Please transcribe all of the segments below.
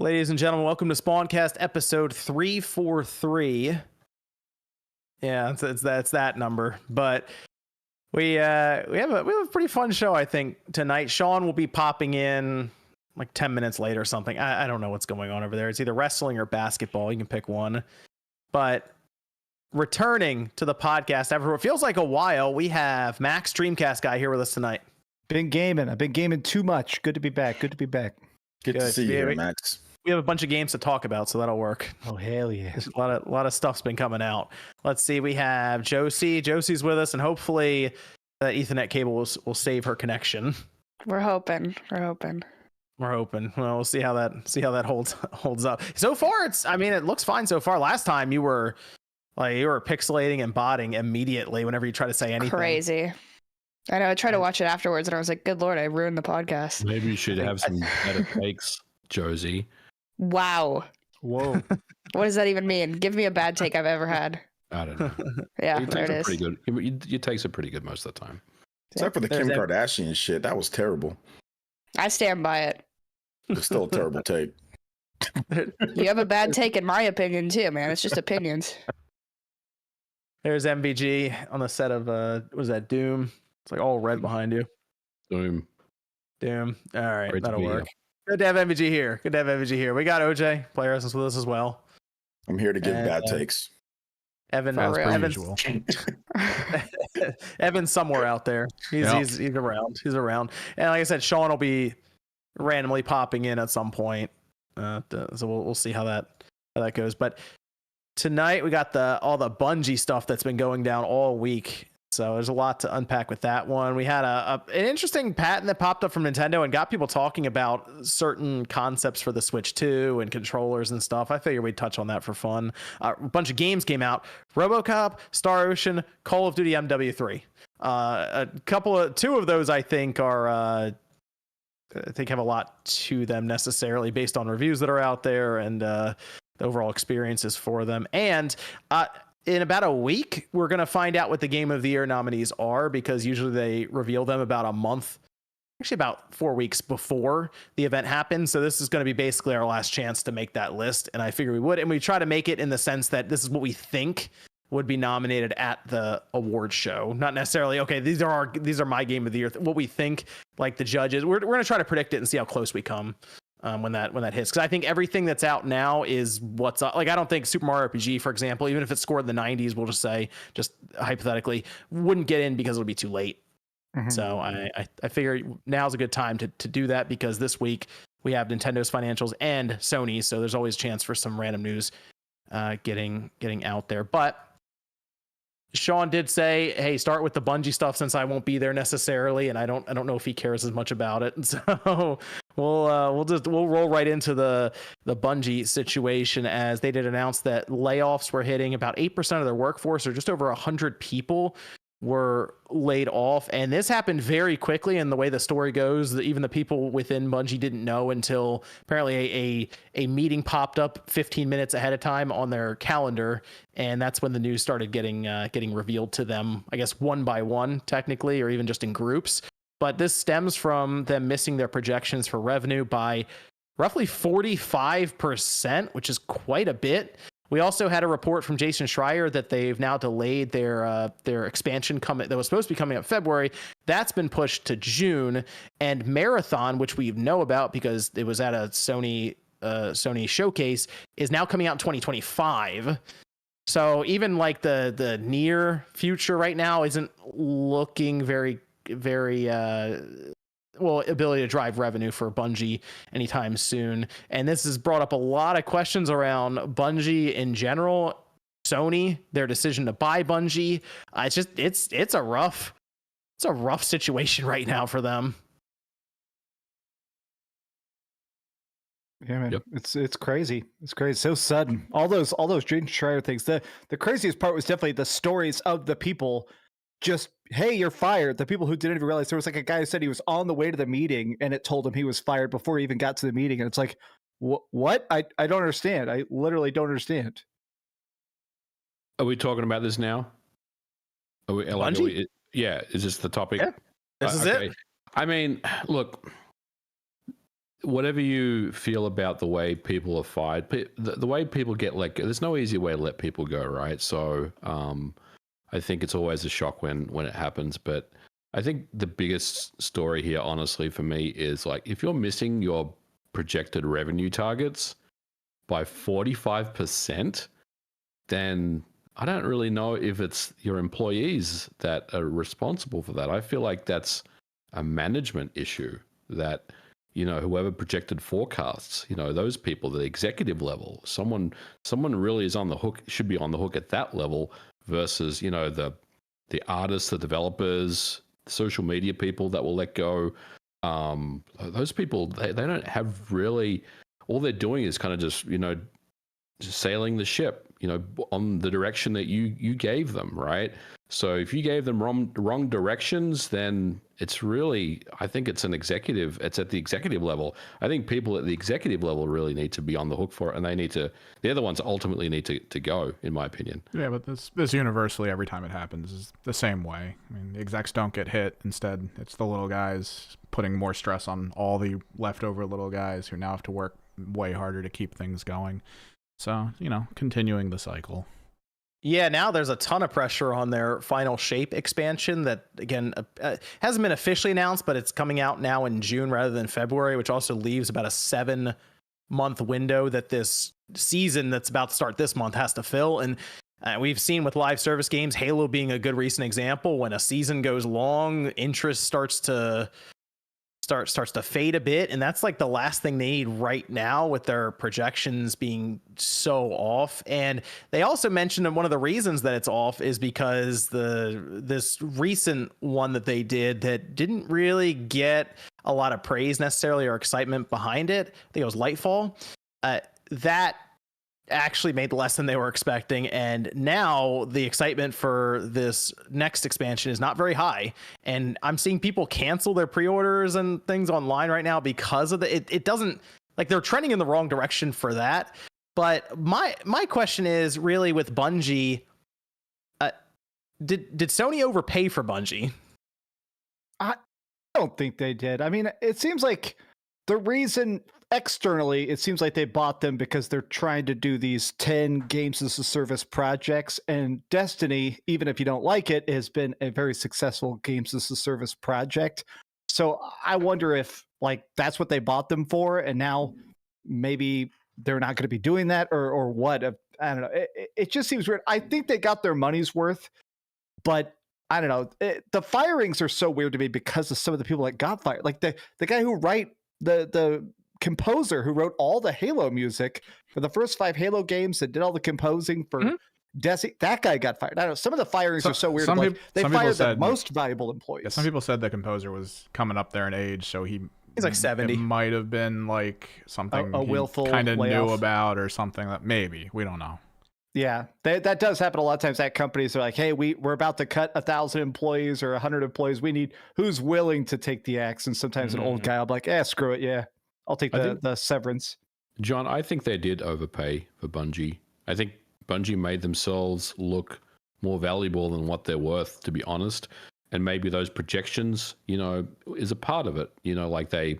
Ladies and gentlemen, welcome to Spawncast episode 343. Yeah, it's that number. But we have a pretty fun show, I think, tonight. Sean will be popping in like 10 minutes later or something. I don't know what's going on over there. It's either wrestling or basketball. You can pick one. But returning to the podcast after what feels like a while, we have Max Dreamcast guy here with us tonight. Been gaming. I've been gaming too much. Good to be back. Good to see you here, Max. We have a bunch of games to talk about, so that'll work. Oh, hell yeah. A lot of stuff's been coming out. Let's see. We have Josie. Josie's with us, and hopefully that Ethernet cable will save her connection. We're hoping. Well, we'll see how that holds up. So far, it looks fine so far. Last time you were pixelating and botting immediately whenever you try to say anything. Crazy. I know. I tried to watch it afterwards, and I was like, "Good Lord, I ruined the podcast." Maybe you should have some better takes, Josie. Wow. Whoa. What does that even mean? Give me a bad take I've ever had. I don't know. Yeah, there it is. Pretty good. Your takes are pretty good most of the time. Except for the Kim Kardashian shit. That was terrible. I stand by it. It's still a terrible take. You have a bad take in my opinion too, man. It's just opinions. There's MVG on the set of what was that, Doom? It's like all red behind you. Doom. All right, Great that'll work. Good to have MVG here. We got OJ, player essence, with us as well. I'm here to give bad takes. Evan's somewhere out there. He's around. And like I said, Sean will be randomly popping in at some point. So we'll see how that goes. But tonight we got all the Bungie stuff that's been going down all week. So there's a lot to unpack with that one. We had an interesting patent that popped up from Nintendo and got people talking about certain concepts for the Switch 2 and controllers and stuff. I figured we'd touch on that for fun. A bunch of games came out: Robocop, Star Ocean, Call of Duty MW3. Two of those I think have a lot to them necessarily based on reviews that are out there and the overall experiences for them. And in about a week, we're going to find out what the Game of the Year nominees are, because usually they reveal them about a month, actually about 4 weeks before the event happens. So this is going to be basically our last chance to make that list. And I figure we would. And we try to make it in the sense that this is what we think would be nominated at the award show. Not necessarily, okay, these are my Game of the Year. What we think, like the judges, we're going to try to predict it and see how close we come. When that hits, because I think everything that's out now is what's up. Like, I don't think Super Mario RPG, for example, even if it scored in the 90s, we'll just say, just hypothetically, wouldn't get in because it'll be too late. Mm-hmm. So I figure now's a good time to do that, because this week we have Nintendo's financials and Sony, so there's always a chance for some random news getting out there. But Sean did say, "Hey, start with the Bungie stuff since I won't be there necessarily," and I don't know if he cares as much about it. So we'll roll right into the Bungie situation, as they did announce that layoffs were hitting. About 8% of their workforce, or just over 100 people, were laid off, and this happened very quickly. And the way the story goes, even the people within Bungie didn't know until apparently a meeting popped up 15 minutes ahead of time on their calendar, and that's when the news started getting revealed to them, I guess one by one technically, or even just in groups. But this stems from them missing their projections for revenue by roughly 45%, which is quite a bit. We also had a report from Jason Schreier that they've now delayed their expansion that was supposed to be coming up February. That's been pushed to June. And Marathon, which we know about because it was at a Sony showcase, is now coming out in 2025. So even like the near future right now isn't looking very ability to drive revenue for Bungie anytime soon. And this has brought up a lot of questions around Bungie in general, Sony, their decision to buy Bungie. It's a rough situation right now for them. Yeah, man. Yep. It's crazy. It's crazy. So sudden. All those Jason Schreier things. The craziest part was definitely the stories of the people just, hey, you're fired. The people who didn't even realize, there was like a guy who said he was on the way to the meeting and it told him he was fired before he even got to the meeting. And it's like, what? I don't understand. I literally don't understand. Are we talking about this now? Yeah, is this the topic? Yeah, this is it. I mean, look, whatever you feel about the way people are fired, the way people get let go, there's no easy way to let people go, right? So I think it's always a shock when it happens. But I think the biggest story here, honestly, for me is like, if you're missing your projected revenue targets by 45%, then I don't really know if it's your employees that are responsible for that. I feel like that's a management issue that, you know, whoever projected forecasts, you know, those people, the executive level, someone really is on the hook, should be on the hook at that level versus, you know, the artists, the developers, the social media people that will let go. Those people, they don't have really, all they're doing is kind of just, you know, just sailing the ship, you know, on the direction that you gave them, right? So if you gave them wrong directions, then it's really, I think it's at the executive level. I think people at the executive level really need to be on the hook for it, and they're the ones that ultimately need to go, in my opinion. Yeah, but this universally, every time it happens, is the same way. I mean, the execs don't get hit. Instead, it's the little guys putting more stress on all the leftover little guys who now have to work way harder to keep things going. So, you know, continuing the cycle. Yeah, now there's a ton of pressure on their Final Shape expansion that, again, hasn't been officially announced, but it's coming out now in June rather than February, which also leaves about a 7-month window that this season that's about to start this month has to fill. And we've seen with live service games, Halo being a good recent example, when a season goes long, interest starts to fade a bit, and that's like the last thing they need right now with their projections being so off. And they also mentioned that one of the reasons that it's off is because this recent one that they did that didn't really get a lot of praise necessarily or excitement behind it, I think it was Lightfall, that actually made less than they were expecting, and now the excitement for this next expansion is not very high, and I'm seeing people cancel their pre-orders and things online right now because of it doesn't, like, they're trending in the wrong direction for that. But my question is really with Bungie, did Sony overpay for Bungie? I don't think they did. I mean, it seems like the reason externally, it seems like they bought them because they're trying to do these 10 games as a service projects, and Destiny, even if you don't like it, has been a very successful games as a service project. So I wonder if, like, that's what they bought them for, and now maybe they're not going to be doing that, or what. I don't know. It just seems weird. I think they got their money's worth, but I don't know. The firings are so weird to me because of some of the people that got fired. Like the guy who the composer who wrote all the Halo music for the first 5 Halo games that did all the composing for Destiny, that guy got fired. I don't know. Some of the firings are so weird. They fired the most valuable employees. Yeah, some people said the composer was coming up there in age, so he's like 70. It might have been like something a willful kind of layoff. knew about, or something that maybe, we don't know. Yeah, that does happen a lot of times at companies. They're like, hey, we're about to cut 1,000 employees or 100 employees. We need who's willing to take the axe. And sometimes an old guy will be like, screw it. Yeah, I'll take the severance. John, I think they did overpay for Bungie. I think Bungie made themselves look more valuable than what they're worth, to be honest. And maybe those projections, you know, is a part of it. You know, like they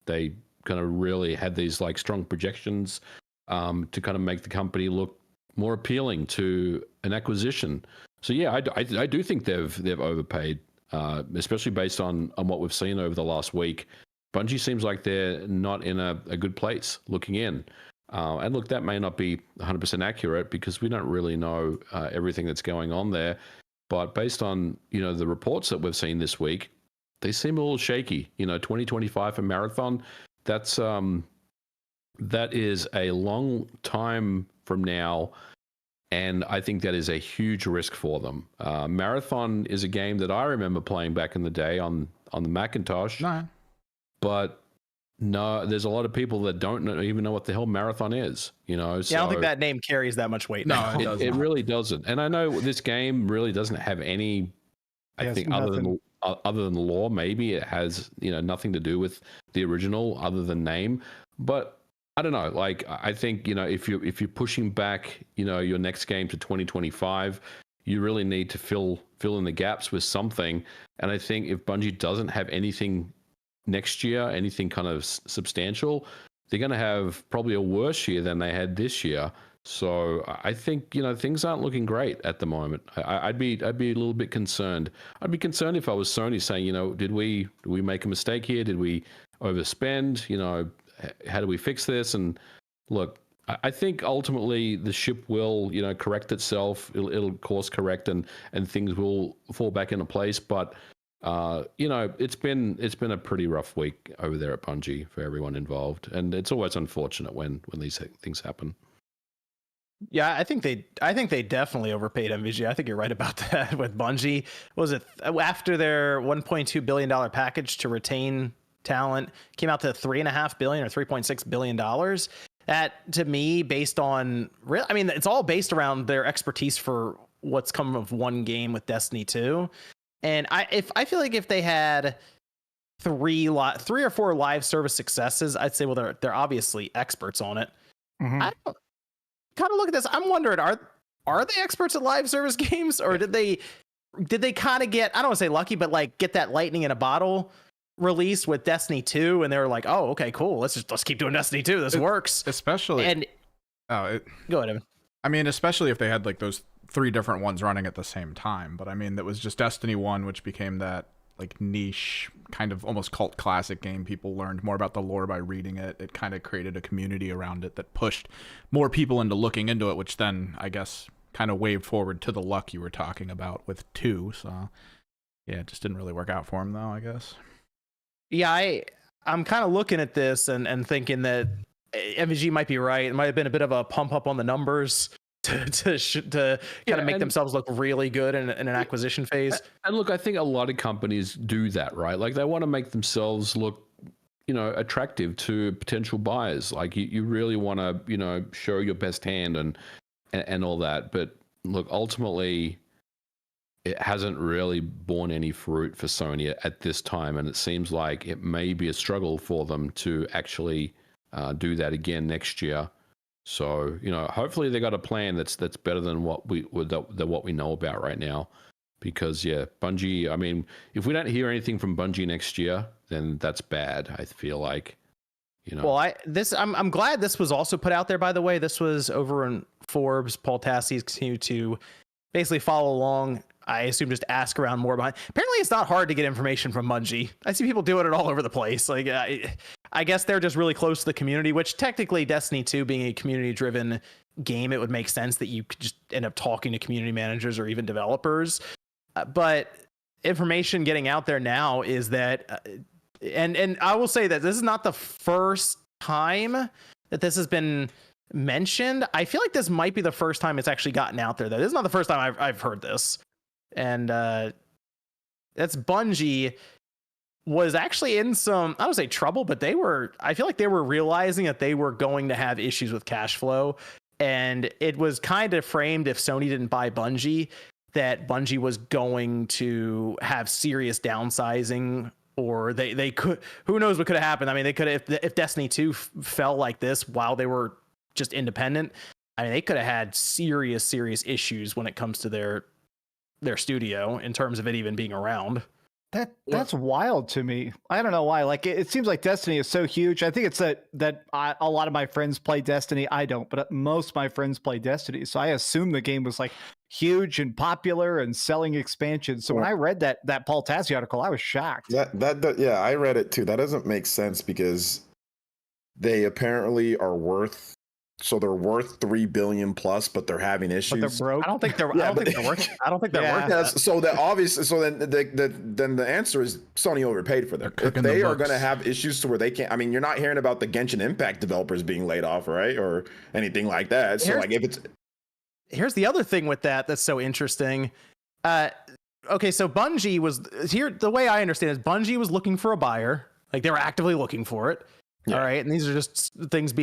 kind of really had these like strong projections to kind of make the company look more appealing to an acquisition. So yeah, I do think they've overpaid, especially based on what we've seen over the last week. Bungie seems like they're not in a good place looking in. And look, that may not be 100% accurate because we don't really know everything that's going on there. But based on, you know, the reports that we've seen this week, they seem a little shaky. You know, 2025 for Marathon, that is a long time from now. And I think that is a huge risk for them. Marathon is a game that I remember playing back in the day on the Macintosh. No. But no, there's a lot of people that don't even know what the hell Marathon is. You know, I don't think that name carries that much weight. No, it really doesn't. And I know this game really doesn't have any. I think other than lore, maybe it has, you know, nothing to do with the original other than name. But I don't know. Like, I think, you know, if you're pushing back, you know, your next game to 2025, you really need to fill in the gaps with something. And I think if Bungie doesn't have anything next year, anything kind of substantial, they're going to have probably a worse year than they had this year. So I think, things aren't looking great at the moment. I'd be a little bit concerned. I'd be concerned if I was Sony saying, did we make a mistake here? Did we overspend? How do we fix this? And look, I think ultimately the ship will, correct itself. It'll course correct and things will fall back into place. But it's been a pretty rough week over there at Bungie for everyone involved, and it's always unfortunate when these things happen. Yeah, I think they definitely overpaid MVG. I think you're right about that with Bungie. Was it after their $1.2 billion package to retain talent came out to $3.5 billion or $3.6 billion? That, to me, based on it's all based around their expertise for what's come of one game with Destiny 2. And I feel like if they had three or four live service successes, I'd say, well, they're obviously experts on it. Mm-hmm. I don't kind of look at this. I'm wondering, are they experts at live service games, or did they kind of get, I don't want to say lucky, but like get that lightning in a bottle release with Destiny 2, and they were like, oh, okay, cool, let's keep doing Destiny 2. This works. Especially go ahead, Evan. I mean, especially if they had like those 3 different ones running at the same time. But I mean, that was just Destiny 1, which became that like niche kind of almost cult classic game. People learned more about the lore by reading it. It kind of created a community around it that pushed more people into looking into it, which then I guess kind of waved forward to the luck you were talking about with 2. So yeah, it just didn't really work out for him though, I guess. Yeah, I'm kind of looking at this and thinking that MVG might be right. It might have been a bit of a pump up on the numbers to kind of make themselves look really good in an acquisition phase. And look, I think a lot of companies do that, right? Like they want to make themselves look, attractive to potential buyers. Like you really want to, show your best hand and all that. But look, ultimately, it hasn't really borne any fruit for Sony at this time, and it seems like it may be a struggle for them to actually do that again next year. So hopefully they got a plan that's better than what we know about right now, because Bungie. I mean, if we don't hear anything from Bungie next year, then that's bad. I feel like, Well, I'm glad this was also put out there. By the way, this was over in Forbes. Paul Tassi's continued to basically follow along. I assume just ask around more behind. Apparently, it's not hard to get information from Bungie. I see people doing it all over the place. Like, I guess they're just really close to the community, which technically Destiny 2 being a community-driven game, it would make sense that you could just end up talking to community managers or even developers. But information getting out there now is that, and I will say that this is not the first time that this has been mentioned. I feel like this might be the first time it's actually gotten out there, though. This is not the first time I've heard this. And that's Bungie was actually in some, I don't say trouble, but I feel like they were realizing that they were going to have issues with cash flow. And it was kind of framed, if Sony didn't buy Bungie, that Bungie was going to have serious downsizing, or they could, who knows what could have happened. I mean, they could have, if Destiny 2 fell like this while they were just independent, I mean, they could have had serious issues when it comes to their studio in terms of it even being around. That's wild to me. I don't know why. Like it seems like Destiny is so huge. I think it's that a lot of my friends play Destiny. I don't, but most of my friends play Destiny. So I assume the game was like huge and popular and selling expansions. So when I read that Paul Tassi article, I was shocked. Yeah, I read it too. That doesn't make sense because they apparently are worth. So they're worth $3 billion plus, but they're having issues. But they're broke. I don't think they're worth. I don't think they're worth that. So that obviously. So then the answer is Sony overpaid for them. If they are going to have issues to where they can't. I mean, you're not hearing about the Genshin Impact developers being laid off, right, or anything like that. So here's the other thing with that's so interesting. Okay, so Bungie was here. The way I understand it is Bungie was looking for a buyer. Like they were actively looking for it. Yeah. All right. And these are just things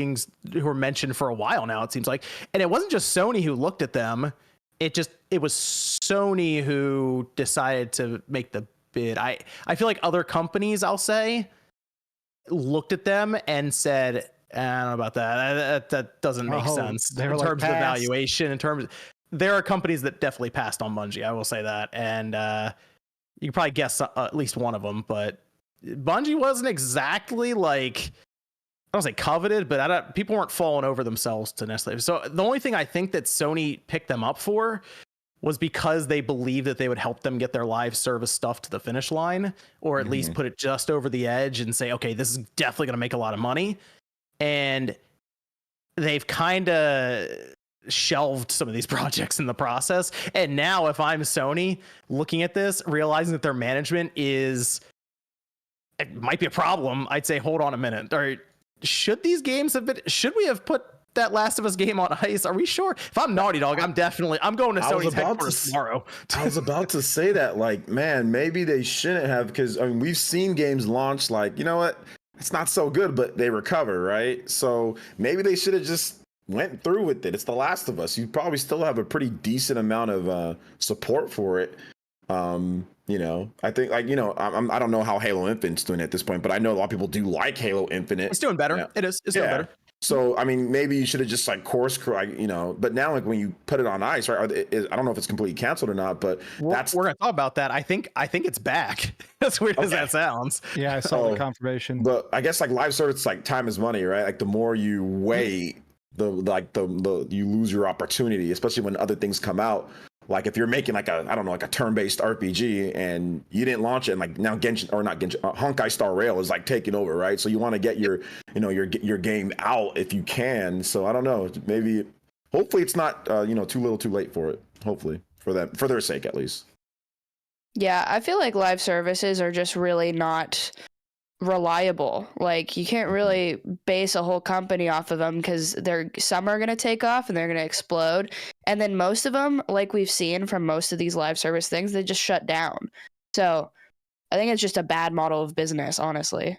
who were mentioned for a while now, it seems like. And it wasn't just Sony who looked at them. It was Sony who decided to make the bid. I feel like other companies, I'll say, looked at them and said, I don't know about that. That doesn't make sense in terms of valuation. There are companies that definitely passed on Bungie. I will say that. And you can probably guess at least one of them, but Bungie wasn't exactly like, I don't say coveted, but people weren't falling over themselves to necessarily. So the only thing I think that Sony picked them up for was because they believed that they would help them get their live service stuff to the finish line, or at least put it just over the edge and say, okay, this is definitely going to make a lot of money. And they've kind of shelved some of these projects in the process. And now if I'm Sony looking at this, realizing that their management it might be a problem, I'd say, hold on a minute. Or should we have put that Last of Us game on ice? Are we sure? If I'm Naughty Dog, I'm going to Sony's headquarters tomorrow. I was about to say that, like, man, maybe they shouldn't have, because I mean, we've seen games launch like, you know what, it's not so good, but they recover, right? So maybe they should have just went through with it. It's The Last of Us. You probably still have a pretty decent amount of support for it. You know, I think, like, you know, I don't know how Halo Infinite's doing at this point, but I know a lot of people do like Halo Infinite. It's doing better. Yeah. It is. It's doing better. So, I mean, maybe you should have just like course correct, you know, but now, like, when you put it on ice, right? I don't know if it's completely canceled or not, but we're going to talk about that. I think it's back. As weird as that sounds. Yeah, I saw the confirmation. But I guess, like, live service, like, time is money, right? Like, the more you wait, the you lose your opportunity, especially when other things come out. Like, if you're making like a turn-based RPG and you didn't launch it, and like now Honkai Star Rail is like taking over, right? So you want to get your game out if you can. So I don't know, maybe, hopefully it's not too little too late for it. Hopefully for their sake at least. Yeah, I feel like live services are just really not reliable. Like, you can't really base a whole company off of them, because some are going to take off and they're going to explode, and then most of them, like we've seen from most of these live service things, they just shut down. So I think it's just a bad model of business, honestly.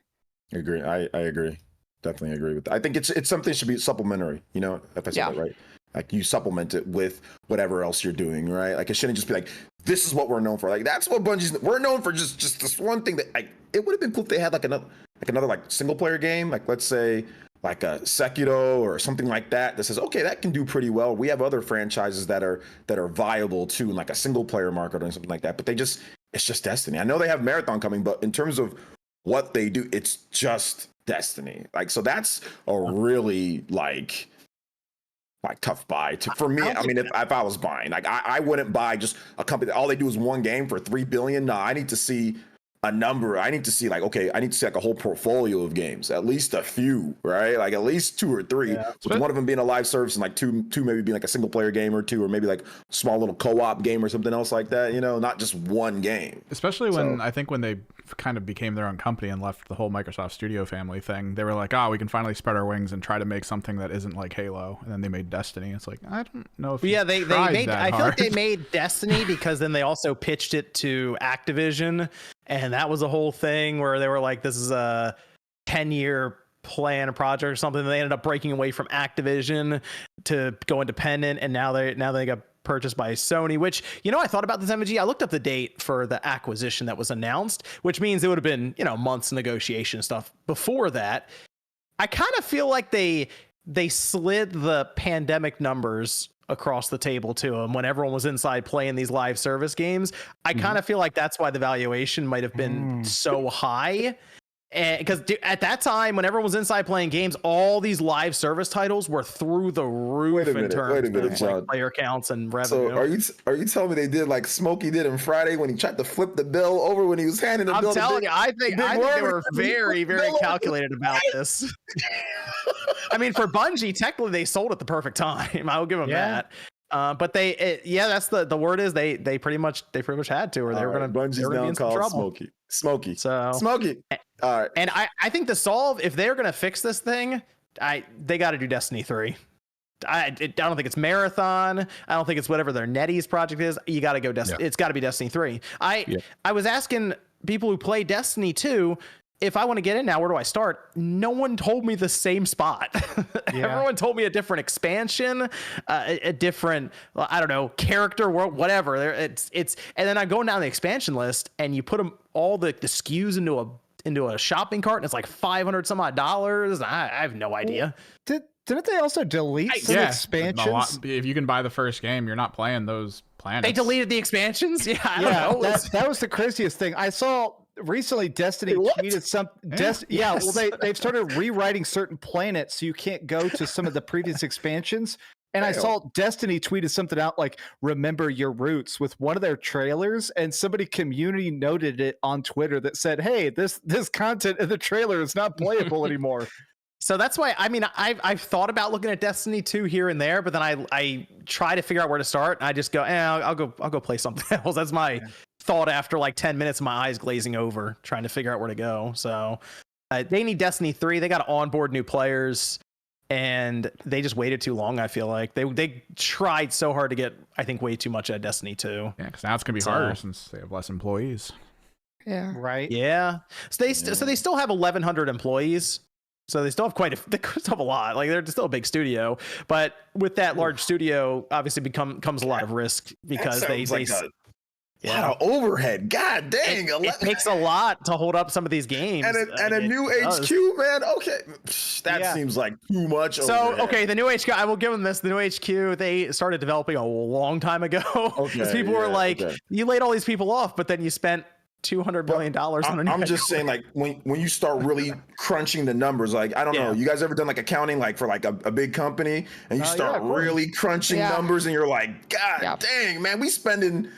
I agree. I agree. Definitely agree with that. I think it's something that should be supplementary, you know, if I said that right. Like, you supplement it with whatever else you're doing, right? Like, it shouldn't just be like, this is what we're known for. Like, that's what we're known for, just this one thing that, like, it would have been cool if they had like another like single player game, like, let's say like a Sekiro or something like that says, okay, that can do pretty well. We have other franchises that are viable too, in like a single player market or something like that. But it's just Destiny. I know they have Marathon coming, but in terms of what they do, it's just Destiny. Like, so that's a really like tough buy for me. I mean, if I was buying, like, I wouldn't buy just a company that all they do is one game for $3 billion. No, I need to see a number. I need to see like a whole portfolio of games, at least a few, right? Like at least 2 or 3, with one of them being a live service and like two maybe being like a single player game or 2, or maybe like a small little co-op game or something else like that, you know, not just one game. Especially when I think when they kind of became their own company and left the whole Microsoft Studio family thing, they were like, we can finally spread our wings and try to make something that isn't like Halo. And then they made Destiny. It's like, I don't know if they made I feel like they made Destiny because then they also pitched it to Activision, and that was a whole thing where they were like, this is a 10-year plan, a project or something. They ended up breaking away from Activision to go independent, and now they got purchased by Sony, which, you know, I thought about this MG. I looked up the date for the acquisition that was announced, which means it would have been, you know, months of negotiation stuff before that. I kind of feel like they slid the pandemic numbers across the table to them when everyone was inside playing these live service games. I kind of feel like that's why the valuation might have been so high. And because at that time, when everyone was inside playing games, all these live service titles were through the roof in terms of like player counts and revenue. So are you telling me they did like Smokey did on Friday when he tried to flip the bill over when he was handing the bill? I'm telling you, I think they were very, very calculated about this. I mean, for Bungie, technically they sold at the perfect time. I will give them that. But that's the word is they pretty much had to, or they were going to. Bungie's now called Smokey. So Smokey. All right. And I think the solve, if they're going to fix this thing, they got to do Destiny 3. I don't think it's Marathon. I don't think it's whatever their NetEase project is. You got to go Destiny. It's got to be Destiny 3. I was asking people who play Destiny 2, if I want to get in now, where do I start? No one told me the same spot. Everyone told me a different expansion, a different, I don't know, character world, whatever. It's and then I'm going down the expansion list, and you put them all the SKUs into a shopping cart, and it's like $500 some odd. I have no idea. Didn't they also delete some expansions? If you can buy the first game, you're not playing those planets. They deleted the expansions. I don't know. That was the craziest thing. I saw recently Destiny tweeted some. Well, they've started rewriting certain planets so you can't go to some of the previous expansions. And I saw Destiny tweeted something out like "Remember your roots" with one of their trailers, and somebody community noted it on Twitter that said, "Hey, this content in the trailer is not playable anymore." So that's why, I mean, I've thought about looking at Destiny 2 here and there, but then I try to figure out where to start. And I just go, I'll go play something else. That's my thought after like 10 minutes, my eyes glazing over, trying to figure out where to go. So they need Destiny 3. They got to onboard new players, and they just waited too long. I feel like they tried so hard to get, I think, way too much at Destiny 2. Yeah, because now it's gonna be harder since they have less employees. Yeah. Right. Yeah. So they still have 1,100 employees. So they still have they still have a lot. Like they're still a big studio, but with that large studio, obviously comes a lot of risk because they like a lot of overhead. God dang, it takes a lot to hold up some of these games. And a new HQ, man. Okay, that seems like too much. So overhead. the new HQ, I will give them this. The new HQ, they started developing a long time ago. Because people were like, you laid all these people off, but then you spent $200 million on I'm just saying, like when you start really crunching the numbers, like I don't know, you guys ever done like accounting like for like a big company, and you start really crunching numbers, and you're like, God dang, man, we spending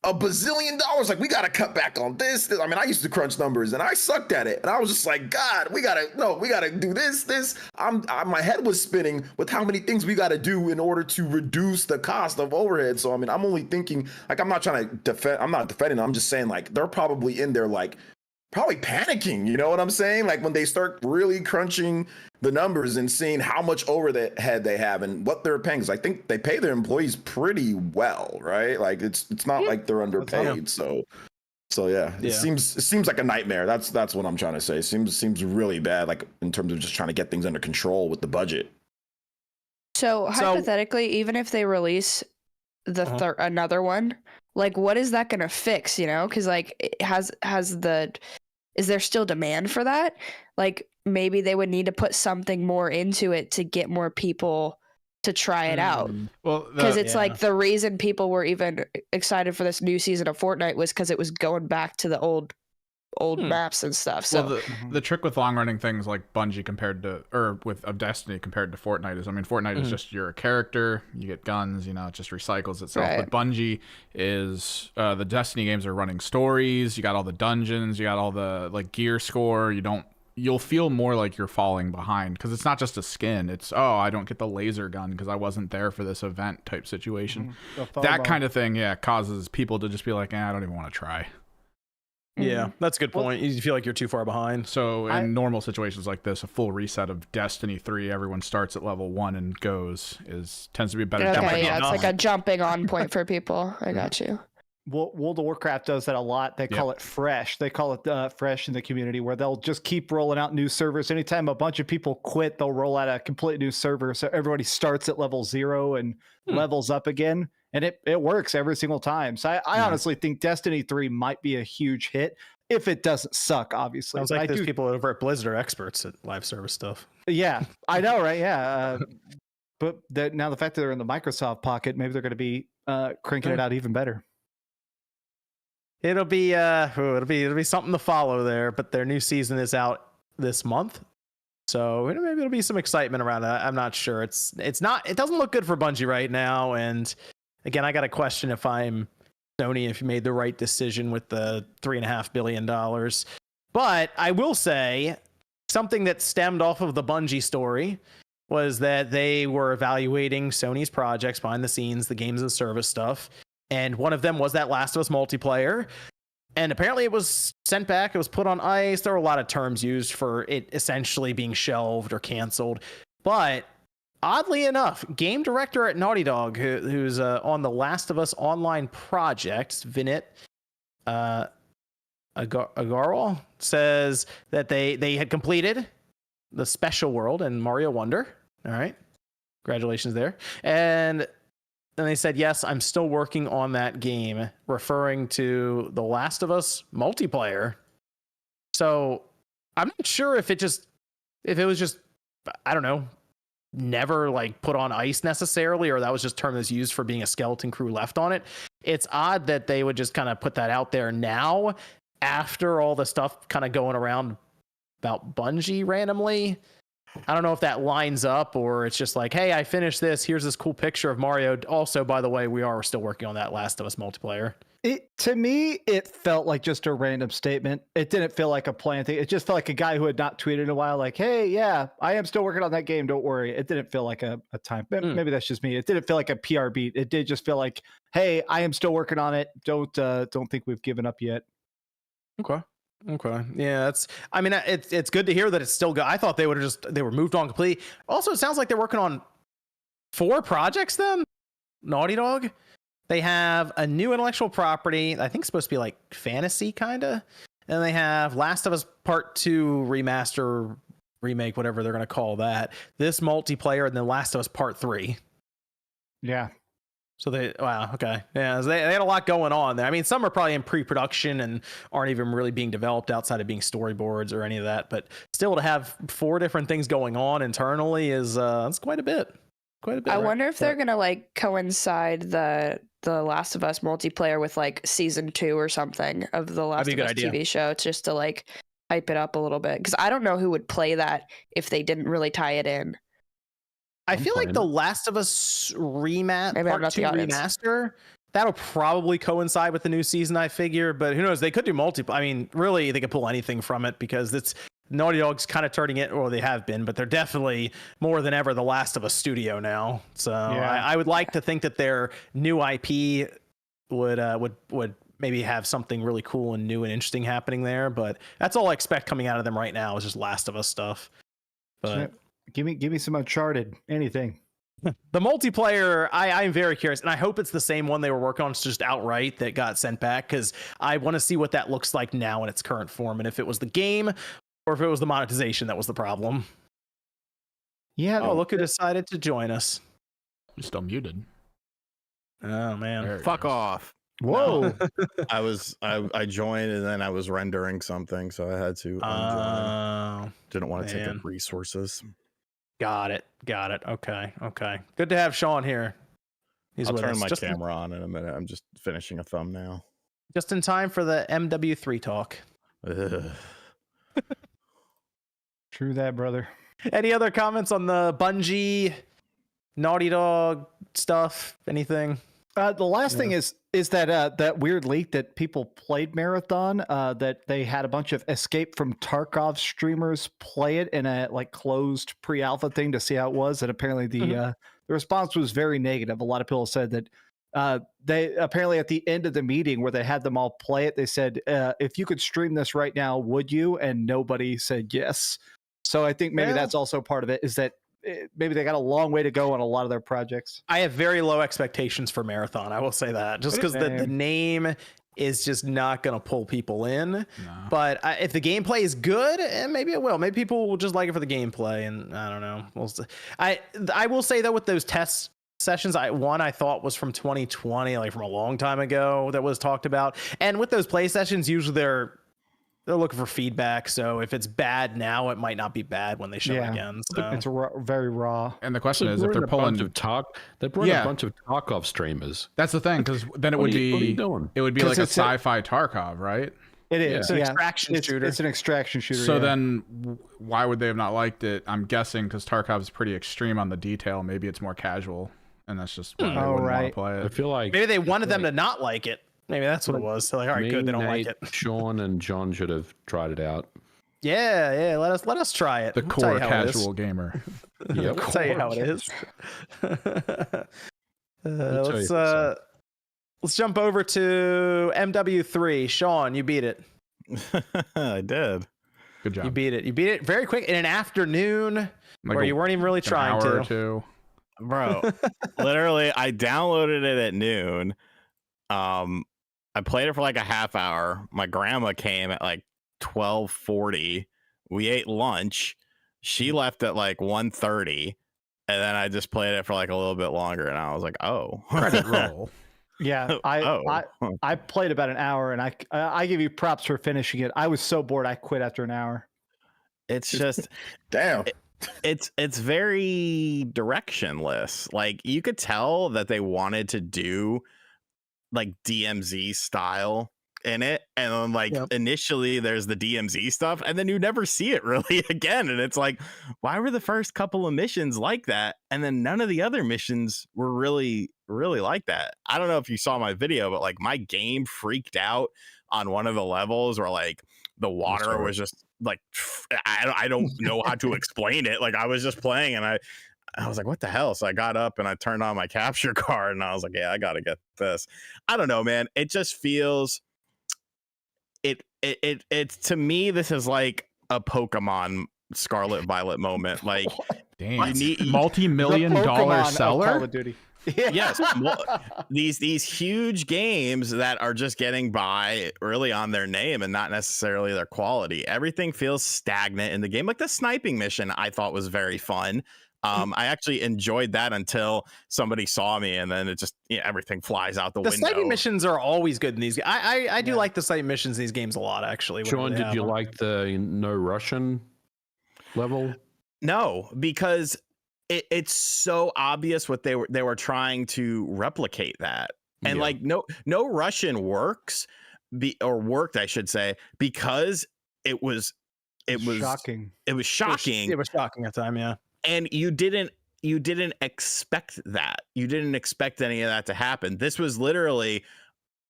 $1 bazillion. Like we gotta cut back on this. I mean, I used to crunch numbers and I sucked at it, and I was just like, God, we gotta do this. My head was spinning with how many things we gotta do in order to reduce the cost of overhead. So I mean, I'm only thinking, like, I'm not trying to defend. I'm not defending. I'm just saying, like, they're probably in there, like, probably panicking. You know what I'm saying? Like when they start really crunching the numbers and seeing how much overhead they have and what they're paying. Because I think they pay their employees pretty well, right? Like it's not like they're underpaid. So it seems like a nightmare. That's what I'm trying to say. It seems really bad, like in terms of just trying to get things under control with the budget. So hypothetically, even if they release the another one, like what is that going to fix? You know, because like is there still demand for that? Like maybe they would need to put something more into it to get more people to try it out. Well, because it's like the reason people were even excited for this new season of Fortnite was because it was going back to the old maps and stuff. So well, the trick with long running things like Bungie of Destiny compared to Fortnite is, I mean, Fortnite is just you're a character, you get guns, you know, it just recycles itself. Right. But Bungie is the Destiny games are running stories. You got all the dungeons, you got all the like gear score. You'll feel more like you're falling behind because it's not just a skin. It's, I don't get the laser gun because I wasn't there for this event type situation. That kind of thing, causes people to just be like, I don't even want to try. Yeah, that's a good point. You feel like you're too far behind. So in normal situations like this, a full reset of Destiny 3, everyone starts at level 1 and tends to be a better. Okay, it's like a jumping on point for people. I got you. World of Warcraft does that a lot. They call it fresh. They call it fresh in the community, where they'll just keep rolling out new servers. Anytime a bunch of people quit, they'll roll out a complete new server. So everybody starts at level 0 and levels up again. And it works every single time. So I honestly think Destiny 3 might be a huge hit if it doesn't suck, obviously. Sounds like those people over at Blizzard are experts at live service stuff. Yeah, I know, right? Yeah. But now the fact that they're in the Microsoft pocket, maybe they're going to be cranking it out even better. It'll be something to follow there, but their new season is out this month. So maybe it'll be some excitement around it. I'm not sure. It doesn't look good for Bungie right now. And again, I got a question if I'm Sony, if you made the right decision with the $3.5 billion. But I will say something that stemmed off of the Bungie story was that they were evaluating Sony's projects behind the scenes, the games as a service stuff. And one of them was that Last of Us multiplayer. And apparently it was sent back. It was put on ice. There were a lot of terms used for it essentially being shelved or canceled. But oddly enough, game director at Naughty Dog, who's on the Last of Us online project, Vinit Agarwal, says that they had completed the special world in Mario Wonder. All right. Congratulations there. And then they said, yes, I'm still working on that game, referring to the Last of Us multiplayer. So I'm not sure if it was just, I don't know, never like put on ice necessarily, or that was just term that's used for being a skeleton crew left on it. It's odd that they would just kind of put that out there now after all the stuff kind of going around about Bungie randomly. I don't know if that lines up or it's just like, hey, I finished this. Here's this cool picture of Mario. Also, by the way, we are still working on that Last of Us multiplayer. To me, it felt like just a random statement. It didn't feel like a planned thing. It just felt like a guy who had not tweeted in a while, like, hey, yeah, I am still working on that game. Don't worry. It didn't feel like a time. Maybe that's just me. It didn't feel like a PR beat. It did just feel like, hey, I am still working on it. Don't think we've given up yet. Okay. Yeah, it's good to hear that it's still good. I thought they were moved on completely. Also, it sounds like they're working on 4 projects then. Naughty Dog. They have a new intellectual property. I think it's supposed to be like fantasy kind of. And they have Last of Us Part 2 remaster, remake, whatever they're going to call that. This multiplayer and then Last of Us Part 3. Yeah. So okay. Yeah, they had a lot going on there. I mean, some are probably in pre-production and aren't even really being developed outside of being storyboards or any of that. But still, to have 4 different things going on internally is that's quite a bit. I wonder if they're gonna like coincide the Last of Us multiplayer with like season 2 or something of the Last of Us TV show, just to like hype it up a little bit. Because I don't know who would play that if they didn't really tie it in. I feel like the Last of Us Part 2 remaster, that'll probably coincide with the new season, I figure. But who knows? They could do I mean, really, they could pull anything from it because it's Naughty Dog's kind of turning it, or they have been, but they're definitely more than ever the Last of Us studio now. So yeah. I would like to think that their new IP would maybe have something really cool and new and interesting happening there. But that's all I expect coming out of them right now is just Last of Us stuff. But give me some Uncharted, anything. The multiplayer, I'm very curious, and I hope it's the same one they were working on. It's just outright that got sent back because I want to see what that looks like now in its current form, and if it was the game or if it was the monetization that was the problem. Yeah. Oh, look who decided to join us. You're still muted. Oh man! Fuck off. Whoa. I joined and then I was rendering something, so I had to unjoin. Didn't want to take up resources. Got it. Okay. Good to have Sean here. I'll turn my camera on in a minute. I'm just finishing a thumbnail. Just in time for the MW3 talk. True that, brother. Any other comments on the Bungie, Naughty Dog stuff? Anything? The last thing is that that weird leak that people played Marathon, that they had a bunch of Escape from Tarkov streamers play it in a like closed pre-alpha thing to see how it was, and apparently the response was very negative. A lot of people said that they apparently at the end of the meeting where they had them all play it, they said, if you could stream this right now, would you? And nobody said yes. So I think maybe that's also part of it, is that maybe they got a long way to go on a lot of their projects. I have very low expectations for Marathon. I will say that just because the name is just not going to pull people in. No. But if the gameplay is good, maybe it will. Maybe people will just like it for the gameplay. And I don't know. We'll see. I will say though, with those test sessions, I thought was from 2020, like from a long time ago, that was talked about. And with those play sessions, usually they're looking for feedback. So if it's bad now, it might not be bad when they show it again. So. It's very raw. And the question is, if they're pulling a bunch of Tarkov streamers. That's the thing, because then it would be, what are you doing? It would be like a sci-fi Tarkov, right? It is. It's an extraction shooter. It's an extraction shooter. So then why would they have not liked it? I'm guessing because Tarkov is pretty extreme on the detail. Maybe it's more casual, and that's just why they wouldn't want to play it. I feel like maybe they wanted them to not like it. Maybe that's what it was. So like, all right, good. They don't like it. Sean and John should have tried it out. Yeah. Let us try it. The core casual gamer. Yeah, we'll tell you how it is. Let's jump over to MW3. Sean, you beat it. I did. Good job. You beat it very quick in an afternoon where you weren't even really trying to. Or two. Bro, literally, I downloaded it at noon. I played it for like a half hour. My grandma came at like 12:40. We ate lunch. She left at like 1:30, and then I just played it for like a little bit longer. And I was like, "Oh, credit roll." Yeah, I played about an hour, and I give you props for finishing it. I was so bored, I quit after an hour. It's just damn. It's very directionless. Like you could tell that they wanted to do like DMZ style in it, and then like initially there's the DMZ stuff, and then you never see it really again, and it's like, why were the first couple of missions like that, and then none of the other missions were really like that? I don't know if you saw my video, but like my game freaked out on one of the levels where like the water was just like, I don't know how to explain it. Like I was just playing and I was like, what the hell? So I got up and I turned on my capture card and I was like, yeah, I got to get this. I don't know, man. It just feels it to me, this is like a Pokemon Scarlet Violet moment. Like, damn, multi-million-dollar seller. Call of Duty. Yes, these huge games that are just getting by really on their name and not necessarily their quality. Everything feels stagnant in the game. Like the sniping mission, I thought was very fun. I actually enjoyed that until somebody saw me, and then it just everything flies out the window. The sniping missions are always good in these. I do like the sniping missions in these games a lot, actually. Sean, did you like the no Russian level? No, because it's so obvious what they were trying to replicate that, and like no Russian worked, I should say, because it was shocking. It was shocking. It was shocking at the time, yeah. And you didn't expect that. You didn't expect any of that to happen. This was literally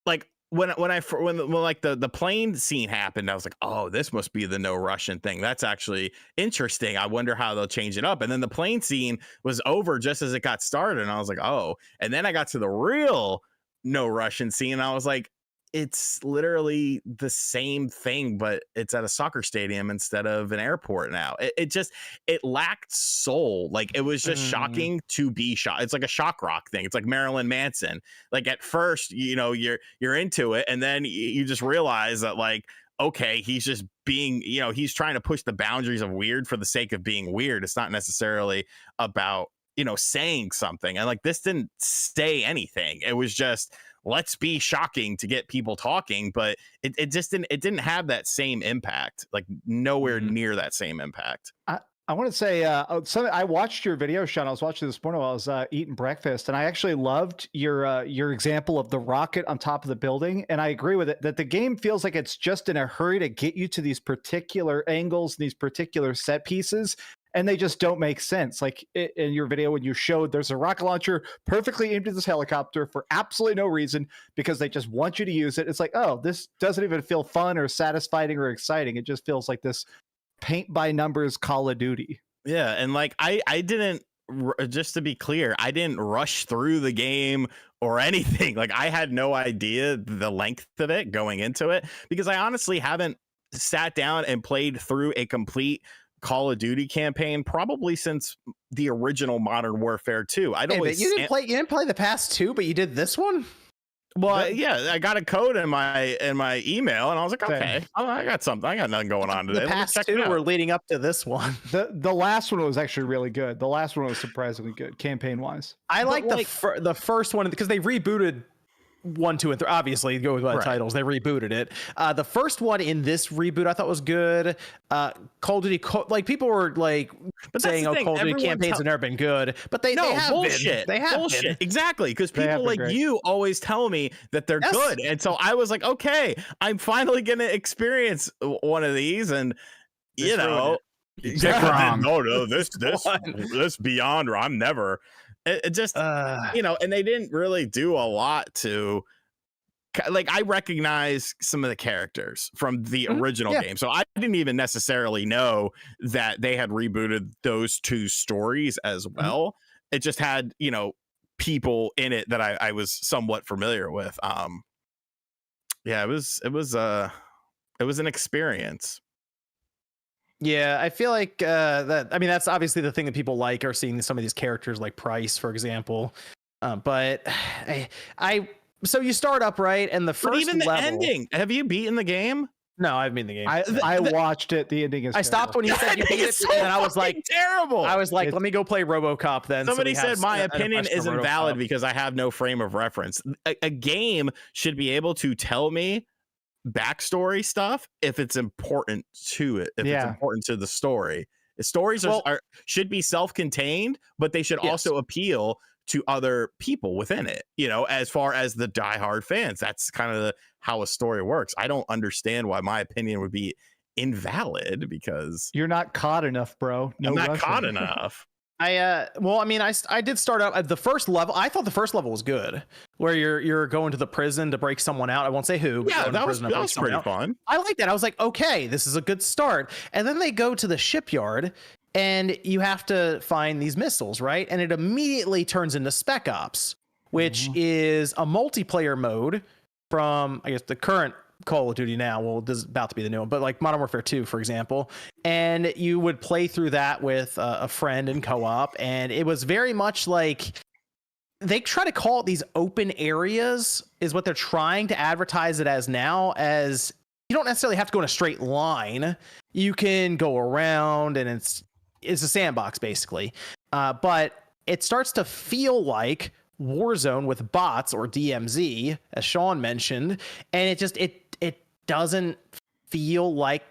like when like the plane scene happened, I was like, oh, this must be the no Russian thing. That's actually interesting. I wonder how they'll change it up. And then the plane scene was over just as it got started, and I was like, oh. And then I got to the real no Russian scene, and I was like, it's literally the same thing, but it's at a soccer stadium instead of an airport now. It lacked soul. Like it was just shocking to be shocked. It's like a shock rock thing. It's like Marilyn Manson. Like at first, you're into it, and then you just realize that like, okay, he's just being, he's trying to push the boundaries of weird for the sake of being weird. It's not necessarily about, saying something. And like this didn't say anything. It was just, let's be shocking to get people talking, but it didn't have that same impact, like nowhere near that same impact. I want to say, I watched your video, Sean. I was watching this morning while I was eating breakfast, and I actually loved your example of the rocket on top of the building. And I agree with it that the game feels like it's just in a hurry to get you to these particular angles, these particular set pieces, and they just don't make sense. Like in your video, when you showed there's a rocket launcher perfectly aimed at this helicopter for absolutely no reason because they just want you to use it. It's like, oh, this doesn't even feel fun or satisfying or exciting. It just feels like this paint by numbers Call of Duty. Yeah, and like I didn't, just to be clear, I didn't rush through the game or anything. Like I had no idea the length of it going into it because I honestly haven't sat down and played through a complete Call of Duty campaign probably since the original Modern Warfare 2. You didn't play the past two, but you did this one. Well, yeah, I got a code in my email, and I was like, okay, I got something. I got nothing going on today. The past two were leading up to this one. The last one was actually really good. The last one was surprisingly good, campaign wise. I like the first one because they rebooted 1, 2, and 3. Obviously, go with my titles. They rebooted it. The first one in this reboot I thought was good. Call of Duty, like people were like saying, "Oh, Call of Duty campaigns have never been good," but they have bullshit. Been. They have bullshit. Been. Exactly, because people like you always tell me that they're good, and so I was like, okay, I'm finally gonna experience one of these, and Dick wrong. No, this beyond. I'm never. It just, and they didn't really do a lot to, like, I recognize some of the characters from the original game. So I didn't even necessarily know that they had rebooted those two stories as well. It just had, people in it that I was somewhat familiar with. Yeah, it was an experience. Yeah, I feel like that's obviously the thing that people like are seeing some of these characters like Price, for example. But so you start up right, and the first even the level, ending. Have you beaten the game? No, I've beaten the game. I watched it. The ending is. I stopped when you said you beat it, and I was like, terrible. I was like, let me go play RoboCop then. Somebody said my opinion isn't valid because I have no frame of reference. A game should be able to tell me backstory stuff if it's important to it, if it's important to the story. Stories should be self-contained, but they should also appeal to other people within it. As far as the diehard fans, that's kind of how a story works. I don't understand why my opinion would be invalid, because you're not caught enough, bro. I'm not caught enough. I did start out at the first level. I thought the first level was good, where you're going to the prison to break someone out. I won't say who. Yeah, that was pretty fun. I like that. I was like, okay, this is a good start. And then they go to the shipyard, and you have to find these missiles, right? And it immediately turns into Spec Ops, which is a multiplayer mode from, I guess, the current Call of Duty now. Well, this is about to be the new one, but like Modern Warfare 2, for example. And you would play through that with a friend in co-op, and it was very much like, they try to call it these open areas, is what they're trying to advertise it as now, as you don't necessarily have to go in a straight line. You can go around, and it's a sandbox basically. But it starts to feel like Warzone with bots, or DMZ, as Sean mentioned, and it doesn't feel like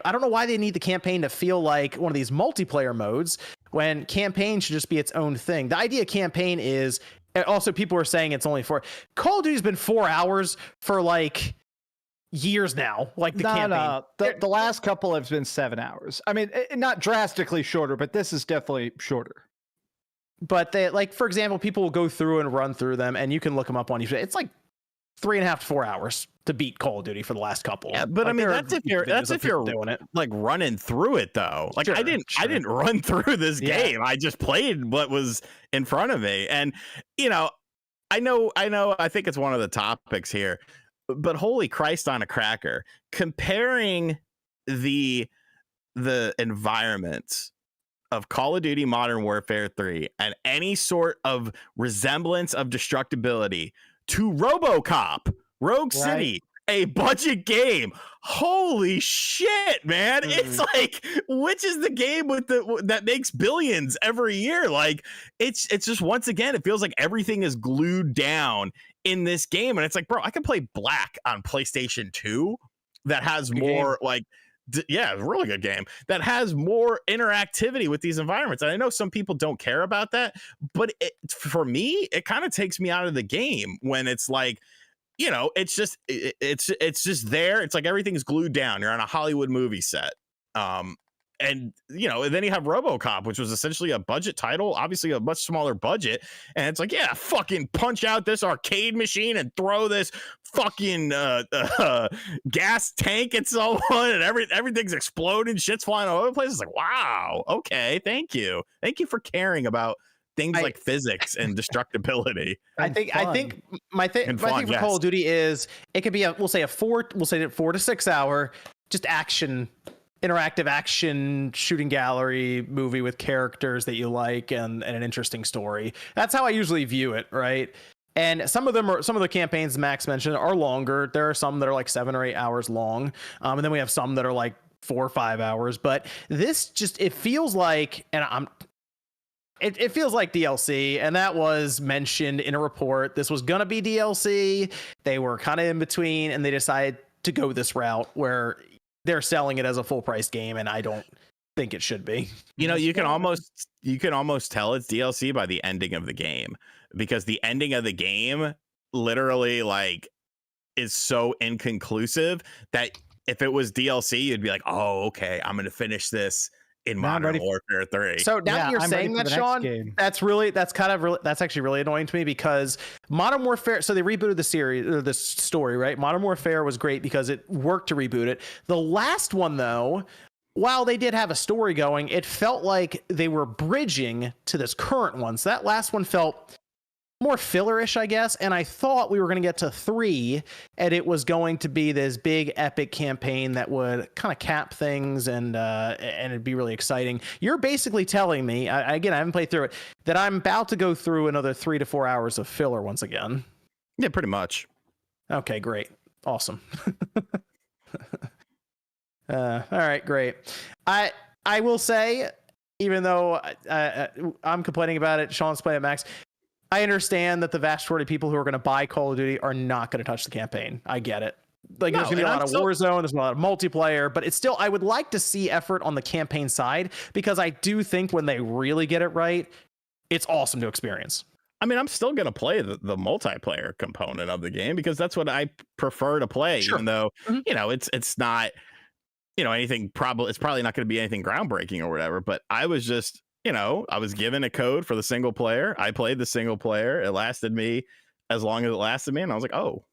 I don't know why they need the campaign to feel like one of these multiplayer modes, when campaign should just be its own thing. The idea of campaign is, also people are saying it's only Call of Duty's been 4 hours for like years now, like the campaign. The last couple have been 7 hours. I mean, not drastically shorter, but this is definitely shorter. But they, like, for example, people will go through and run through them, and you can look them up on YouTube. It's like 3.5 to 4 hours to beat Call of Duty for the last couple. Yeah, but like, I mean, that's if you're doing it, like running through it though. Like, sure, I didn't run through this game. I just played what was in front of me. And I know, I think it's one of the topics here, but holy Christ on a cracker, comparing the environment of Call of Duty Modern Warfare 3 and any sort of resemblance of destructibility to Robocop, Rogue City, a budget game. Holy shit, man. It's like, which is the game that makes billions every year? Like, it's just, once again, it feels like everything is glued down in this game. And it's like, bro, I can play Black on PlayStation 2 that has more like, yeah, really good game that has more interactivity with these environments. And I know some people don't care about that, but for me, it kind of takes me out of the game when it's like, it's just there. It's like everything's glued down. You're on a Hollywood movie set. And then you have Robocop, which was essentially a budget title, obviously a much smaller budget. And it's like, yeah, fucking punch out this arcade machine and throw this fucking gas tank at someone, and everything's exploding, shit's flying all over the place. It's like, wow, okay, thank you for caring about things like physics and destructibility. I think my thing for Call of Duty is, it could be we'll say 4 to 6 hour just interactive action shooting gallery movie with characters that you like and an interesting story. That's how I usually view it, right? And some of the campaigns Max mentioned are longer. There are some that are like 7 or 8 hours long, and then we have some that are like 4 or 5 hours. But this it feels like, it feels like DLC, and that was mentioned in a report. This was gonna be DLC. They were kind of in between, and they decided to go this route where they're selling it as a full price game, and I don't think it should be. You can almost tell it's DLC by the ending of the game, because the ending of the game literally like is so inconclusive that if it was DLC, you'd be like, oh, okay, I'm gonna finish this in Modern Warfare 3. So now that you're saying that, Sean, that's actually really annoying to me, because Modern Warfare, so they rebooted the series, or the story, right? Modern Warfare was great because it worked to reboot it. The last one, though, while they did have a story going, it felt like they were bridging to this current one. So that last one felt more fillerish, I guess. And I thought we were going to get to 3, and it was going to be this big epic campaign that would kind of cap things, and it'd be really exciting. You're basically telling me, again, I haven't played through it, that I'm about to go through another 3 to 4 hours of filler once again. Yeah, pretty much. Okay, great. Awesome. All right, great. I will say, even though I'm complaining about it, Sean's playing it, Max, I understand that the vast majority of people who are going to buy Call of Duty are not going to touch the campaign. I get it. Like, there's going to be a lot of Warzone, there's a lot of multiplayer, but it's still, I would like to see effort on the campaign side, because I do think when they really get it right, it's awesome to experience. I mean, I'm still gonna play the multiplayer component of the game because that's what I prefer to play. Sure. Even though Mhm. it's not anything. It's probably not going to be anything groundbreaking or whatever. But I was just I was given a code for the single player. I played the single player. It lasted me as long as it lasted me, and I was like, oh.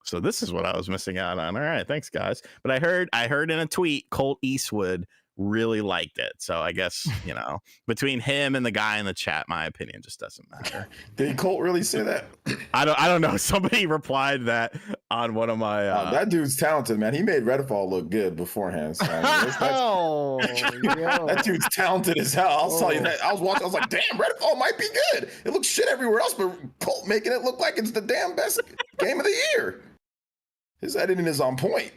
So this is what I was missing out on. All right, thanks guys. But I heard in a tweet Colt Eastwood really liked it. So I guess, between him and the guy in the chat, my opinion just doesn't matter. Did Colt really say that? I don't know. Somebody replied that on one of my that dude's talented, man. He made Redfall look good beforehand. So, that dude's talented as hell. I'll tell you that. I was watching, I was like, damn, Redfall might be good. It looks shit everywhere else, but Colt making it look like it's the damn best game of the year. His editing is on point.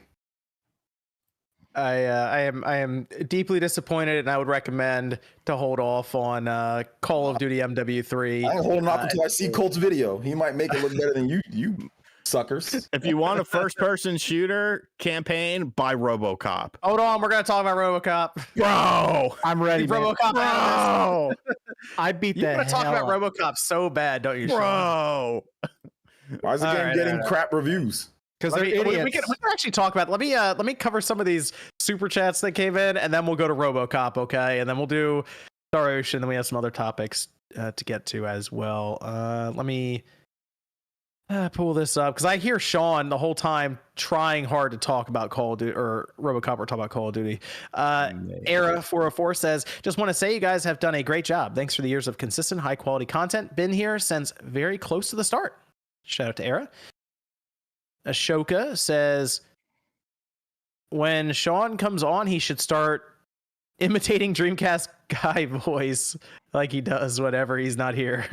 I am deeply disappointed, and I would recommend to hold off on Call of Duty MW3. I'm holding off until I see Colt's video. He might make it look better than you suckers. If you want a first-person shooter campaign, buy Robocop. Hold on, we're gonna talk about Robocop. Bro, I'm ready, man. Robocop. Bro, I beat You the want to talk hell about Robocop so bad, don't you, Sean? bro. Why is the All game right, getting crap reviews? because they're idiots. We can actually talk about. Let me cover some of these super chats that came in, and then we'll go to RoboCop, okay? And then we'll do Star Ocean. Then we have some other topics to get to as well. Let me pull this up because I hear Sean the whole time trying hard to talk about Call of Duty or RoboCop or talk about Call of Duty. Era 404 says, "Just want to say you guys have done a great job. Thanks for the years of consistent, high quality content. Been here since very close to the start." Shout out to Era. Ashoka says, when Sean comes on, he should start imitating Dreamcast guy voice like he does whenever he's not here.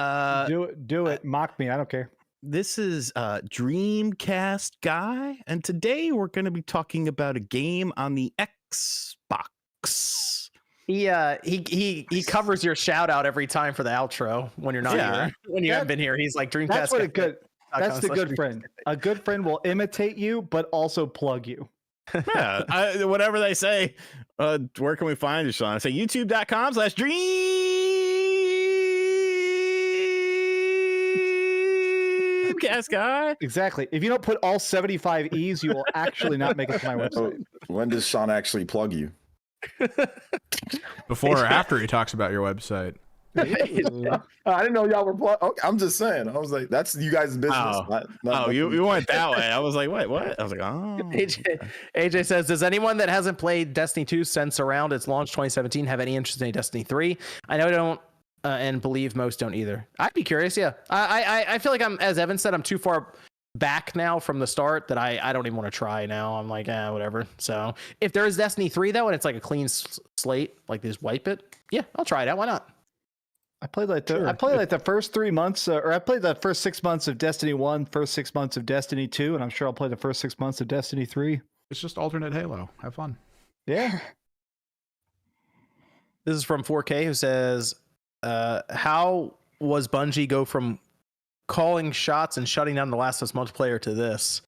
Do it. Mock me. I don't care. This is Dreamcast Guy, and today we're going to be talking about a game on the Xbox. He covers your shout out every time for the outro when you're not here. When you haven't been here, he's like Dreamcast. That's what a good. That's the good Dreamcast. friend. A good friend will imitate you, but also plug you. Yeah, whatever they say. Where can we find you, Sean? I say youtube.com/Dreamcast Guy. Exactly. If you don't put all 75 E's, you will actually not make it to my website. When does Sean actually plug you? Before or after he talks about your website. I didn't know y'all were plugged. Okay, I'm just saying. I was like, that's you guys' business. Oh, you went that way. I was like, wait, what? I was like, oh. AJ says, does anyone that hasn't played Destiny 2 since around its launch 2017 have any interest in Destiny 3? I know I don't, and believe most don't either. I'd be curious. Yeah, I feel like as Evan said, I'm too far back now from the start that I don't even want to try now. I'm like, whatever. So if there is Destiny 3 though, and it's like a clean slate, like they just wipe it, yeah, I'll try it out. Why not? I played like the first 3 months, or I played the first 6 months of Destiny 1, first 6 months of Destiny 2, and I'm sure I'll play the first 6 months of Destiny 3. It's just alternate Halo. Have fun. Yeah. This is from 4K who says, how was Bungie go from calling shots and shutting down the Last of Us multiplayer to this?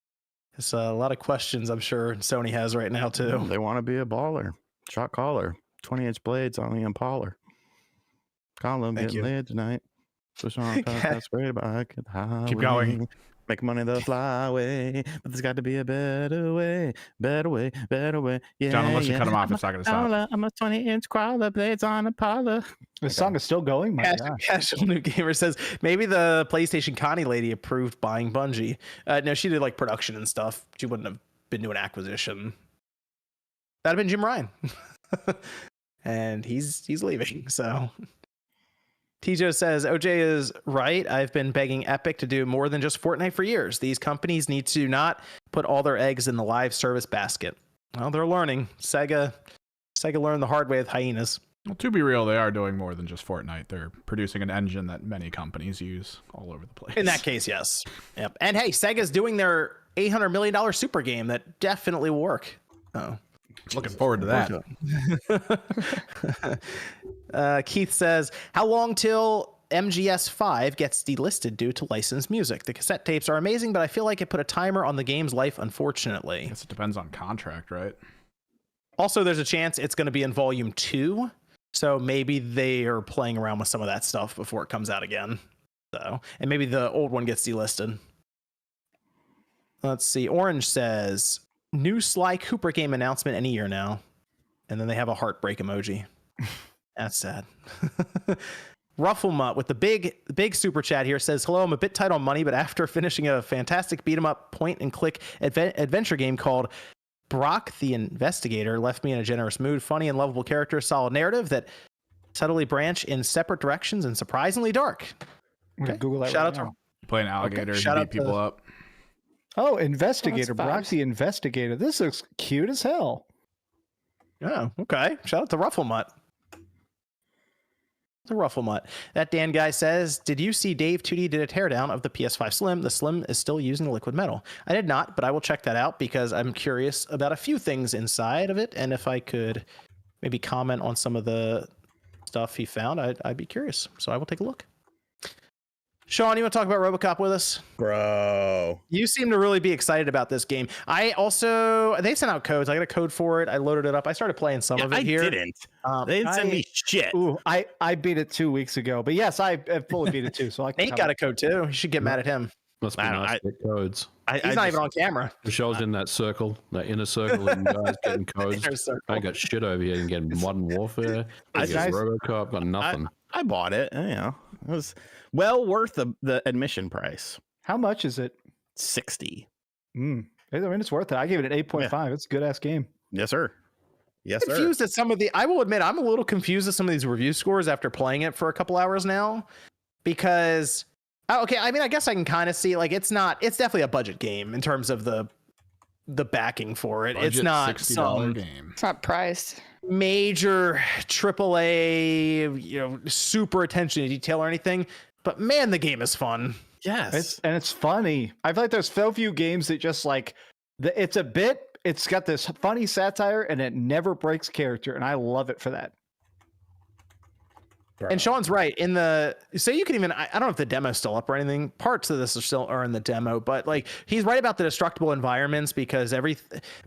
It's a lot of questions I'm sure Sony has right now too. They want to be a baller. Shot caller. 20-inch blades on the Impaler. Colin getting laid tonight. Keep going. Make money the fly away, but there's got to be a better way. Yeah, John, unless you cut him off, it's not going to stop. I'm a 20-inch crawler, blades on a parlor. The song is still going. My gosh. Casual New Gamer says, maybe the PlayStation Connie lady approved buying Bungie. No, she did like production and stuff. She wouldn't have been doing acquisition. That'd have been Jim Ryan. And he's leaving, so... Tijo says, OJ is right. I've been begging Epic to do more than just Fortnite for years. These companies need to not put all their eggs in the live service basket. Well, they're learning. Sega learned the hard way with hyenas. Well, to be real, they are doing more than just Fortnite. They're producing an engine that many companies use all over the place. In that case, yes. Yep. And hey, Sega's doing their $800 million super game that definitely will work. Oh. Looking forward to that. Keith says, how long till MGS5 gets delisted due to licensed music? The cassette tapes are amazing, but I feel like it put a timer on the game's life, unfortunately. I guess it depends on contract, right? Also, there's a chance it's going to be in Volume 2. So maybe they are playing around with some of that stuff before it comes out again. So, and maybe the old one gets delisted. Let's see. Orange says new Sly Cooper game announcement any year now, and then they have a heartbreak emoji. That's sad. Rufflemut with the big super chat here says, hello, I'm a bit tight on money, but after finishing a fantastic beat 'em up point and click adventure game called Brock the Investigator, left me in a generous mood. Funny and lovable character, solid narrative that subtly branch in separate directions and surprisingly dark. Okay. Google that. Shout out to play an alligator, okay. Shout beat out people up. Oh, Investigator, Oh, Brock the Investigator. This looks cute as hell. Oh, okay. Shout out to Rufflemut. The Rufflemut. That Dan guy says, did you see Dave 2D did a teardown of the PS5 Slim? The Slim is still using the liquid metal. I did not, but I will check that out because I'm curious about a few things inside of it. And if I could maybe comment on some of the stuff he found, I'd be curious. So I will take a look. Sean, you want to talk about Robocop with us? Bro. You seem to really be excited about this game. They sent out codes. I got a code for it. I loaded it up. I started playing some of it here. I didn't. They didn't send me shit. Ooh, I beat it 2 weeks ago. But yes, I fully beat it too. So Nate got a code too. You should get mad at him. Must be nice to get codes. He's not even on camera. Michelle's in that circle, that inner circle, and guys getting codes. I got shit over here and getting Modern Warfare. I got Robocop, got nothing. I bought it. You know, it was well worth the admission price. How much is it? 60. I mean, it's worth it. I gave it an 8.5. Yeah. It's a good ass game. Yes, sir. Yes, sir. Confused at some of the. I will admit, I'm a little confused at some of these review scores after playing it for a couple hours now, because. Okay, I mean, I guess I can kind of see, like, it's definitely a budget game in terms of the backing for it. Budget it's not $60 game. It's not priced. Major AAA, super attention to detail or anything. But man, the game is fun. Yes, it's funny. I feel like there's so few games that just like it's got this funny satire and it never breaks character, and I love it for that. And Sean's right. So you can even, I don't know if the demo's still up or anything. Parts of this are in the demo, but like he's right about the destructible environments, because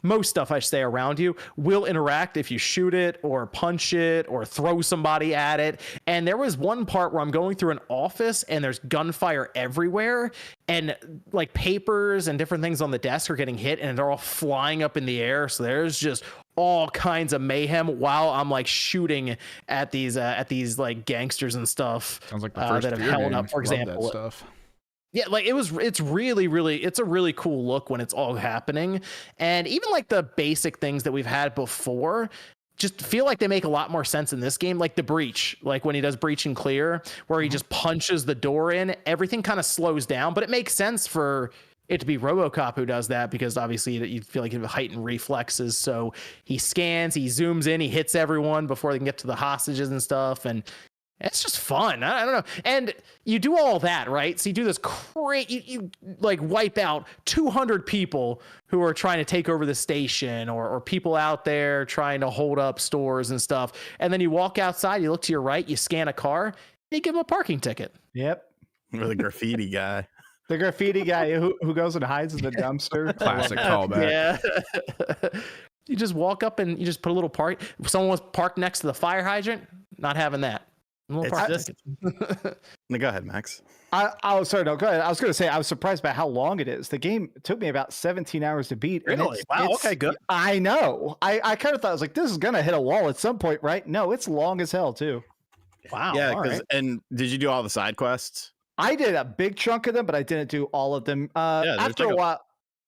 most stuff I say around you will interact if you shoot it or punch it or throw somebody at it. And there was one part where I'm going through an office and there's gunfire everywhere, and like papers and different things on the desk are getting hit and they're all flying up in the air. So there's just all kinds of mayhem while I'm like shooting at these like gangsters and stuff. Sounds like the first that have held up, for example. Stuff. Yeah, like it's a really cool look when it's all happening. And even like the basic things that we've had before just feel like they make a lot more sense in this game. Like the breach, like when he does breach and clear, where he just punches the door in, everything kind of slows down, but it makes sense for it to be Robocop who does that, because obviously you feel like you have heightened reflexes. So he scans, he zooms in, he hits everyone before they can get to the hostages and stuff. And it's just fun. I don't know. And you do all that, right? So you do this you like wipe out 200 people who are trying to take over the station, or people out there trying to hold up stores and stuff. And then you walk outside, you look to your right, you scan a car, and you give him a parking ticket. Yep. Or the graffiti guy. The graffiti guy who goes and hides in the dumpster. Classic callback. Yeah. You just walk up and you just put a little park. If someone was parked next to the fire hydrant, not having that. Go ahead, Max. Sorry, no, go ahead. I was going to say, I was surprised by how long it is. The game took me about 17 hours to beat. Really? Wow. Okay, good. I know. I kind of thought, I was like, this is going to hit a wall at some point, right? No, it's long as hell too. Wow. Yeah. Right. And did you do all the side quests? I did a big chunk of them, but I didn't do all of them. After a while,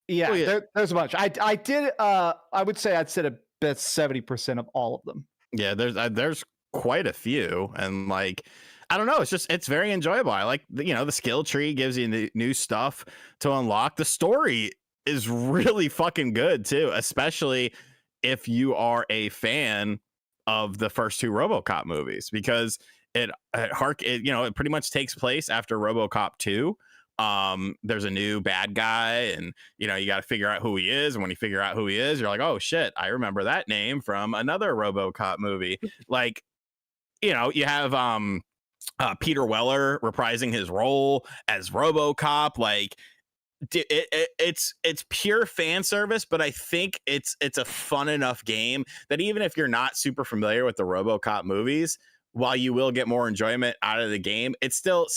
there's a bunch. I did. I would say I'd said about 70% of all of them. Yeah, there's quite a few, and like I don't know, it's very enjoyable. I like the skill tree gives you new stuff to unlock. The story is really fucking good too, especially if you are a fan of the first two RoboCop movies, because it pretty much takes place after RoboCop 2. There's a new bad guy, and you got to figure out who he is. And when you figure out who he is, you're like, oh shit, I remember that name from another RoboCop movie. Like, you have Peter Weller reprising his role as RoboCop. Like, it's pure fan service, but I think it's a fun enough game that even if you're not super familiar with the RoboCop movies, while you will get more enjoyment out of the game, it's still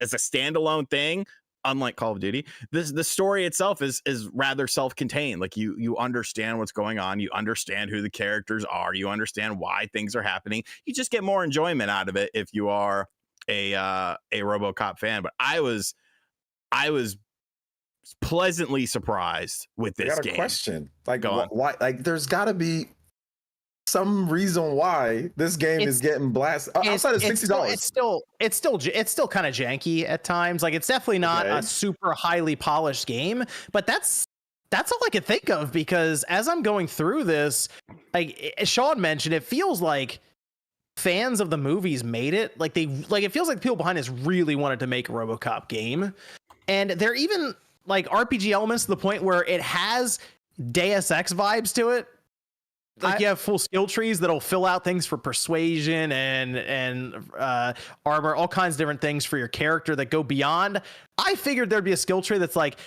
it's a standalone thing. Unlike Call of Duty, the story itself is rather self-contained. Like you understand what's going on, you understand who the characters are, you understand why things are happening. You just get more enjoyment out of it if you are a RoboCop fan. But I was pleasantly surprised with this I got a game. question. Like, why? Like, there's got to be some reason why this game is getting blasted outside of $60. It's still kind of janky at times. Like, it's definitely not a super highly polished game, but that's all I could think of, because as I'm going through this, like Sean mentioned, it feels like fans of the movies made it. Like it feels like the people behind this really wanted to make a RoboCop game, and they're even like RPG elements to the point where it has Deus Ex vibes to it. Like, you have full skill trees that'll fill out things for persuasion and armor, all kinds of different things for your character that go beyond. I figured there'd be a skill tree that's like,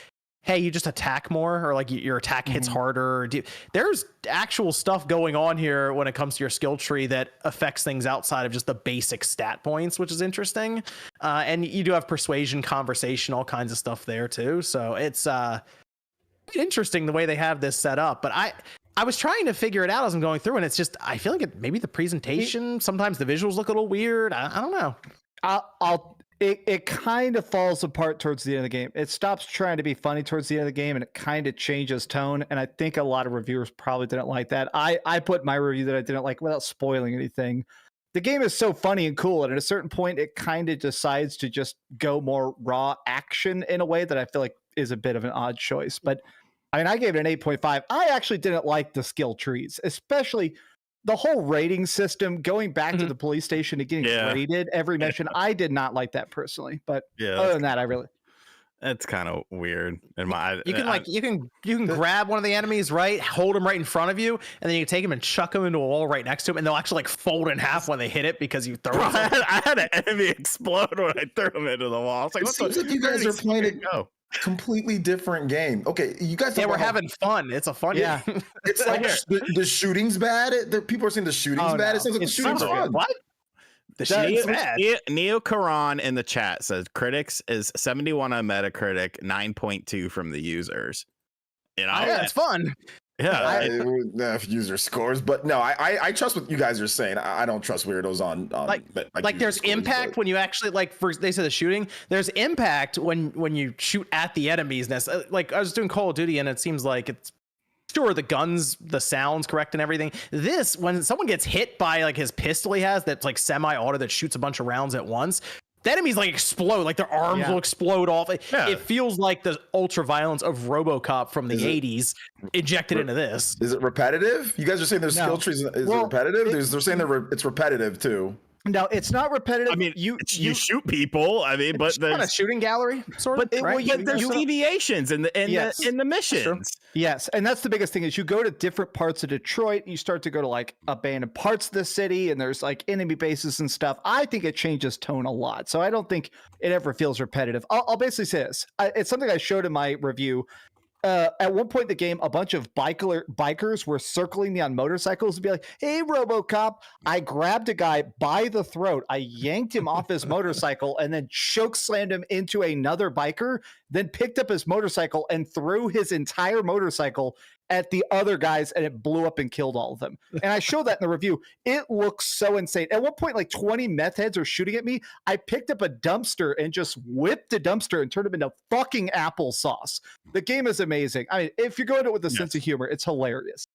hey, you just attack more, or like your attack hits harder. There's actual stuff going on here when it comes to your skill tree that affects things outside of just the basic stat points, which is interesting. And you do have persuasion, conversation, all kinds of stuff there too. So it's interesting the way they have this set up. But I was trying to figure it out as I'm going through, and it's just, I feel like maybe the presentation, sometimes the visuals look a little weird. I don't know. It kind of falls apart towards the end of the game. It stops trying to be funny towards the end of the game, and it kind of changes tone. And I think a lot of reviewers probably didn't like that. I put my review that I didn't like without spoiling anything. The game is so funny and cool, and at a certain point, it kind of decides to just go more raw action in a way that I feel like is a bit of an odd choice. But I mean, I gave it an 8.5. I actually didn't like the skill trees, especially the whole rating system, going back to the police station and getting rated every mission. I did not like that personally, but other than that, that's kind of weird. You can grab one of the enemies, right? Hold them right in front of you, and then you can take them and chuck them into a wall right next to them, and they'll actually like fold in half when they hit it because you throw them. I had an enemy explode when I threw them into the wall. It's like, it seems like you guys are playing completely different game. Okay, you guys. Yeah, we're having fun. It's a fun game. It's like the shooting's bad. People are saying the shooting's bad. It sounds like the shooting's fun. What? The shooting's bad. Neo Karan in the chat says critics is 71 on Metacritic, 9.2 from the users. You know, it's fun. Yeah, user scores, but no, I trust what you guys are saying. I don't trust weirdos on like there's impact when you actually they say the shooting. There's impact when you shoot at the enemies. Like I was doing Call of Duty, and it seems like it's sure the guns, the sounds correct and everything. This, when someone gets hit by like his pistol he has that's like semi-auto that shoots a bunch of rounds at once, the enemies like explode, like their arms will explode off. It feels like the ultra violence of Robocop from the 80s injected into this. Is it repetitive? You guys are saying there's skill trees. Is it repetitive? They're saying it's repetitive too. No, it's not repetitive. I mean, you shoot people. I mean, but there's not a shooting gallery, sort of. But right? There's deviations in the missions. Yes, and that's the biggest thing is you go to different parts of Detroit, and you start to go to like abandoned parts of the city, and there's like enemy bases and stuff. I think it changes tone a lot, so I don't think it ever feels repetitive. I'll basically say this: it's something I showed in my review. At one point in the game, a bunch of bikers were circling me on motorcycles and be like, "Hey, RoboCop!" I grabbed a guy by the throat, I yanked him off his motorcycle, and then choke slammed him into another biker. Then picked up his motorcycle and threw his entire motorcycle at the other guys, and it blew up and killed all of them. And I showed that in the review. It looks so insane. At one point, like 20 meth heads are shooting at me. I picked up a dumpster and just whipped the dumpster and turned them into fucking applesauce. The game is amazing. I mean, if you're going to it with a sense of humor, it's hilarious.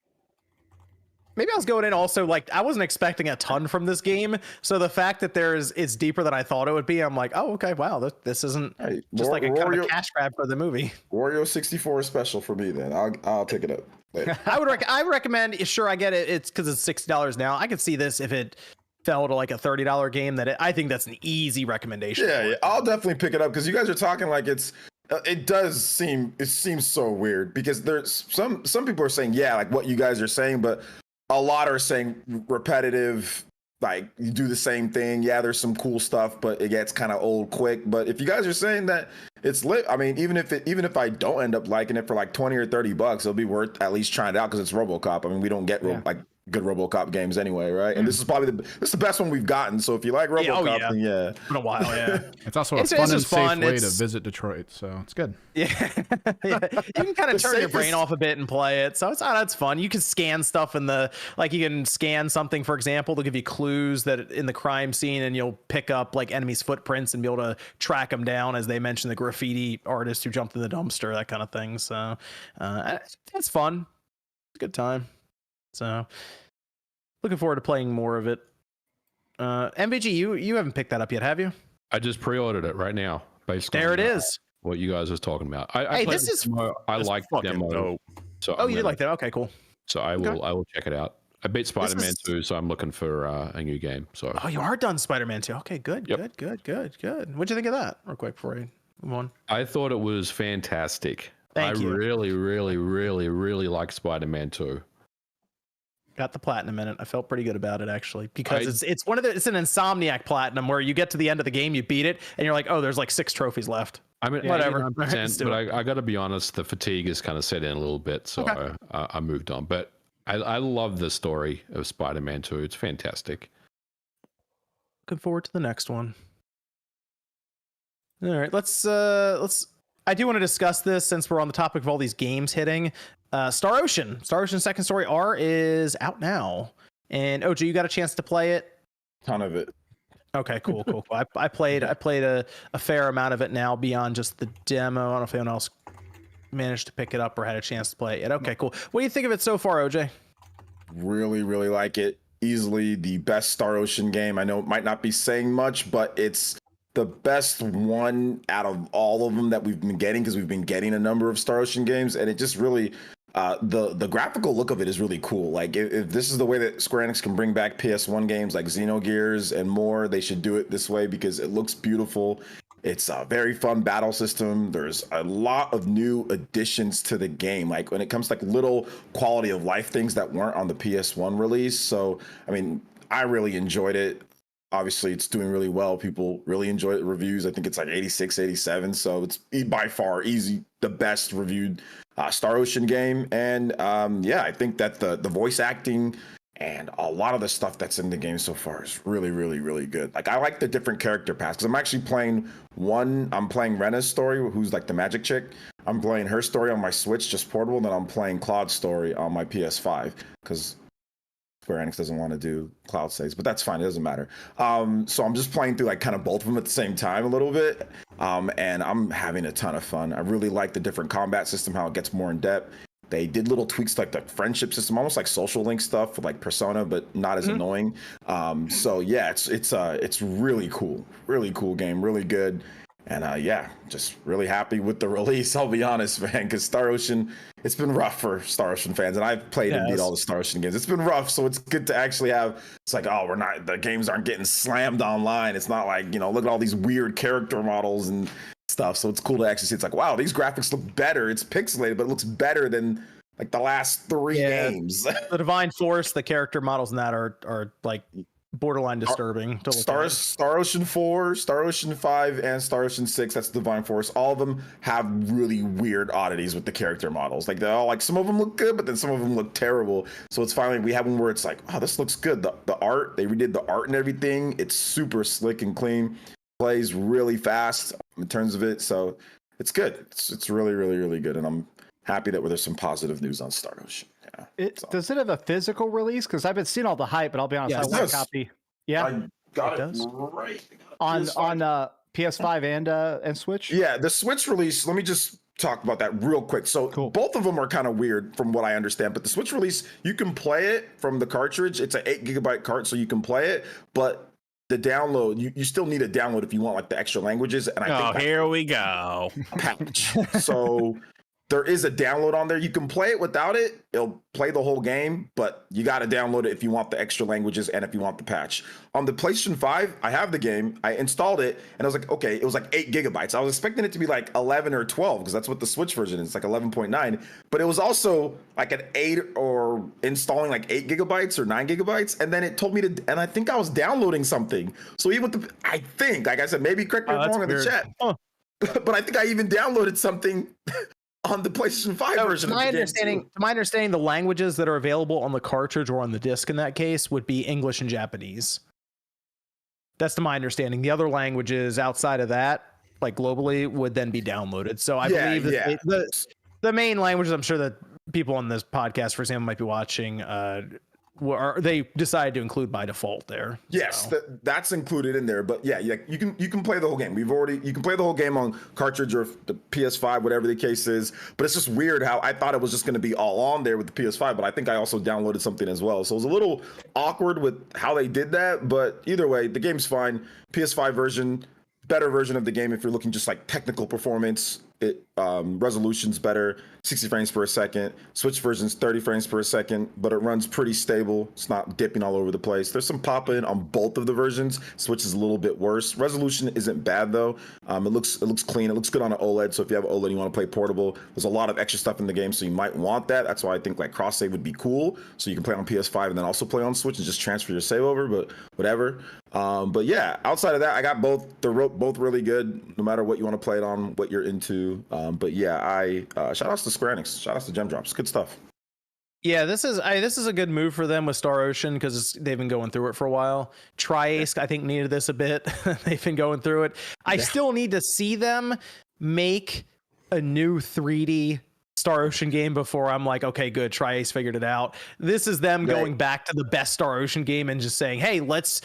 Maybe I was going in also like I wasn't expecting a ton from this game, so the fact that it's deeper than I thought it would be, I'm like, oh, okay, wow, this isn't just like a kind of a cash grab for the movie. Wario 64 is special for me. Then I'll pick it up later. I would recommend. Sure, I get it. It's because it's $60 now. I could see this if it fell to like a $30 game. I think that's an easy recommendation. Yeah, I'll definitely pick it up because you guys are talking like it's. It seems so weird because there's some people are saying like what you guys are saying, but a lot are saying repetitive, like you do the same thing. Yeah, there's some cool stuff, but it gets kind of old quick. But if you guys are saying that it's lit, I mean, even if I don't end up liking it for like $20 or $30, it'll be worth at least trying it out because it's RoboCop. I mean, we don't get like good RoboCop games anyway, right? And this is probably the best one we've gotten. So if you like RoboCop, then yeah, it's been a while. Yeah, it's also a fun and safe way to visit Detroit, so it's good. Yeah, you can kind of turn your brain off a bit and play it. So that's fun. You can scan stuff in the you can scan something, for example, to give you clues that in the crime scene, and you'll pick up like enemies' footprints and be able to track them down, as they mentioned the graffiti artist who jumped in the dumpster, that kind of thing. So it's fun. It's a good time. So looking forward to playing more of it. MVG, you haven't picked that up yet, have you? I just pre-ordered it right now. Based on, it is. What you guys was talking about. I like the demo. Dope. So you did like that? Okay, cool. So I will check it out. I beat Spider-Man 2, so I'm looking for a new game. So you are done Spider-Man 2. Okay, good. Yep. Good. What'd you think of that? Real quick before we move on. I thought it was fantastic. Thank you. really like Spider-Man 2. Got the platinum in it. I felt pretty good about it actually, because it's an Insomniac platinum where you get to the end of the game, you beat it, and you're like, oh, there's like 6 trophies left. I mean, whatever. But I got to be honest, the fatigue is kind of set in a little bit, so I moved on. But I love the story of Spider-Man 2. It's fantastic. Looking forward to the next one. All right, let's. I do want to discuss this since we're on the topic of all these games hitting. Star Ocean Second Story R is out now, and OG, you got a chance to play it? Ton of it. Okay, cool. I played a fair amount of it now beyond just the demo. I don't know if anyone else managed to pick it up or had a chance to play it. Okay, cool. What do you think of it so far, OJ? Really like it. Easily the best Star Ocean game. I know it might not be saying much, but it's the best one out of all of them that we've been getting, because we've been getting a number of Star Ocean games, and it just really the graphical look of it is really cool. Like if this is the way that Square Enix can bring back PS1 games like Xenogears and more, they should do it this way because it looks beautiful. It's a very fun battle system. There's a lot of new additions to the game, like when it comes to like little quality of life things that weren't on the PS1 release. So I mean, I really enjoyed it. Obviously, it's doing really well. People really enjoy it. Reviews, I think it's like 86, 87. So it's by far easy the best reviewed Star Ocean game. And I think that the voice acting and a lot of the stuff that's in the game so far is really good. Like I like the different character paths, because I'm actually playing I'm playing Rena's story, who's like the magic chick. I'm playing her story on my Switch, just portable, and then I'm playing Claude's story on my PS5, because Square Enix doesn't want to do cloud saves, but that's fine. It doesn't matter. So I'm just playing through like kind of both of them at the same time a little bit. And I'm having a ton of fun. I really like the different combat system, how it gets more in depth. They did little tweaks like the friendship system, almost like Social Link stuff with like Persona, but not as annoying. So yeah, it's really cool game, really good. And just really happy with the release. I'll be honest, man, because Star Ocean, it's been rough for Star Ocean fans, and I've played and beat all the Star Ocean games. It's been rough, so it's good to actually have. It's like, the games aren't getting slammed online. It's not like, look at all these weird character models and stuff. So it's cool to actually see. It's like, wow, these graphics look better. It's pixelated, but it looks better than like the last 3 games. The Divine Force, the character models in that are like borderline disturbing to look at. Star Ocean 4, Star Ocean 5, and Star Ocean 6, that's Divine Force. All of them have really weird oddities with the character models. Like they're all like, some of them look good, but then some of them look terrible. So it's finally, we have one where it's like, oh, this looks good. The art, they redid the art and everything. It's super slick and clean. Plays really fast in terms of it. So it's good. It's really good. And I'm happy that there's some positive news on Star Ocean. Yeah. Does it have a physical release? Because I've been seeing all the hype, but I'll be honest, I want a copy. Yeah, I got it right on PS5 and Switch. Yeah, the Switch release. Let me just talk about that real quick. So both of them are kind of weird from what I understand. But the Switch release, you can play it from the cartridge. It's an 8 GB cart, so you can play it. But the download, you still need a download if you want like the extra languages. And I think here we go. Patch. So there is a download on there. You can play it without it. It'll play the whole game, but you got to download it if you want the extra languages and if you want the patch. On the PlayStation 5, I have the game. I installed it, and I was like, okay, it was like 8 gigabytes. I was expecting it to be like 11 or 12 because that's what the Switch version is, like 11.9. But it was also like an 8 or installing like 8 gigabytes or 9 gigabytes. And then it told me to, and I think I was downloading something. So even with the, I think, like I said, maybe correct me if I'm wrong in the chat. Huh. But I think I even downloaded something on the PlayStation 5 version. To my understanding, the languages that are available on the cartridge or on the disc in that case would be English and Japanese. That's to my understanding. The other languages outside of that, like globally, would then be downloaded. So I believe that the main languages, I'm sure that people on this podcast, for example, might be watching, they decided to include by default there. Yes, so. That's included in there. But yeah, you can play the whole game. You can play the whole game on cartridge or the PS5, whatever the case is. But it's just weird how I thought it was just going to be all on there with the PS5, but I think I also downloaded something as well. So it was a little awkward with how they did that. But either way, the game's fine. PS5 version, better version of the game if you're looking just like technical performance. Resolution's better, 60 frames per second. Switch version's 30 frames per second, but it runs pretty stable. It's not dipping all over the place. There's some pop-in on both of the versions. Switch is a little bit worse. Resolution isn't bad though. It looks clean. It looks good on an OLED. So if you have an OLED and you want to play portable, there's a lot of extra stuff in the game, so you might want that. That's why I think like cross save would be cool. So you can play on PS5 and then also play on Switch and just transfer your save over. But whatever. But yeah, outside of that, I got both. They're both really good, no matter what you want to play it on, what you're into. But yeah, shout outs to Square Enix, shout outs to Gem Drops, good stuff. Yeah, this is a good move for them with Star Ocean because they've been going through it for a while. Tri-Ace, I think, needed this a bit. They've been going through it. I still need to see them make a new 3D Star Ocean game before I'm like, okay, good, Tri-Ace figured it out. This is them going back to the best Star Ocean game and just saying, hey, let's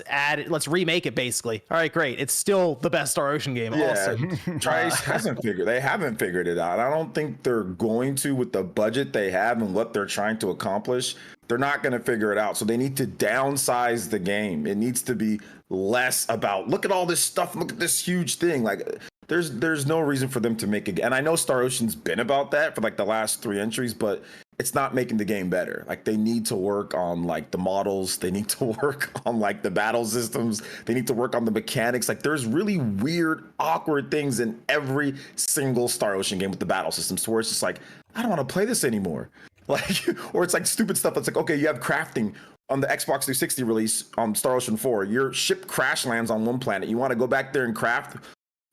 add it, let's remake it basically. All right, great. It's still the best Star Ocean game. Yeah, Awesome. Tri-Ace they haven't figured it out. I don't think they're going to with the budget they have and what they're trying to accomplish. They're not going to figure it out. So they need to downsize the game. It needs to be less about, look at all this stuff, look at this huge thing. Like there's no reason for them to make it. And I know Star Ocean's been about that for like the last 3 entries, but it's not making the game better. Like they need to work on like the models. They need to work on like the battle systems. They need to work on the mechanics. Like there's really weird, awkward things in every single Star Ocean game with the battle systems, where it's just like, I don't want to play this anymore. Like, or it's like stupid stuff that's like, okay, you have crafting on the Xbox 360 release on Star Ocean 4. Your ship crash lands on one planet. You want to go back there and craft,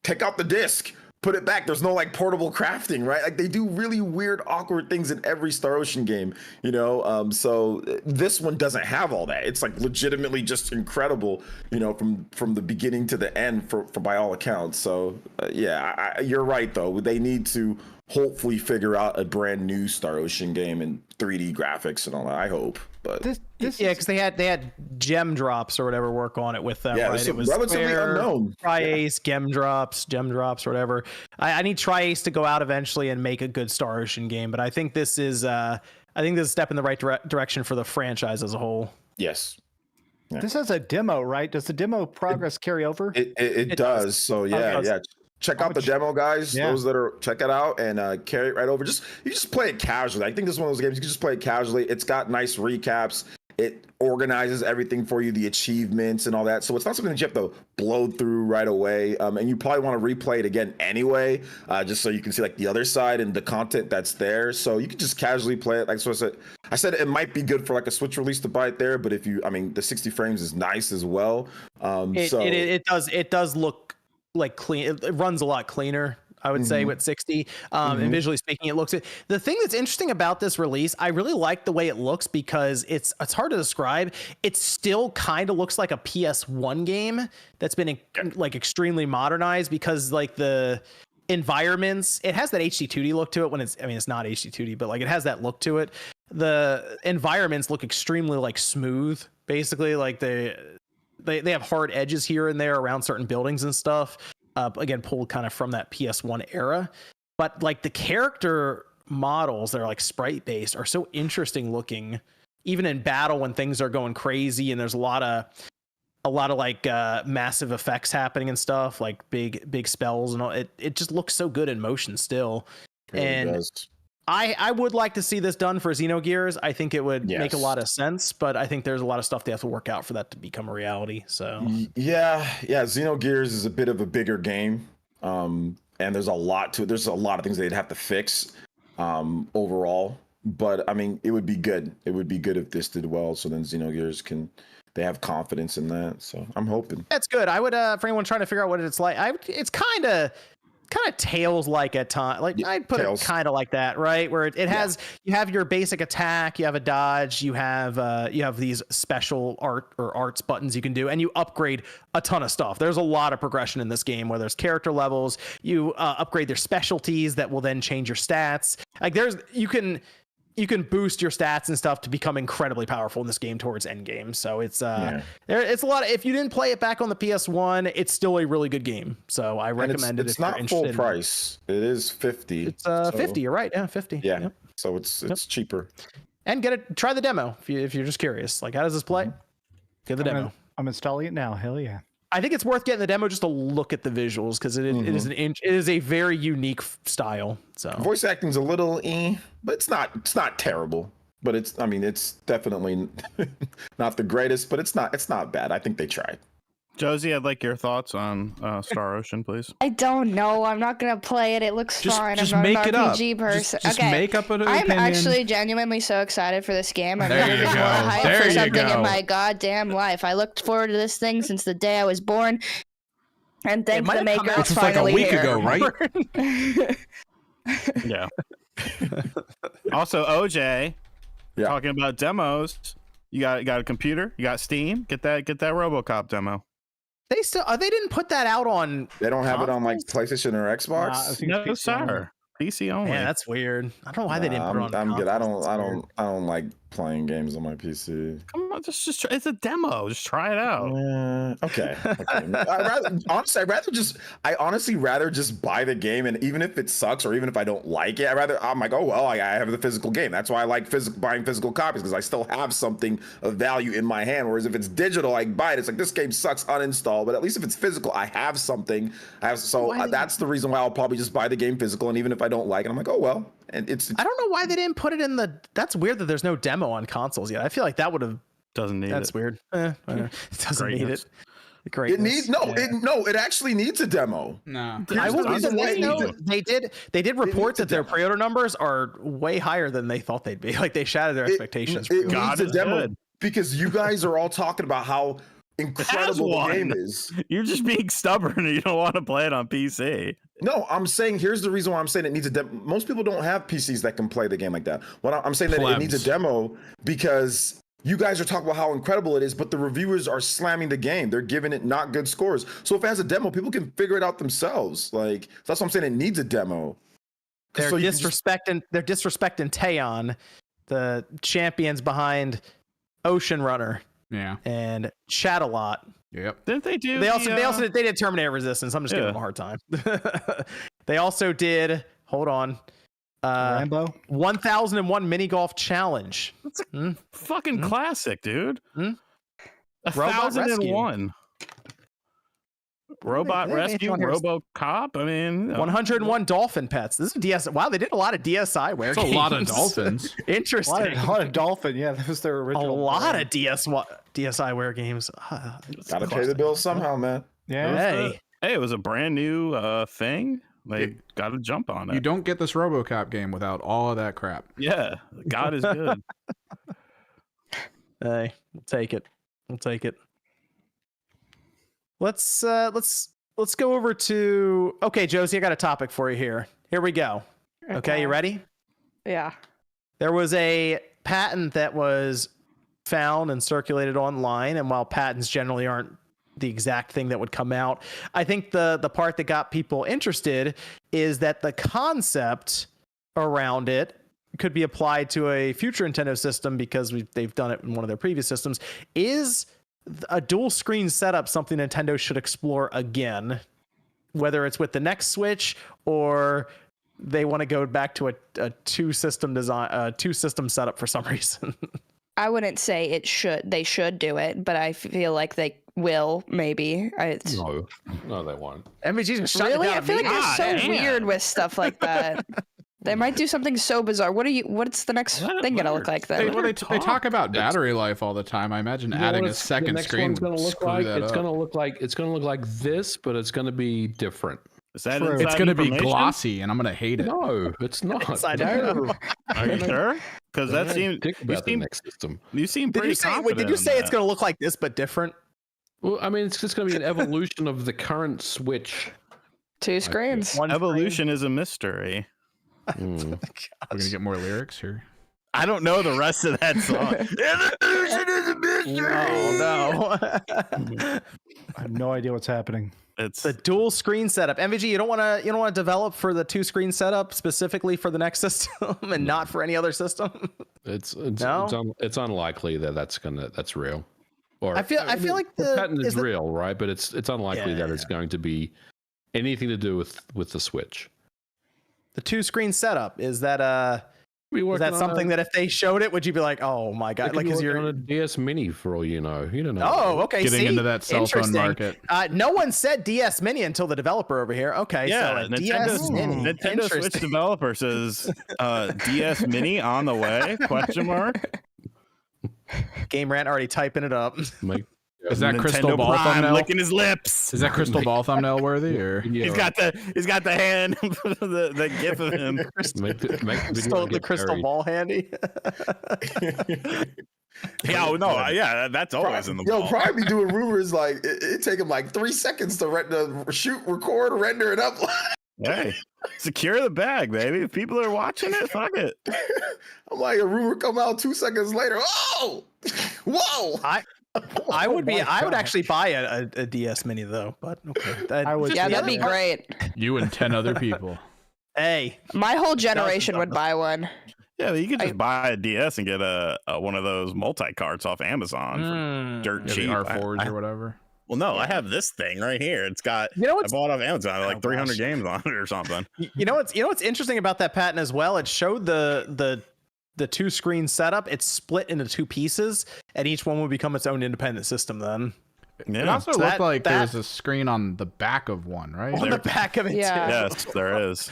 take out the disc, put it back. There's no like portable crafting, right? Like they do really weird, awkward things in every Star Ocean game, you know? So this one doesn't have all that. It's like legitimately just incredible, you know, from the beginning to the end for by all accounts. So yeah, you're right though. They need to hopefully figure out a brand new Star Ocean game in 3D graphics and all that, I hope. But because they had Gem Drops or whatever work on it with them. Yeah, right? it was relatively unknown. Tri-Ace, Gem Drops, or whatever. I need Tri-Ace to go out eventually and make a good Star Ocean game. But I think this is a step in the right direction for the franchise as a whole. Yes. Yeah. This has a demo, right? Does the demo progress carry over? It does. So yeah. Check out the demo, guys. Yeah. Those that are, check it out and carry it right over. You just play it casually. I think this is one of those games you can just play it casually. It's got nice recaps. It organizes everything for you, the achievements and all that. So it's not something that you have to blow through right away. And you probably want to replay it again anyway, just so you can see like the other side and the content that's there. So you can just casually play it. Like so I said it might be good for like a Switch release to buy it there, but the 60 frames is nice as well. It does look like clean. It runs a lot cleaner, I would say, with 60. And visually speaking, it looks it. The thing that's interesting about this release, I really like the way it looks because it's hard to describe. It still kind of looks like a PS1 game that's been like extremely modernized because like the environments, it has that HD 2D look to it when it's not HD 2D, but like it has that look to it. The environments look extremely like smooth, basically like they have hard edges here and there around certain buildings and stuff. Again, pulled kind of from that PS1 era. But like the character models that are like sprite based are so interesting looking, even in battle when things are going crazy and there's a lot of like massive effects happening and stuff, like big spells and all. It just looks so good in motion still. And does. I would like to see this done for Xenogears. I think it would make a lot of sense, but I think there's a lot of stuff they have to work out for that to become a reality. So yeah, Xenogears is a bit of a bigger game, and there's a lot to it. There's a lot of things they'd have to fix overall. But I mean, it would be good. It would be good if this did well, so then Xenogears they have confidence in that. So I'm hoping that's good. I would for anyone trying to figure out what it's like. It's kind of Tales like at time, like I'd put it kind of like that, right? Where it has you have your basic attack, you have a dodge, you have these special arts buttons you can do, and you upgrade a ton of stuff. There's a lot of progression in this game where there's character levels, you upgrade their specialties that will then change your stats. Like you can boost your stats and stuff to become incredibly powerful in this game towards end game. So it's it's a lot of, if you didn't play it back on the PS1, it's still a really good game. So I recommend it. It's not full price. It is 50. It's 50, you're right. Yeah, 50. Yeah. Yep. So it's cheaper. And try the demo if you're just curious. Like, how does this play? Get the demo. I'm installing it now. Hell yeah. I think it's worth getting the demo just to look at the visuals, because it is a very unique style. So voice acting's a little but it's not terrible. But it's definitely not the greatest, but it's not bad. I think they tried. Josie, I'd like your thoughts on Star Ocean, please. I don't know. I'm not gonna play it. It looks fine. Just I'm make not it an up. RPG person. Just okay. make up an opinion. I'm actually genuinely so excited for this game. I've There never you been more go. hyped There for you something go. in my goddamn life. I looked forward to this thing since the day I was born. And thank the maker Which it's was like a finally week here. ago, right? Yeah. Also, OJ, talking about demos. You got a computer? You got Steam? Get that RoboCop demo. They didn't put that out on. They don't have it on like PlayStation or Xbox. No, sir. PC only. Yeah, that's weird. I don't know why they didn't put it on. I'm good. I consoles. don't like playing games on my PC. Come on, just try, it's a demo. Just try it out. Okay. I honestly rather just buy the game, and even if it sucks or even if I don't like it, I'm like, oh well, I have the physical game. That's why I like buying physical copies, because I still have something of value in my hand. Whereas if it's digital, I buy it. It's like, this game sucks, uninstall. But at least if it's physical, I have something. That's the reason why I'll probably just buy the game physical, and even if I don't like it, I'm like, oh well. And it's I don't know why they didn't put it in the. That's weird that there's no demo on consoles yet. I feel like that would have. Doesn't need That's it. weird. It doesn't need it. It needs it actually needs a demo. No. I will be the why it needs way they did report that their pre-order numbers are way higher than they thought they'd be. Like, they shattered their expectations. It needs a demo because you guys are all talking about how incredible the game is. You're just being stubborn and you don't want to play it on PC. No, I'm saying, here's the reason why I'm saying it needs a demo. Most people don't have PCs that can play the game like that. I'm saying that it needs a demo because you guys are talking about how incredible it is, but the reviewers are slamming the game. They're giving it not good scores. So if it has a demo, people can figure it out themselves. Like, that's what I'm saying. It needs a demo. They're disrespecting Taeon, the champions behind Ocean Runner. Yeah. And Chat a Lot. Yep. Didn't they do? They did Terminator Resistance. I'm just giving them a hard time. They also did. Hold on. Rambo. 1001 Mini Golf Challenge. That's a fucking classic, dude. 1001. Robot Rescue, Robocop. I mean, 101 Dolphin Pets. This is DS. Wow, they did a lot of DSiWare. That's a lot of dolphins. Interesting. A lot of dolphin. Yeah, that was their original. A lot of DSiWare games. Gotta pay the bills somehow, man. Yeah. It was a brand new thing. They got to jump on it. You don't get this RoboCop game without all of that crap. Yeah, God is good. Hey, we'll take it. Let's go over to. Okay, Josie, I got a topic for you here. Here we go. Okay, you ready? Yeah. There was a patent that was found and circulated online, and while patents generally aren't the exact thing that would come out, I think the part that got people interested is that the concept around it could be applied to a future Nintendo system, because they've done it in one of their previous systems. Is a dual screen setup something Nintendo should explore again, whether it's with the next Switch or they want to go back to a two system setup for some reason? I wouldn't say they should do it, but I feel like they will, maybe. No, they won't. MVG's shut really? down. I feel like they're so weird with stuff like that. They might do something so bizarre. What's the next thing gonna look like then? They talk about battery life all the time. I imagine adding a second screen would screw that up. Gonna look like this, but it's gonna be different. Is that It's gonna be glossy, and I'm gonna hate it. No, it's not. No. Are you sure? Because that seems Think about the next system. you seem Did pretty you say? Wait, confident did you in say it's that. going to look like this but different? Well, I mean, it's just going to be an evolution of the current Switch. 2 screens. One Evolution is a mystery. Mm. We're gonna get more lyrics here. I don't know the rest of that song. Evolution is a mystery. Oh I have no idea what's happening. It's the dual screen setup. MVG, you don't want to develop for the 2 screen setup specifically for the next system and not for any other system. It's No? it's unlikely that's real. Or I feel like the patent is is it- real, right? But it's unlikely that it's going to be anything to do with the Switch. the 2 screen setup. Is that something that if they showed it, would you be like, oh my god, like because you're you're on a DS Mini for all you know. You don't know. Oh, okay. Getting see? into that cell phone Interesting. market. No one said DS Mini until the developer over here. Okay, yeah, so a DS Mini. Nintendo Switch Interesting. developer says DS Mini on the way? Question mark. Game Rant already typing it up. Make- Is that Nintendo crystal ball Prime thumbnail? licking his lips. Is that crystal ball thumbnail worthy or? Yeah, He's got the hand, the gif of him. make the video Stole the get crystal buried. ball handy. Yeah, oh, no, yeah, that's always in the Yo, ball. probably be doing rumors like it take him like 3 seconds to shoot, record, render it up. Hey, secure the bag, baby. If people are watching it, fuck it. I'm like, a rumor come out 2 seconds later. Oh, whoa! I would actually buy a DS Mini though, but okay. I would- Yeah, the that'd be other- great. You and 10 other people. Hey, My whole generation would buy one. Yeah, you could just buy a DS and get a one of those multi-carts off Amazon for dirt Yeah, the cheap. R4s or whatever. Well, no, I have this thing right here. It's got. You know I what's bought it off Amazon like 300 gosh. games on it or something. you know what's interesting about that patent as well? It showed the 2 screen setup. It's split into 2 pieces, and each one would become its own independent system. Then Yeah. It also So looked that- like that- there was a screen on the back of one, right? on the back of it, Yeah. too. Yes, there is.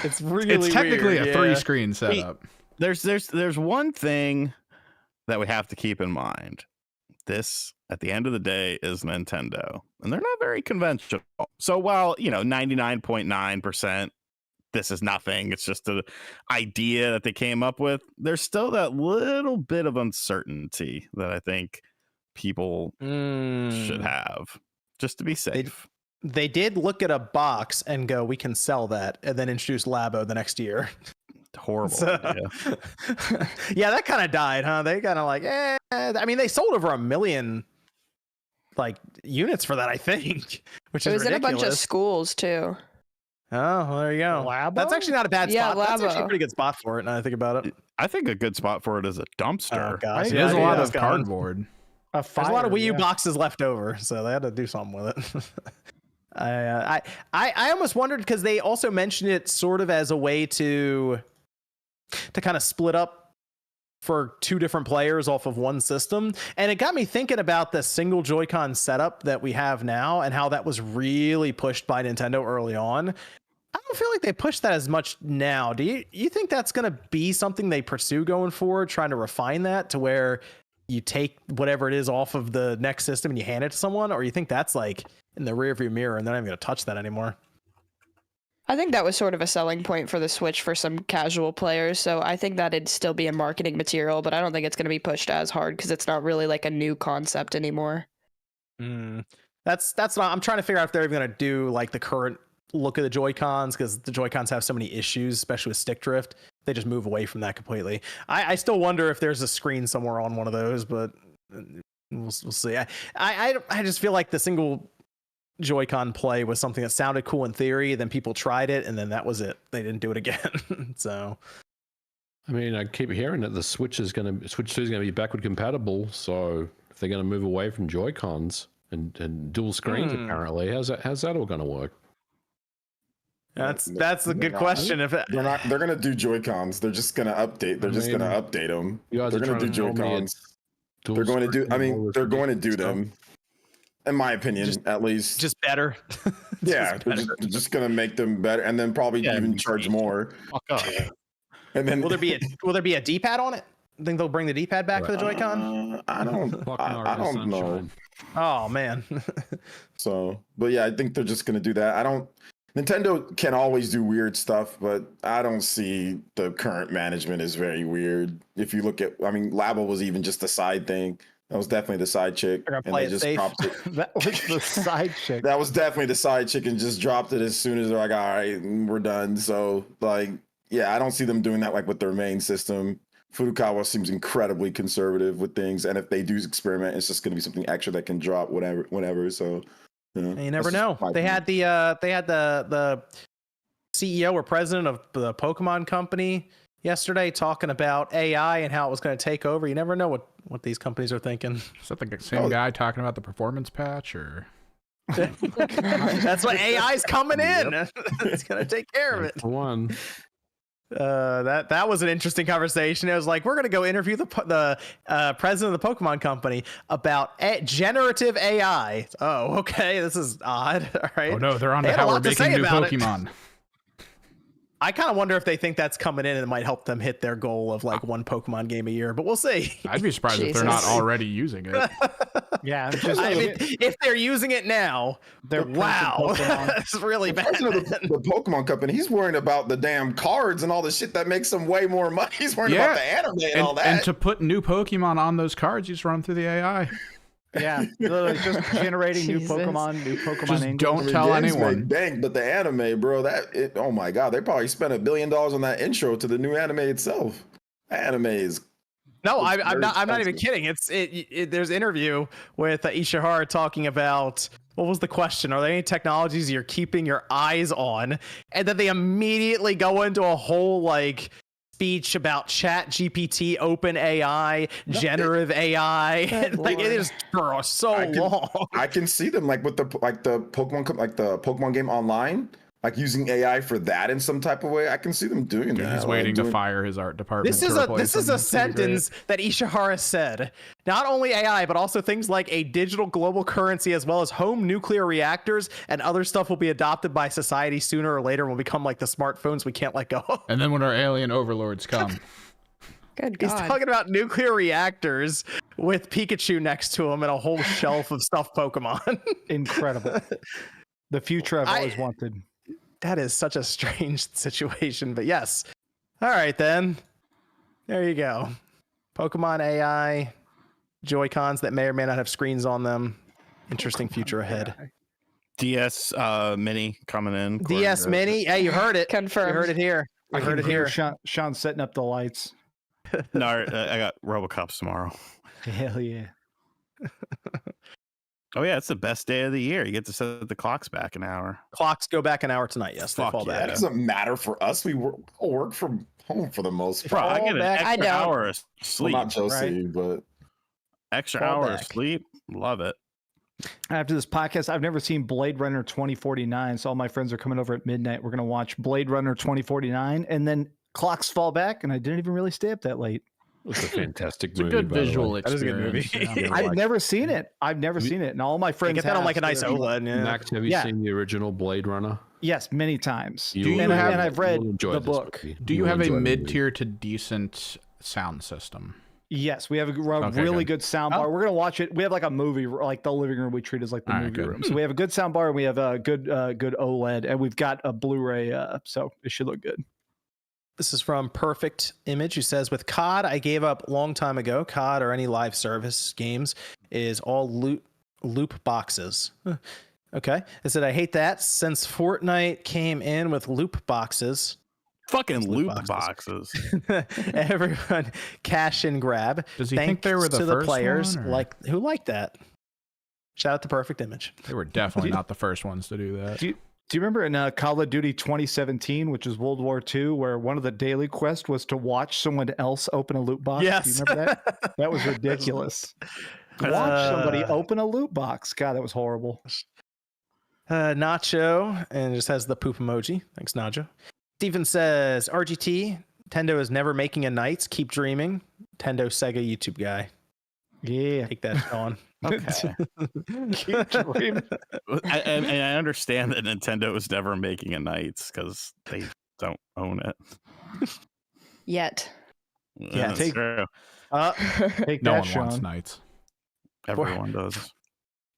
It's really It's technically weird, a 3 screen setup. There's one thing that we have to keep in mind. This, at the end of the day, is Nintendo, and they're not very conventional. So while 99.9%, this is nothing. It's just an idea that they came up with. There's still that little bit of uncertainty that I think people should have, just to be safe. They did look at a box and go, "We can sell that," and then introduce Labo the next year. Horrible So- idea. Yeah, that kind of died, huh? They kind of like, I mean, they sold over 1 million like units for that, I think, which It is was in a bunch of ridiculous. schools too. Oh, well, there you go. Labo? That's actually not a bad Yeah, spot. That's actually a Labo. pretty good spot for it. Now I think about it. I think a good spot for it is a dumpster. Oh gosh, It yeah, has a yeah, lot it's of gone. cardboard. There's a lot of Wii U yeah. boxes left over, so they had to do something with it. I almost wondered because they also mentioned it sort of as a way to kind of split up for 2 different players off of one system, and it got me thinking about the single Joy-Con setup that we have now and how that was really pushed by Nintendo early on. I don't feel like they push that as much now. Do you think that's going to be something they pursue going forward, trying to refine that to where you take whatever it is off of the next system and you hand it to someone, or you think that's like in the rearview mirror and they're not even going to touch that anymore? I think that was sort of a selling point for the Switch for some casual players. So I think that it'd still be a marketing material, but I don't think it's going to be pushed as hard because it's not really like a new concept anymore. That's not. I'm trying to figure out if they're even going to do like the current look of the Joy-Cons, because the Joy-Cons have so many issues, especially with stick drift. They just move away from that completely. I still wonder if there's a screen somewhere on one of those, but we'll see. I just feel like the single Joy-Con play was something that sounded cool in theory, then people tried it, and then that was it. They didn't do it again. So I mean, I keep hearing that the Switch 2 is going to be backward compatible. So if they're going to move away from Joy-Cons and dual screens, apparently, how's that all going to work? that's a good question. If They're gonna do Joy-Cons. They're just gonna update. They're just gonna update them. You guys They're are gonna do trying to tell me Joy-Cons. dual They're going to do. screen I and all mean, this they're going to do stuff? them. in my opinion, at least. Just better. Yeah, they're just gonna make them better, and then probably even charge more. Fuck up. And then will there be a D-pad on it? Think they'll bring the D-pad back for the Joy-Con? I don't know. Oh man. So, but yeah, I think they're just gonna do that. Nintendo can always do weird stuff, but I don't see the current management is very weird. If you look at, I mean, Labo was even just a side thing. That was definitely the side chick. And they just dropped it. That was the side chick. That was definitely the side chick and just dropped it as soon as they're like, all right, we're done. So like, yeah, I don't see them doing that like with their main system. Furukawa seems incredibly conservative with things. And if they do experiment, it's just going to be something extra that can drop whenever. So, you never know. They had the CEO or president of the Pokemon company yesterday talking about AI and how it was going to take over. You never know what these companies are thinking. Is that the same guy talking about the performance patch, or? That's what AI's coming in. It's going to take care of it. One. That was an interesting conversation. It was like, we're going to go interview the president of the Pokemon company about generative AI. Oh, okay. This is odd. All right. Oh no, they're on to how we're making new Pokemon. I kind of wonder if they think that's coming in and it might help them hit their goal of like one Pokemon game a year, but we'll see. I'd be surprised if they're not already using it. Yeah, I mean, if they're using it now, wow, that's really bad. The Pokemon company, he's worrying about the damn cards and all the shit that makes him way more money. He's worrying about the anime and all that. And to put new Pokemon on those cards, you just run through the AI. Yeah, literally just generating new Pokemon just angles. Don't tell anyone. Dang, but the anime, bro, oh my god, they probably spent $1 billion on that intro to the new anime itself. Anime is I'm not even kidding. There's an interview with Ishihara talking about, what was the question? Are there any technologies you're keeping your eyes on? And then they immediately go into a whole like speech about Chat GPT, Open AI, generative AI. Like it is for so long. I can see them like with the Pokemon game online, like using AI for that in some type of way. I can see them doing that. He's waiting to fire his art department. This is a sentence that Ishihara said. Not only AI, but also things like a digital global currency, as well as home nuclear reactors and other stuff will be adopted by society sooner or later and will become like the smartphones we can't let go of. And then when our alien overlords come. Good God. He's talking about nuclear reactors with Pikachu next to him and a whole shelf of stuffed Pokemon. Incredible. The future I've always wanted. That is such a strange situation, but yes. All right, then. There you go. Pokemon AI, Joy-Cons that may or may not have screens on them. Interesting future ahead. DS Mini coming in. DS Mini. Hey, you heard it. Confirmed. You heard it here. I heard it here. Sean setting up the lights. No, I got Robocops tomorrow. Hell yeah. Oh yeah, it's the best day of the year. You get to set the clocks back an hour. Clocks go back an hour tonight. Yes, they fall back. It doesn't matter for us. We work from home for the most part. Bro, I get an extra hour of sleep. Well, not Chelsea, but extra hour of sleep. Love it. After this podcast, I've never seen Blade Runner 2049, so all my friends are coming over at midnight. We're going to watch Blade Runner 2049, and then clocks fall back, and I didn't even really stay up that late. It's a fantastic it's movie. A good visual experience. That is a good movie. I've never seen it. And all my friends get that on like a nice OLED. Yeah. Max, have you seen the original Blade Runner? Yes, many times. And I've read the book. Do you have a mid-tier to decent sound system? Yes, we have a really good sound bar. We're gonna watch it. We have like a movie, like the living room we treat as like the movie room. So we have a good sound bar, and we have a good OLED, and we've got a Blu-ray. So it should look good. This is from Perfect Image, who says, with COD, I gave up long time ago. COD or any live service games is all loop boxes. Okay. It said, I hate that since Fortnite came in with loop boxes. Fucking loop boxes. Everyone cash and grab. Does he think they were the first players one, who liked that? Shout out to Perfect Image. They were definitely not the first ones to do that. Do you remember in Call of Duty 2017, which is World War II, where one of the daily quests was to watch someone else open a loot box? Yes. Do you remember that? That was ridiculous. Watch somebody open a loot box. God, that was horrible. Nacho, and it just has the poop emoji. Thanks, Nacho. Steven says, RGT, Nintendo is never making a Knights. Keep dreaming. Nintendo Sega YouTube guy. Yeah. Take that, Sean. Okay. Keep dreaming. And I understand that Nintendo was never making a Knights because they don't own it. Yet. Yeah, That's take- true. Take No that, one Sean. wants knights. Everyone does.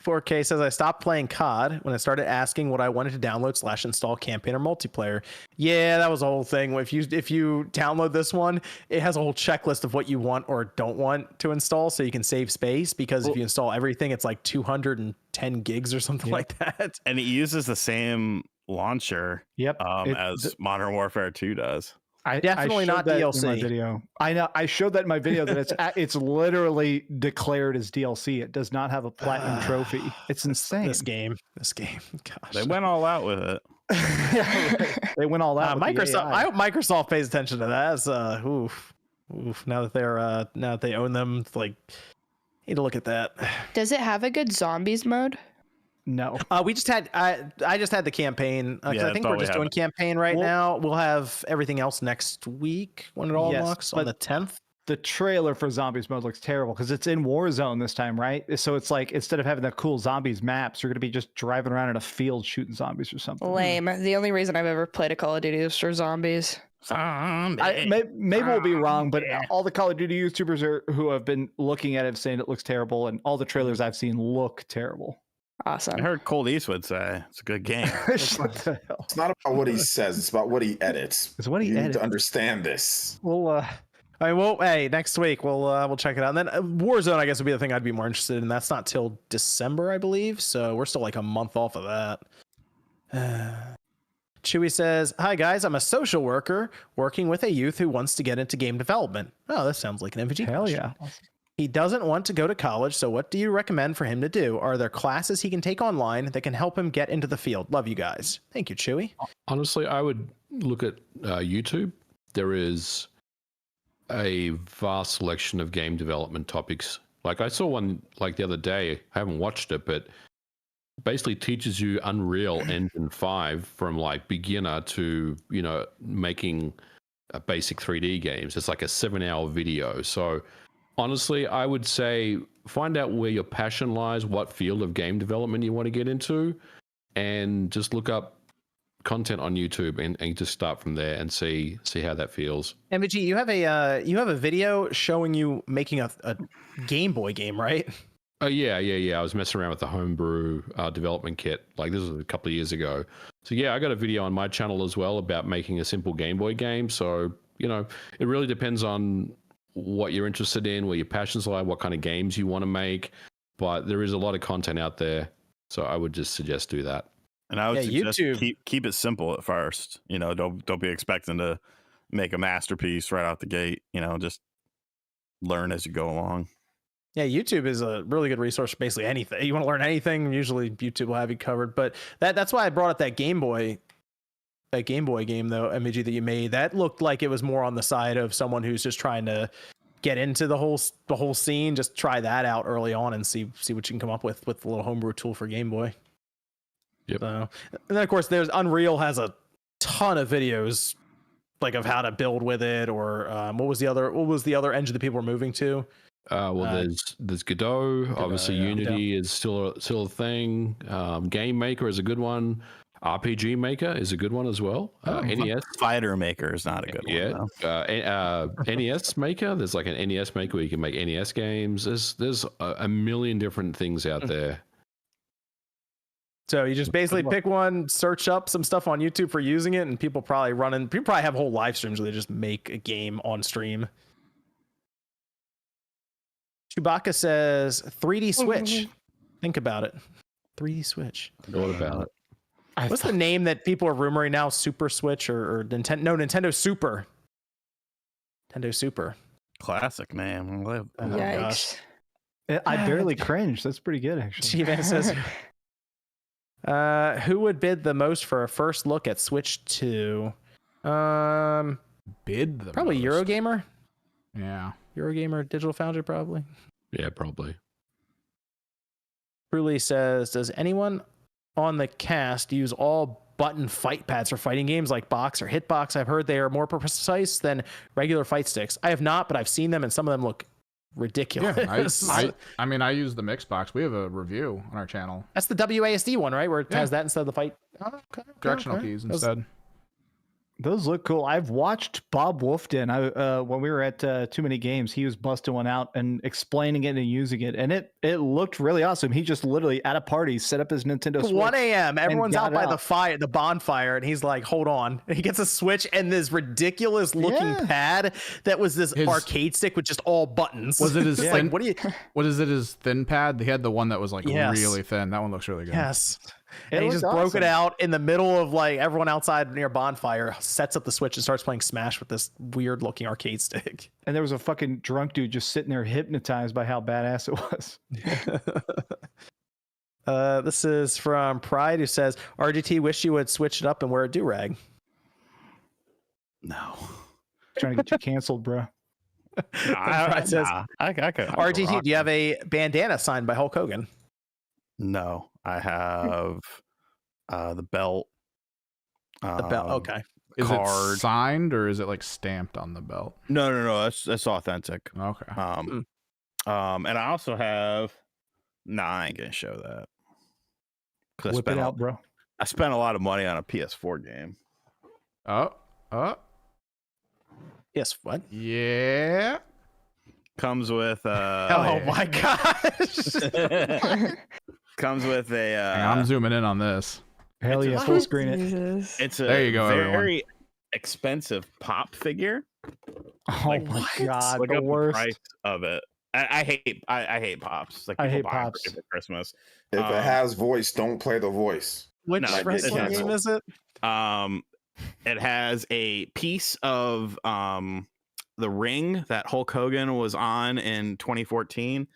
4K says I stopped playing COD when I started asking what I wanted to download / install campaign or multiplayer. Yeah, that was the whole thing. If you download this one, it has a whole checklist of what you want or don't want to install, so you can save space. Because if you install everything, it's like 210 gigs or something like that. And it uses the same launcher Yep. as Modern Warfare 2 does. I Definitely showed not that in DLC. my video. I know. I showed that in my video that it's literally declared as DLC. It does not have a platinum trophy. It's insane. This game. Gosh. They went all out with it. Yeah, right. They went all out. with the Microsoft. AI. I hope Microsoft pays attention to that. That's, oof. Now that they own them, it's like, need to look at that. Does it have a good zombies mode? No. We just had I just had the campaign. 'Cause Yeah, I think that's all we're we just have. doing campaign right Well- now. We'll have everything else next week when it all Yes, unlocks on but- the 10th. The trailer for Zombies mode looks terrible because it's in Warzone this time, right? So it's like instead of having the cool zombies maps, you're going to be just driving around in a field shooting zombies or something. Lame. The only reason I've ever played a Call of Duty is for zombies. Maybe we'll be wrong, but all the Call of Duty YouTubers who have been looking at it saying it looks terrible, and all the trailers I've seen look terrible. Awesome. I heard Colt Eastwood say it's a good game. What the hell? It's not about what he says; it's about what he edits. It's what he You need edits. to understand this. Well, All right, well, hey, next week we'll check it out. And then Warzone, I guess, would be the thing I'd be more interested in. That's not till December, I believe. So we're still like a month off of that. Chewy says, "Hi guys, I'm a social worker working with a youth who wants to get into game development." Oh, that sounds like an MVG. hell question. yeah. He doesn't want to go to college, so what do you recommend for him to do? Are there classes he can take online that can help him get into the field? Love you guys. Thank you, Chewy. Honestly, I would look at YouTube. There is a vast selection of game development topics. Like I saw one like the other day. I haven't watched it, but basically teaches you Unreal Engine 5 from like beginner to, making a basic 3D games. It's like a 7-hour video. So honestly, I would say find out where your passion lies, what field of game development you want to get into, and just look up content on YouTube and just start from there and see how that feels. MVG, you have a video showing you making a Game Boy game, right? Oh yeah. I was messing around with the homebrew development kit. Like this was a couple of years ago. So yeah, I got a video on my channel as well about making a simple Game Boy game. So it really depends on what you're interested in, where your passions lie, what kind of games you want to make. But there is a lot of content out there, so I would just suggest do that. And I would suggest YouTube. keep it simple at first. Don't be expecting to make a masterpiece right out the gate. Just learn as you go along. Yeah, YouTube is a really good resource for basically anything. You want to learn anything, usually YouTube will have you covered. But that's why I brought up that Game Boy game though, MVG, that you made. That looked like it was more on the side of someone who's just trying to get into the whole scene. Just try that out early on and see what you can come up with the little homebrew tool for Game Boy. Yep. So, and then of course there's Unreal has a ton of videos like of how to build with it, or what was the other engine that people were moving to? There's Godot. Obviously, yeah. Unity is still a thing. Game Maker is a good one. RPG Maker is a good one as well. NES Fighter Maker is not a good one. Yeah. NES Maker. There's like an NES Maker where you can make NES games. There's a million different things out there. So you just basically pick one, search up some stuff on YouTube for using it, and people probably have whole live streams where they just make a game on stream. Chewbacca says 3D Switch. Think about it. 3D Switch. What about it? What's the name that people are rumoring now? Super Switch or Nintendo? No, Nintendo Super. Nintendo Super. Classic, man. Oh my Yikes. I barely cringed. That's pretty good, actually. G-Man says, who would bid the most for a first look at Switch 2? Bid the Probably most. Eurogamer. Yeah. Eurogamer, Digital Foundry, probably. Yeah, probably. Truly says, does anyone on the cast use all button fight pads for fighting games like Box or Hitbox? I've heard they are more precise than regular fight sticks. I have not, but I've seen them and some of them look ridiculous. I mean, I use the Mixbox. We have a review on our channel. That's the WASD one, right? Where it has that instead of the fight. Oh, okay, Directional keys instead. Those look cool. I've watched Bob Wolfden. When we were at Too Many Games, he was busting one out and explaining it and using it, and it looked really awesome. He just literally at a party set up his Nintendo Switch. 1 a.m. Everyone's out by the bonfire, and he's like, "Hold on!" And he gets a Switch and this ridiculous looking pad that was this arcade stick with just all buttons. Was it his thin? Like, what is it? His thin pad? He had the one that was like really thin. That one looks really good. Yes. And he just broke it out in the middle of like everyone outside near bonfire, sets up the Switch and starts playing Smash with this weird looking arcade stick. And there was a fucking drunk dude just sitting there hypnotized by how badass it was. This is from Pride, who says, RGT, wish you would switch it up and wear a do-rag. No. Trying to get you canceled, bro. Pride says, RGT, do you have a bandana signed by Hulk Hogan? No, I have the belt. The belt, okay. Is it signed or is it like stamped on the belt? No. That's authentic. Okay. And I also have. Nah, I ain't gonna show that. Whip it out, bro. I spent a lot of money on a PS4 game. Yes, what? Yeah. Comes with oh my gosh. Comes with a I'm zooming in on this. Hell yeah, full screen it. It's a there you go, very expensive pop figure. Oh my god, look the up worst. The price of it. I hate pops. Like I hate buy pops for Christmas. If it has voice, don't play the voice. Which wrestling game is it? It has a piece of the ring that Hulk Hogan was on in 2014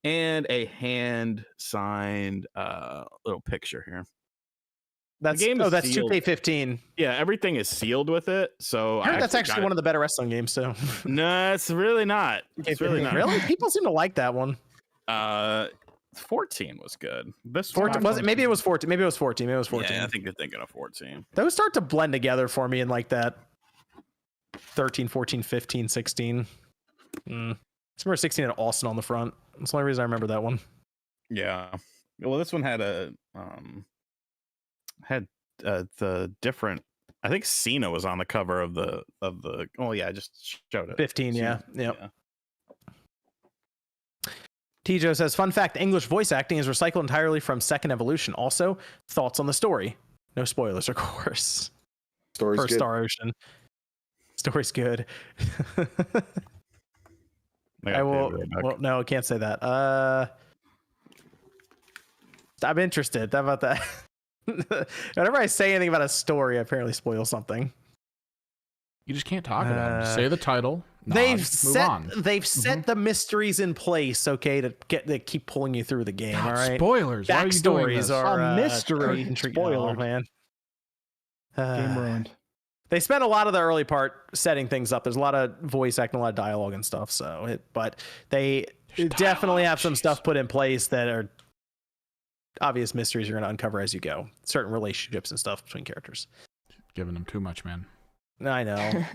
and a hand signed little picture here. That's that's 2K15. Yeah, everything is sealed with it. So I heard that's actually one of the better wrestling games too. No, it's really not. It's really not. Really? People seem to like that one. 14 was good. This 14 was it? Maybe it was 14. Maybe it was 14. Maybe it was 14. Yeah, I think you're thinking of 14. Those start to blend together for me in like that 13, 14, 15, 16. I remember 16 had Austin on the front. That's the only reason I remember that one. Yeah. Well, this one had a the different. I think Cena was on the cover of the. Oh yeah, I just showed it. 15. Cena, yeah. Yep. Tijo says, fun fact, English voice acting is recycled entirely from Second Evolution. Also, thoughts on the story? No spoilers, of course. Story's First good. Star Ocean. Story's good. I will. Well, no, I can't say that. I'm interested. How about that? Whenever I say anything about a story, I apparently spoil something. You just can't talk about it. Say the title. They've set the mysteries in place, okay, to keep pulling you through the game. All right. Spoilers. Why are you doing this? Are a mystery. Spoiler, man. Game ruined. They spent a lot of the early part setting things up. There's a lot of voice acting, a lot of dialogue and stuff. But they definitely have some stuff put in place that are obvious mysteries you're going to uncover as you go. Certain relationships and stuff between characters. Giving them too much, man. I know.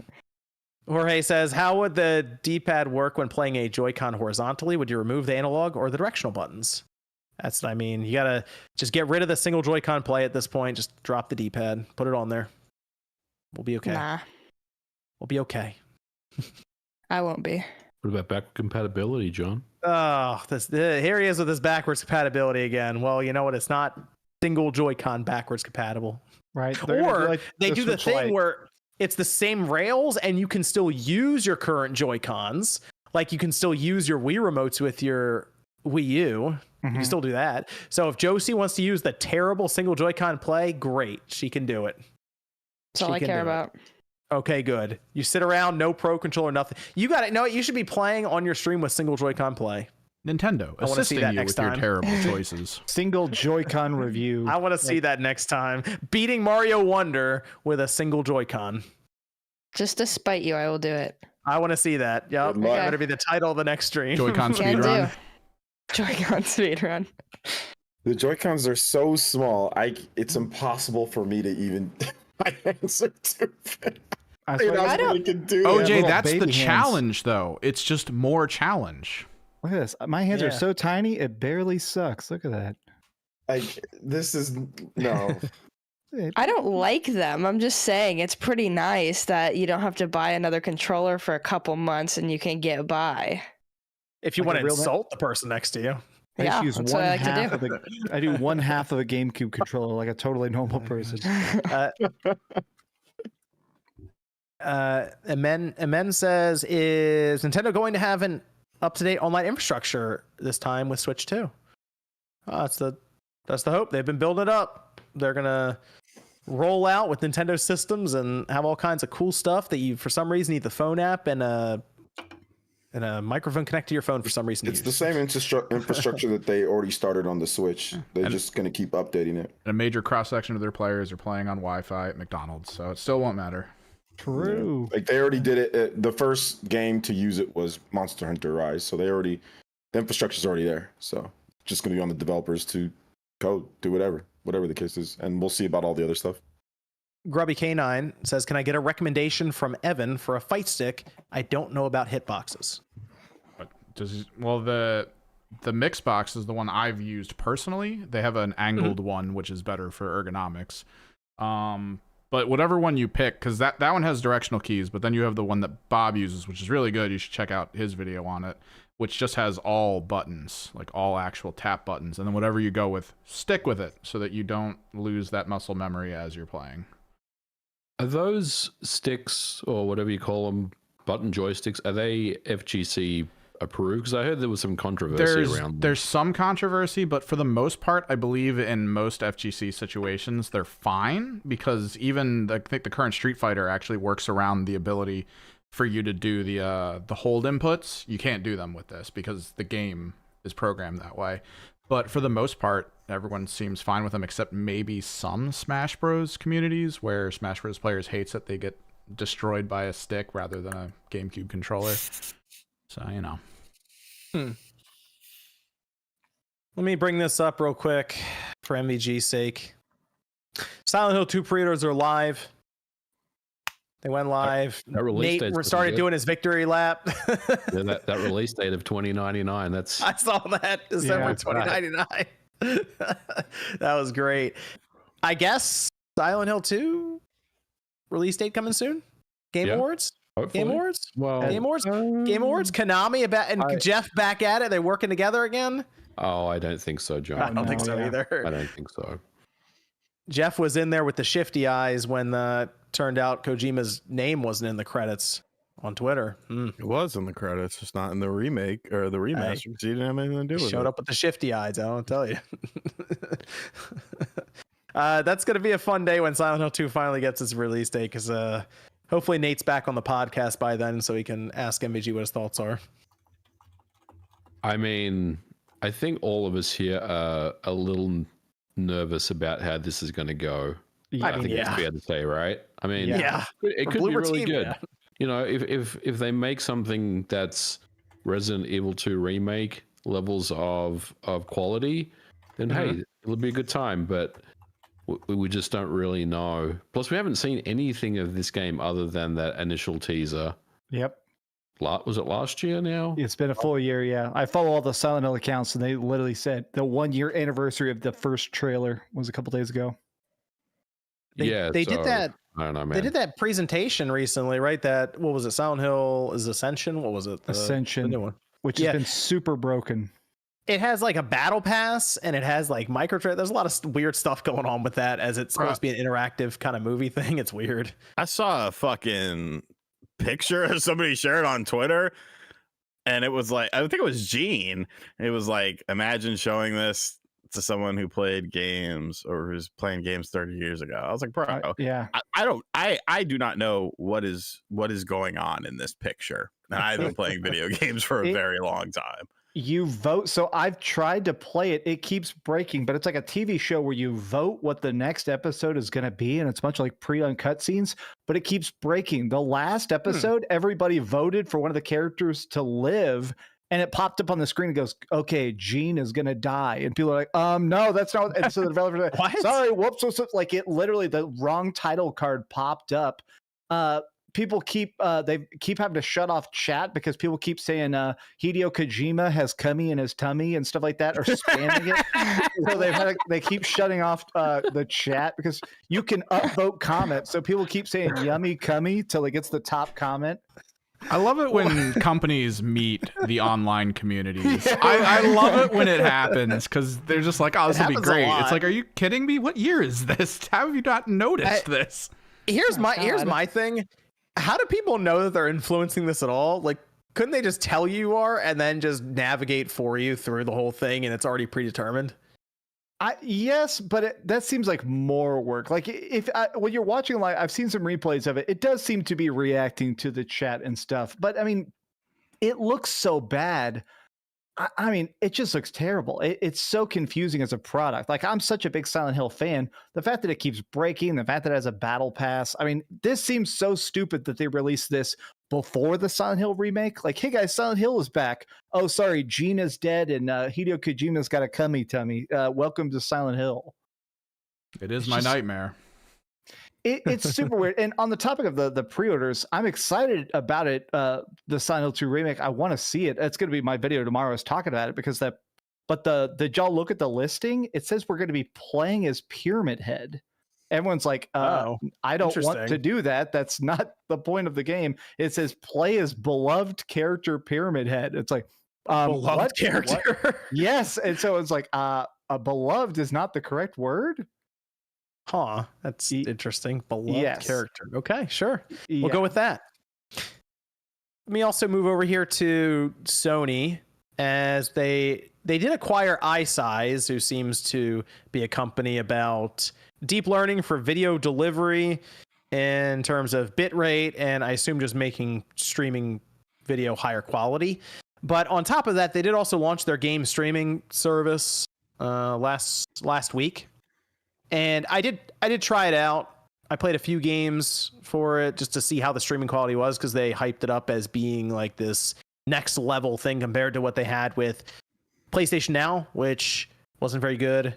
Jorge says, how would the D-pad work when playing a Joy-Con horizontally? Would you remove the analog or the directional buttons? That's what I mean. You got to just get rid of the single Joy-Con play at this point. Just drop the D-pad. Put it on there. We'll be okay. Nah. We'll be okay. I won't be. What about backward compatibility, John? Oh, here he is with his backwards compatibility again. Well, you know what? It's not single Joy-Con backwards compatible. Right. Or they do the thing where it's the same rails and you can still use your current Joy-Cons. Like you can still use your Wii remotes with your Wii U. You can still do that. So if Josie wants to use the terrible single Joy-Con play, great. She can do it. That's all I care about. Okay, good. You sit around, no Pro Controller, nothing. You got it. No, you should be playing on your stream with single Joy-Con play. Nintendo assisting you with your terrible choices. Single Joy-Con review. I want to see that next time. Beating Mario Wonder with a single Joy-Con. Just to spite you, I will do it. I want to see that. Yep. That better be the title of the next stream. Joy-Con speedrun. Joy-Con speedrun. The Joy-Cons are so small. It's impossible for me to even my hands are too big. I swear, I don't- They can do OJ, little that's the baby hands. challenge, though. It's just more challenge. Look at this. My hands Yeah. are so tiny, it barely sucks. Look at that. This is no. I don't like them. I'm just saying it's pretty nice that you don't have to buy another controller for a couple months and you can get by. If you Like want a to real insult the person next to you. I Yeah, just use that's one what I like to half do. of the. I do one half of a GameCube controller like a totally normal person. Amen says, is Nintendo going to have an up-to-date online infrastructure this time with Switch 2? That's the hope. They've been building it up. They're gonna roll out with Nintendo systems and have all kinds of cool stuff that you, for some reason, need the phone app and a microphone connect to your phone for some reason. It's the same infrastructure that they already started on the Switch. They're just going to keep updating it. And a major cross-section of their players are playing on Wi-Fi at McDonald's, so it still won't matter. True. Like they already did it. The first game to use it was Monster Hunter Rise, so the infrastructure's already there. So just going to be on the developers to code, do whatever the case is, and we'll see about all the other stuff. Grubby K9 says, can I get a recommendation from Evan for a fight stick? I don't know about hitboxes. The Mixbox is the one I've used personally. They have an angled one, which is better for ergonomics. But whatever one you pick, because that one has directional keys, but then you have the one that Bob uses, which is really good. You should check out his video on it, which just has all buttons, like all actual tap buttons. And then whatever you go with, stick with it so that you don't lose that muscle memory as you're playing. Are those sticks, or whatever you call them, button joysticks, are they FGC approved? Because I heard there was some controversy around them. There's some controversy, but for the most part, I believe in most FGC situations, they're fine, because even I think the current Street Fighter actually works around the ability for you to do the hold inputs. You can't do them with this because the game is programmed that way. But for the most part, everyone seems fine with them, except maybe some Smash Bros. Communities where Smash Bros. Players hates it. They get destroyed by a stick rather than a GameCube controller. So, you know. Let me bring this up real quick for MVG's sake. Silent Hill 2 pre-orders are live. They went live. Nate started doing his victory lap. Yeah, that release date of 2099. That's I saw that December 2099. That was great. I guess Silent Hill 2 release date coming soon. Game Awards. hopefully. Game Awards. Well, Game Awards. Game Awards. Konami and Jeff back at it. They working together again. Oh, I don't think so, John. I don't think so either. I don't think so. Jeff was in there with the shifty eyes when turned out Kojima's name wasn't in the credits on Twitter. It was in the credits, just not in the remake or the remaster. Because he didn't have anything to do with it. Showed up with the shifty eyes. I don't tell you. That's going to be a fun day when Silent Hill 2 finally gets its release date, because hopefully Nate's back on the podcast by then so he can ask MVG what his thoughts are. I mean, I think all of us here are a little nervous about how this is going to go. Yeah, I think it's fair to say, right? I mean, it could be really good. Yeah. You know, if they make something that's Resident Evil 2 remake levels of quality, then hey, it'll be a good time. But we just don't really know. Plus, we haven't seen anything of this game other than that initial teaser. Yep. Was it last year now? It's been a full year, yeah. I follow all the Silent Hill accounts, and they literally said the 1 year anniversary of the first trailer was a couple days ago. They did that. I don't know, man. They did that presentation recently, right? That, what was it? Silent Hill is Ascension. What was it? Ascension, the new one, which has been super broken. It has like a battle pass, and it has like there's a lot of weird stuff going on with that, as it's supposed to be an interactive kind of movie thing. It's weird. I saw a fucking picture somebody shared on Twitter, and it was like, I think it was Gene. It was like, imagine showing this to someone who played games or who's playing games 30 years ago. I was like, bro, I do not know what is going on in this picture. And I've been playing video games for a very long time. You vote. So I've tried to play it. It keeps breaking, but it's like a TV show where you vote what the next episode is going to be. And it's much like pre-uncut scenes, but it keeps breaking. The last episode, everybody voted for one of the characters to live. And it popped up on the screen and goes, okay, Gene is going to die. And people are like, no, that's not. And so the developer like, what? Sorry, whoops. Like it literally, the wrong title card popped up. people keep they keep having to shut off chat because people keep saying Hideo Kojima has cummy in his tummy and stuff like that, or spamming it. So they keep shutting off the chat because you can upvote comments. So people keep saying yummy cummy till it gets the top comment. I love it when companies meet the online communities. I love it when it happens because they're just like, oh, this will be great. It's like, are you kidding me? What year is this? How have you not noticed this? Here's my thing. How do people know that they're influencing this at all? Like, couldn't they just tell you are and then just navigate for you through the whole thing and it's already predetermined? Yes, but that seems like more work. Like when you're watching live, I've seen some replays of it. It does seem to be reacting to the chat and stuff. But I mean, it looks so bad. I mean, it just looks terrible. It's so confusing as a product. Like, I'm such a big Silent Hill fan. The fact that it keeps breaking, the fact that it has a battle pass. I mean, this seems so stupid that they released this before the Silent Hill remake. Like, hey guys, Silent Hill is back. Oh, sorry, Gina's dead and Hideo Kojima's got a cummy tummy. Welcome to Silent Hill. It is my nightmare. It's super weird. And on the topic of the pre-orders, I'm excited about it. The Silent Hill 2 remake. I want to see it. It's going to be my video tomorrow is talking about it because did y'all look at the listing? It says we're going to be playing as Pyramid Head. Everyone's like, I don't want to do that. That's not the point of the game. It says play as beloved character Pyramid Head. It's like, beloved character. What? Yes. And so it's like, a beloved is not the correct word. Huh, that's interesting. Beloved character. Okay, sure. We'll go with that. Let me also move over here to Sony, as they did acquire iSize, who seems to be a company about deep learning for video delivery in terms of bitrate, and I assume just making streaming video higher quality. But on top of that, they did also launch their game streaming service last week. And I did try it out. I played a few games for it just to see how the streaming quality was, because they hyped it up as being like this next level thing compared to what they had with PlayStation Now, which wasn't very good.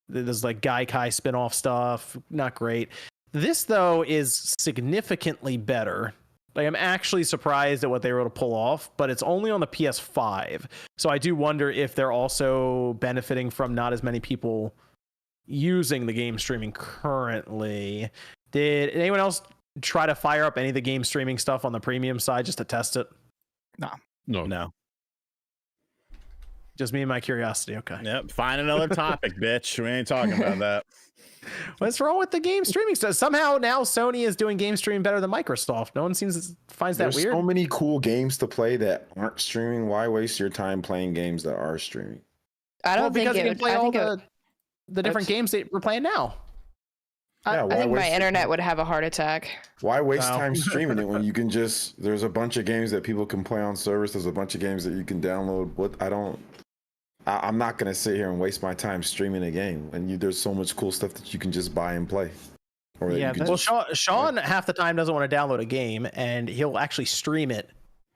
There's like Gaikai spinoff stuff, not great. This, though, is significantly better. Like, I'm actually surprised at what they were able to pull off, but it's only on the PS5. So I do wonder if they're also benefiting from not as many people using the game streaming currently. Did anyone else try to fire up any of the game streaming stuff on the premium side just to test it? No. Just me and my curiosity. Okay. Yep. Find another topic, bitch. We ain't talking about that. What's wrong with the game streaming stuff? Somehow now Sony is doing game streaming better than Microsoft. No one finds that weird. There's so many cool games to play that aren't streaming. Why waste your time playing games that are streaming? I don't think you can play all the different games that we're playing now. I think my internet would have a heart attack. Why waste time streaming it when you can there's a bunch of games that people can play on servers. There's a bunch of games that you can download. I'm not going to sit here and waste my time streaming a game. And there's so much cool stuff that you can just buy and play. Sean half the time doesn't want to download a game, and he'll actually stream it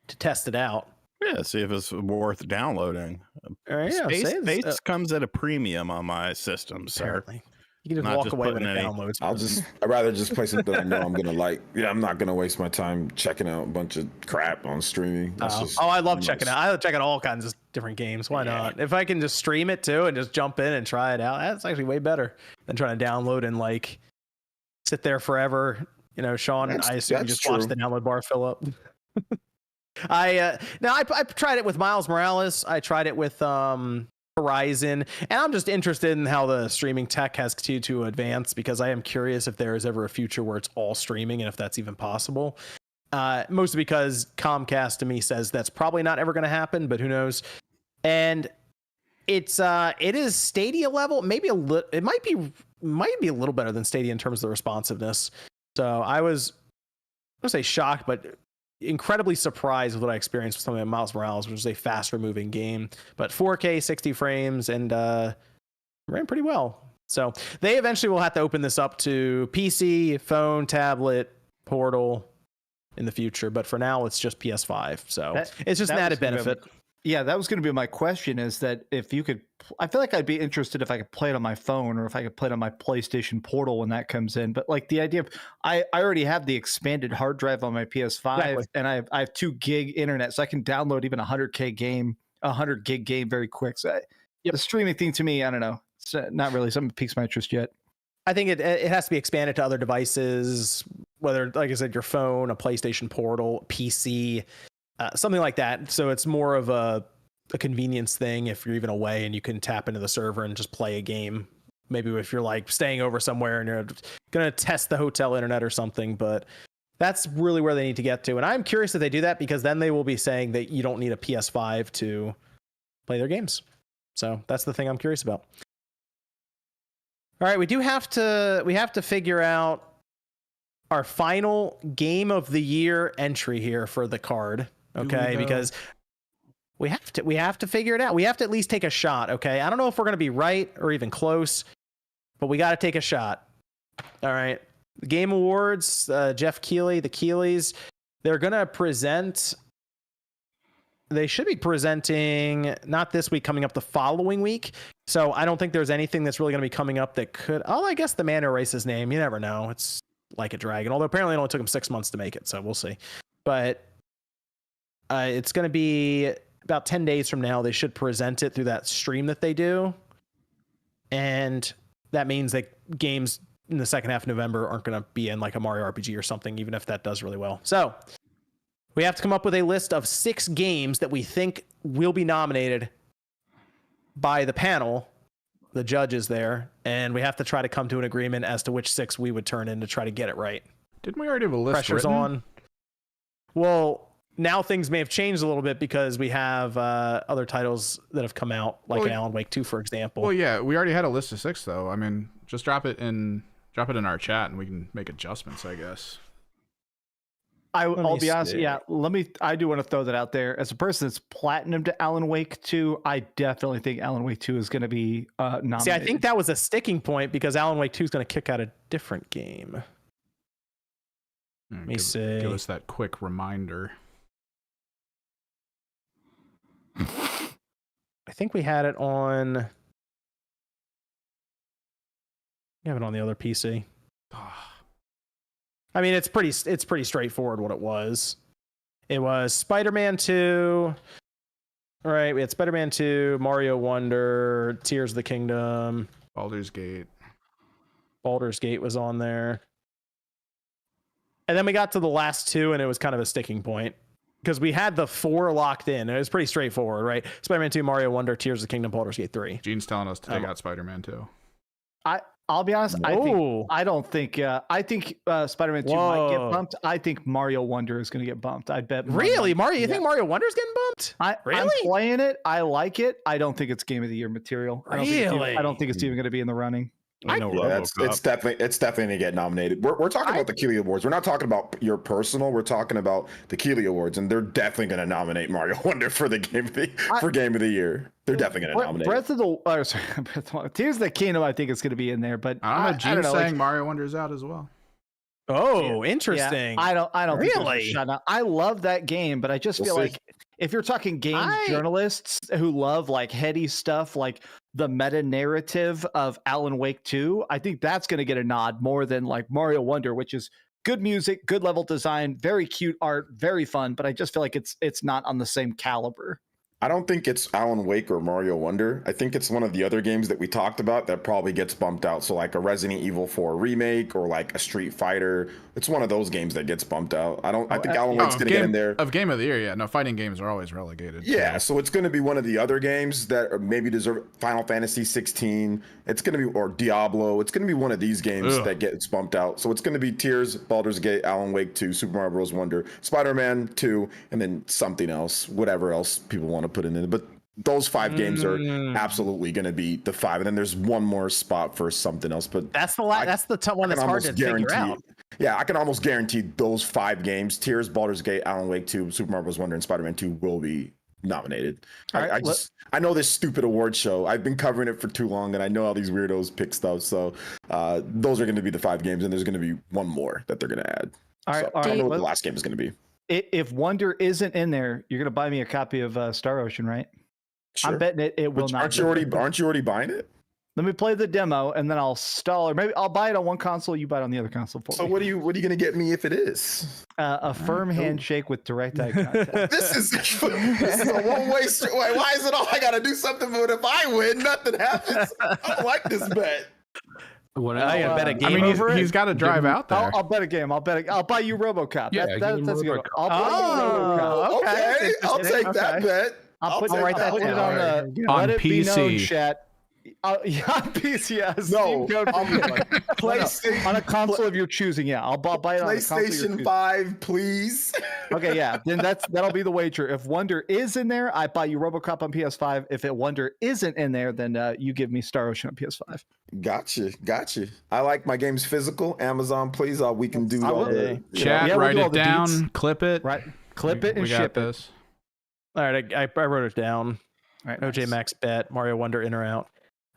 to test it out. Yeah, see if it's worth downloading. Space comes at a premium on my system, sir. Apparently. You can just walk away when it downloads. I'd rather just play something I know I'm gonna like. Yeah, I'm not gonna waste my time checking out a bunch of crap on streaming. I love checking out. I check out all kinds of different games. Why not? If I can just stream it too and just jump in and try it out, that's actually way better than trying to download and like sit there forever. You know, Sean, I assume you just watch the download bar fill up. I tried it with Miles Morales. I tried it with Horizon, and I'm just interested in how the streaming tech has continued to advance, because I am curious if there is ever a future where it's all streaming and if that's even possible. Mostly because Comcast to me says that's probably not ever going to happen, but who knows? And it is Stadia level. Maybe it might be a little better than Stadia in terms of the responsiveness. So I was, I don't say shocked, but incredibly surprised with what I experienced with something like Miles Morales, which is a faster moving game, but 4K 60 frames and ran pretty well. So they eventually will have to open this up to PC, phone, tablet, Portal in the future, but for now it's just PS5. So it's just an added benefit. Yeah, that was going to be my question, is that if you could, I feel like I'd be interested if I could play it on my phone or if I could play it on my PlayStation Portal when that comes in. But like the idea of, I already have the expanded hard drive on my PS5 Exactly. and I have 2 gig internet, so I can download even a 100K game, a 100 gig game very quick. So the streaming thing to me, I don't know. It's not really something that piques my interest yet. I think it has to be expanded to other devices, whether, like I said, your phone, a PlayStation Portal, PC, something like that. So it's more of a convenience thing if you're even away and you can tap into the server and just play a game. Maybe if you're like staying over somewhere and you're going to test the hotel internet or something. But that's really where they need to get to. And I'm curious if they do that, because then they will be saying that you don't need a PS5 to play their games. So that's the thing I'm curious about. All right, we have to figure out our final game of the year entry here for the card, okay? Because we have to figure it out. We have to at least take a shot, okay? I don't know if we're going to be right or even close, but we got to take a shot. All right. The Game Awards, Jeff Keighley, the Keighley's, they're going to present. They should be presenting not this week, coming up the following week. So I don't think there's anything that's really going to be coming up that could. Oh, I guess the man who erased his name. You never know. It's like a dragon. Although apparently it only took him 6 months to make it. So we'll see. But it's going to be about 10 days from now. They should present it through that stream that they do. And that means that games in the second half of November aren't going to be in like a Mario RPG or something, even if that does really well. So we have to come up with a list of 6 games that we think will be nominated by the panel, the judges there, and we have to try to come to an agreement as to which 6 we would turn in to try to get it right. Didn't we already have a list? Pressure's written? on. Well, now things may have changed a little bit because we have other titles that have come out, like Alan Wake 2, for example. Well, yeah, we already had a list of 6, though. I mean, just drop it in our chat, and we can make adjustments, I guess. I'll be honest. Yeah, I do want to throw that out there. As a person that's platinum to Alan Wake 2, I definitely think Alan Wake 2 is going to be nominated. See, I think that was a sticking point because Alan Wake 2 is going to kick out a different game. Let me see. Give us that quick reminder. I think we had it on. We have it on the other PC. I mean, it's pretty straightforward what it was. It was Spider-Man 2. All right, we had Spider-Man 2, Mario Wonder, Tears of the Kingdom, Baldur's Gate. Baldur's Gate was on there. And then we got to the last 2, and it was kind of a sticking point because we had the 4 locked in. It was pretty straightforward, right? Spider-Man 2, Mario Wonder, Tears of the Kingdom, Baldur's Gate 3. Gene's telling us to take out Spider-Man 2. I'll be honest. I think Spider-Man 2 might get bumped. I think Mario Wonder is going to get bumped. I bet. Really, Mario? You think Mario Wonder's getting bumped? I'm playing it. I like it. I don't think it's Game of the Year material. I don't think it's even going to be in the running. It's definitely gonna get nominated. We're talking about the Keighley Awards. We're not talking about your personal. We're talking about the Keighley Awards, and they're definitely gonna nominate Mario Wonder for the Game of the Year. They're definitely gonna nominate. Tears of the Kingdom, I think it's gonna be in there, but I don't know. Gene's saying Mario Wonder's out as well. Oh, interesting. Yeah, I don't really. I love that game, but I just feel like if you're talking game journalists who love like heady stuff, like the meta narrative of Alan Wake 2, I think that's going to get a nod more than like Mario Wonder, which is good music, good level design, very cute art, very fun. But I just feel like it's not on the same caliber. I don't think it's Alan Wake or Mario Wonder. I think it's one of the other games that we talked about that probably gets bumped out. So like a Resident Evil 4 remake or like a Street Fighter. It's one of those games that gets bumped out. I think Alan Wake's going to get in there. Of Game of the Year, yeah. No, fighting games are always relegated. Yeah, so it's going to be one of the other games that maybe deserve Final Fantasy 16. It's going to be, or Diablo. It's going to be one of these games that gets bumped out. So it's going to be Tears, Baldur's Gate, Alan Wake 2, Super Mario Bros. Wonder, Spider-Man 2, and then something else, whatever else people want to put in it. But those 5 games are absolutely going to be the 5, and then there's one more spot for something else. But that's the one that's hard to figure out. Yeah, I can almost guarantee those 5 games: Tears, Baldur's Gate, Alan Wake 2, Super Mario Bros. Wonder, and Spider-Man 2 will be nominated. I know this stupid award show. I've been covering it for too long, and I know how these weirdos pick stuff. So those are going to be the 5 games, and there's going to be one more that they're going to add. I don't know what the last game is going to be. If Wonder isn't in there, you're gonna buy me a copy of Star Ocean, right? Sure. I'm betting it will not. Aren't you already buying it? Let me play the demo and then I'll stall, or maybe I'll buy it on one console. You buy it on the other console for So me. what are you gonna get me if it is? A firm handshake with direct eye contact. This is a one-way street. Why is it all I gotta do something? But if I win, nothing happens. I don't like this bet. What I gotta bet a game I mean, over it. he's got to drive out there. I'll bet a game. I'll buy you Robocop. Yeah, That's give him good. Robocop. I'll buy you Robocop. Okay, I'll take that bet. I'll put write that it down. on On let it be known, PC. chat. Yeah, on PC. Yeah, No, Steam code for you. PlayStation On a console of your choosing. Yeah, I'll buy it on a console of your PlayStation choosing. 5, please. Okay, yeah. Then that'll be the wager. If Wonder is in there, I buy you Robocop on PS5. If Wonder isn't in there, then you give me Star Ocean on PS5. Gotcha. I like my games physical. Amazon, please. We can do all the Chat, Yeah, we'll write do all it the down, deets. clip it. Right. Clip it and we got ship it. this. All right, I wrote it down. All right, OJ nice. Max bet, Mario Wonder in or out.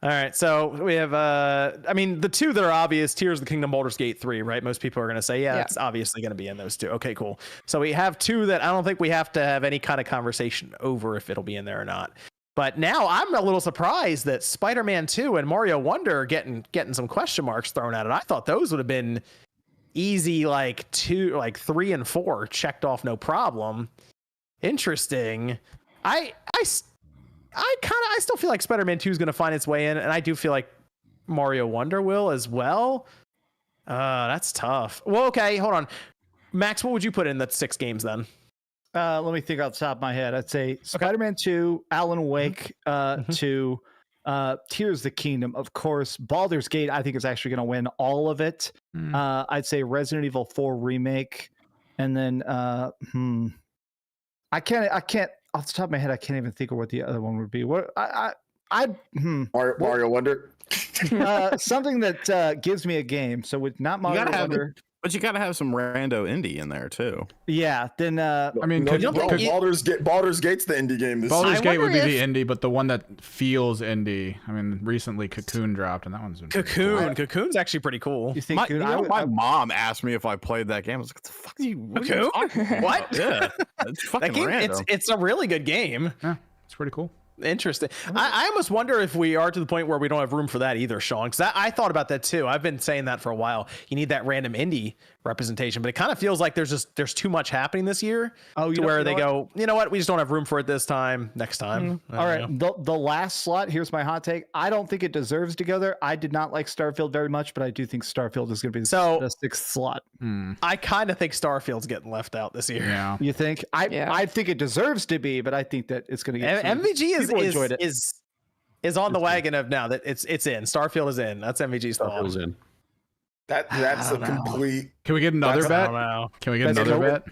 All right, so we have I mean the two that are obvious, Tears of the Kingdom, Baldur's Gate 3, right? Most people are going to say, yeah, it's obviously going to be in those two. Okay, cool. So we have two that I don't think we have to have any kind of conversation over if it'll be in there or not. But now I'm a little surprised that Spider-Man 2 and Mario Wonder are getting some question marks thrown at it. I thought those would have been easy, like 3 and 4 checked off, no problem. Interesting. I still feel like Spider-Man 2 is going to find its way in, and I do feel like Mario Wonder will as well. That's tough. Well, okay, hold on. Max, what would you put in that 6 games then? Let me think off the top of my head. I'd say Spider-Man 2, Alan Wake 2, Tears of the Kingdom, of course. Baldur's Gate, I think, is actually going to win all of it. I'd say Resident Evil 4 Remake, and then I can't off the top of my head. I can't even think of what the other one would be. What Mario Wonder. something that gives me a game. So with not Mario Wonder. But you got to have some rando indie in there too. Yeah, then I mean, Baldur's Gate's the indie game. Baldur's Gate would be wonder the indie, but the one that feels indie. I mean, recently Cocoon dropped, and that one's been pretty cool. Cocoon's actually pretty cool. you think My mom asked me if I played that game. I was like, "What the fuck are you? What? Are you talking about?" What? Yeah, it's fucking That game, random. it's a really good game. Yeah, it's pretty cool. Interesting. I almost wonder if we are to the point where we don't have room for that either, Sean. Because I thought about that too. I've been saying that for a while. You need that random indie representation, but it kind of feels like there's too much happening this year. To where they go, you know what? We just don't have room for it this time. Next time. All right, the last slot. Here's my hot take. I don't think it deserves to go there. I did not like Starfield very much, but I do think Starfield is going to be the 6th slot. I kind of think Starfield's getting left out this year. Yeah. You think? I think it deserves to be, but I think that it's going to get. MVG enjoyed it. is on the wagon of now that it's in. Starfield is in. That's MVG's thought. Starfield's in. That's a complete. Can we get another I bet? don't know. Can we get That's another a- bet?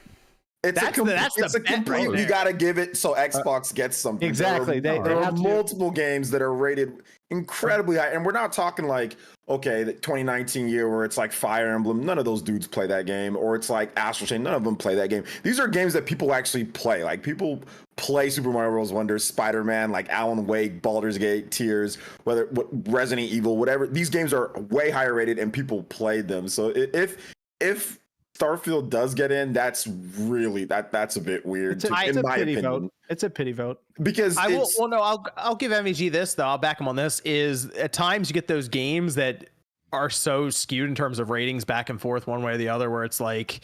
It's That's a the bet complete. right You there. got to give it so Xbox gets something. Exactly. There They are have to. multiple games that are rated incredibly high, and we're not talking like the 2019 year where it's like Fire Emblem. None of those dudes play that game, or it's like Astral Chain. None of them play that game. These are games that people actually play. Like people play Super Mario Bros. Wonder, Spider-Man, like Alan Wake, Baldur's Gate, Tears, Resident Evil, whatever. These games are way higher rated, and people played them. So if Starfield does get in, that's really that's a bit weird. It's a pity opinion. vote. It's a pity vote. Because I will. it's- Well, no, I'll give MVG this though. I'll back him on this. Is at times you get those games that are so skewed in terms of ratings back and forth one way or the other, where it's like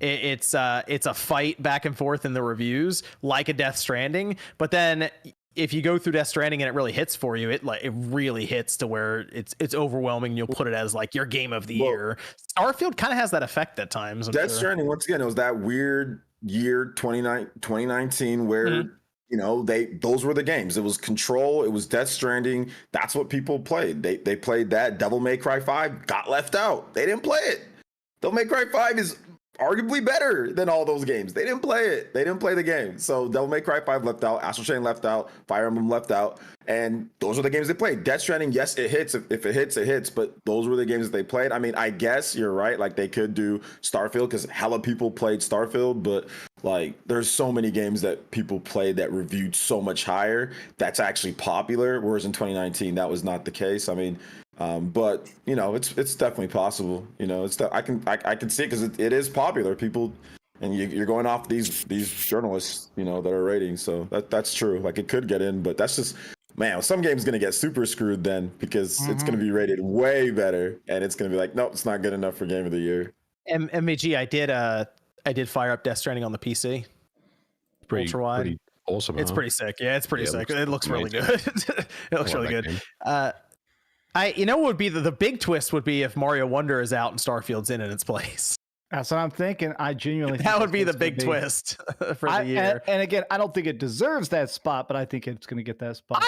it's a fight back and forth in the reviews, like a Death Stranding. But then if you go through Death Stranding and it really hits for you, it really hits to where it's overwhelming. You'll put it as like your game of the year. Starfield kind of has that effect at times. I'm Death sure. Stranding, once again, it was that weird year 2019 where those were the games. It was Control, it was Death Stranding. That's what people played. They played that. Devil May Cry 5 got left out. They didn't play it. Devil May Cry 5 is arguably better than all those games. They didn't play it. They didn't play the game. So Devil May Cry 5 left out, Astral Chain left out, Fire Emblem left out, and those are the games they played. Death Stranding, yes, it hits. If it hits, it hits, but those were the games that they played. I mean, I guess you're right. Like, they could do Starfield because hella people played Starfield, but like, there's so many games that people played that reviewed so much higher that's actually popular, whereas in 2019, that was not the case. I mean, but it's definitely possible. I can see it because it is popular. People and you're going off these journalists, that are rating. So that's true. Like it could get in, but that's just, man, some game's gonna get super screwed then because it's gonna be rated way better, and it's gonna be like, nope, it's not good enough for Game of the Year. MVG, I did fire up Death Stranding on the PC. Ultra wide. Pretty awesome. It's pretty sick. Yeah, it's pretty sick. It looks really good. It looks really good. What would be the big twist would be if Mario Wonder is out and Starfield's in its place. That's what I'm thinking. I genuinely think that would be the big twist for the year. And again, I don't think it deserves that spot, but I think it's going to get that spot.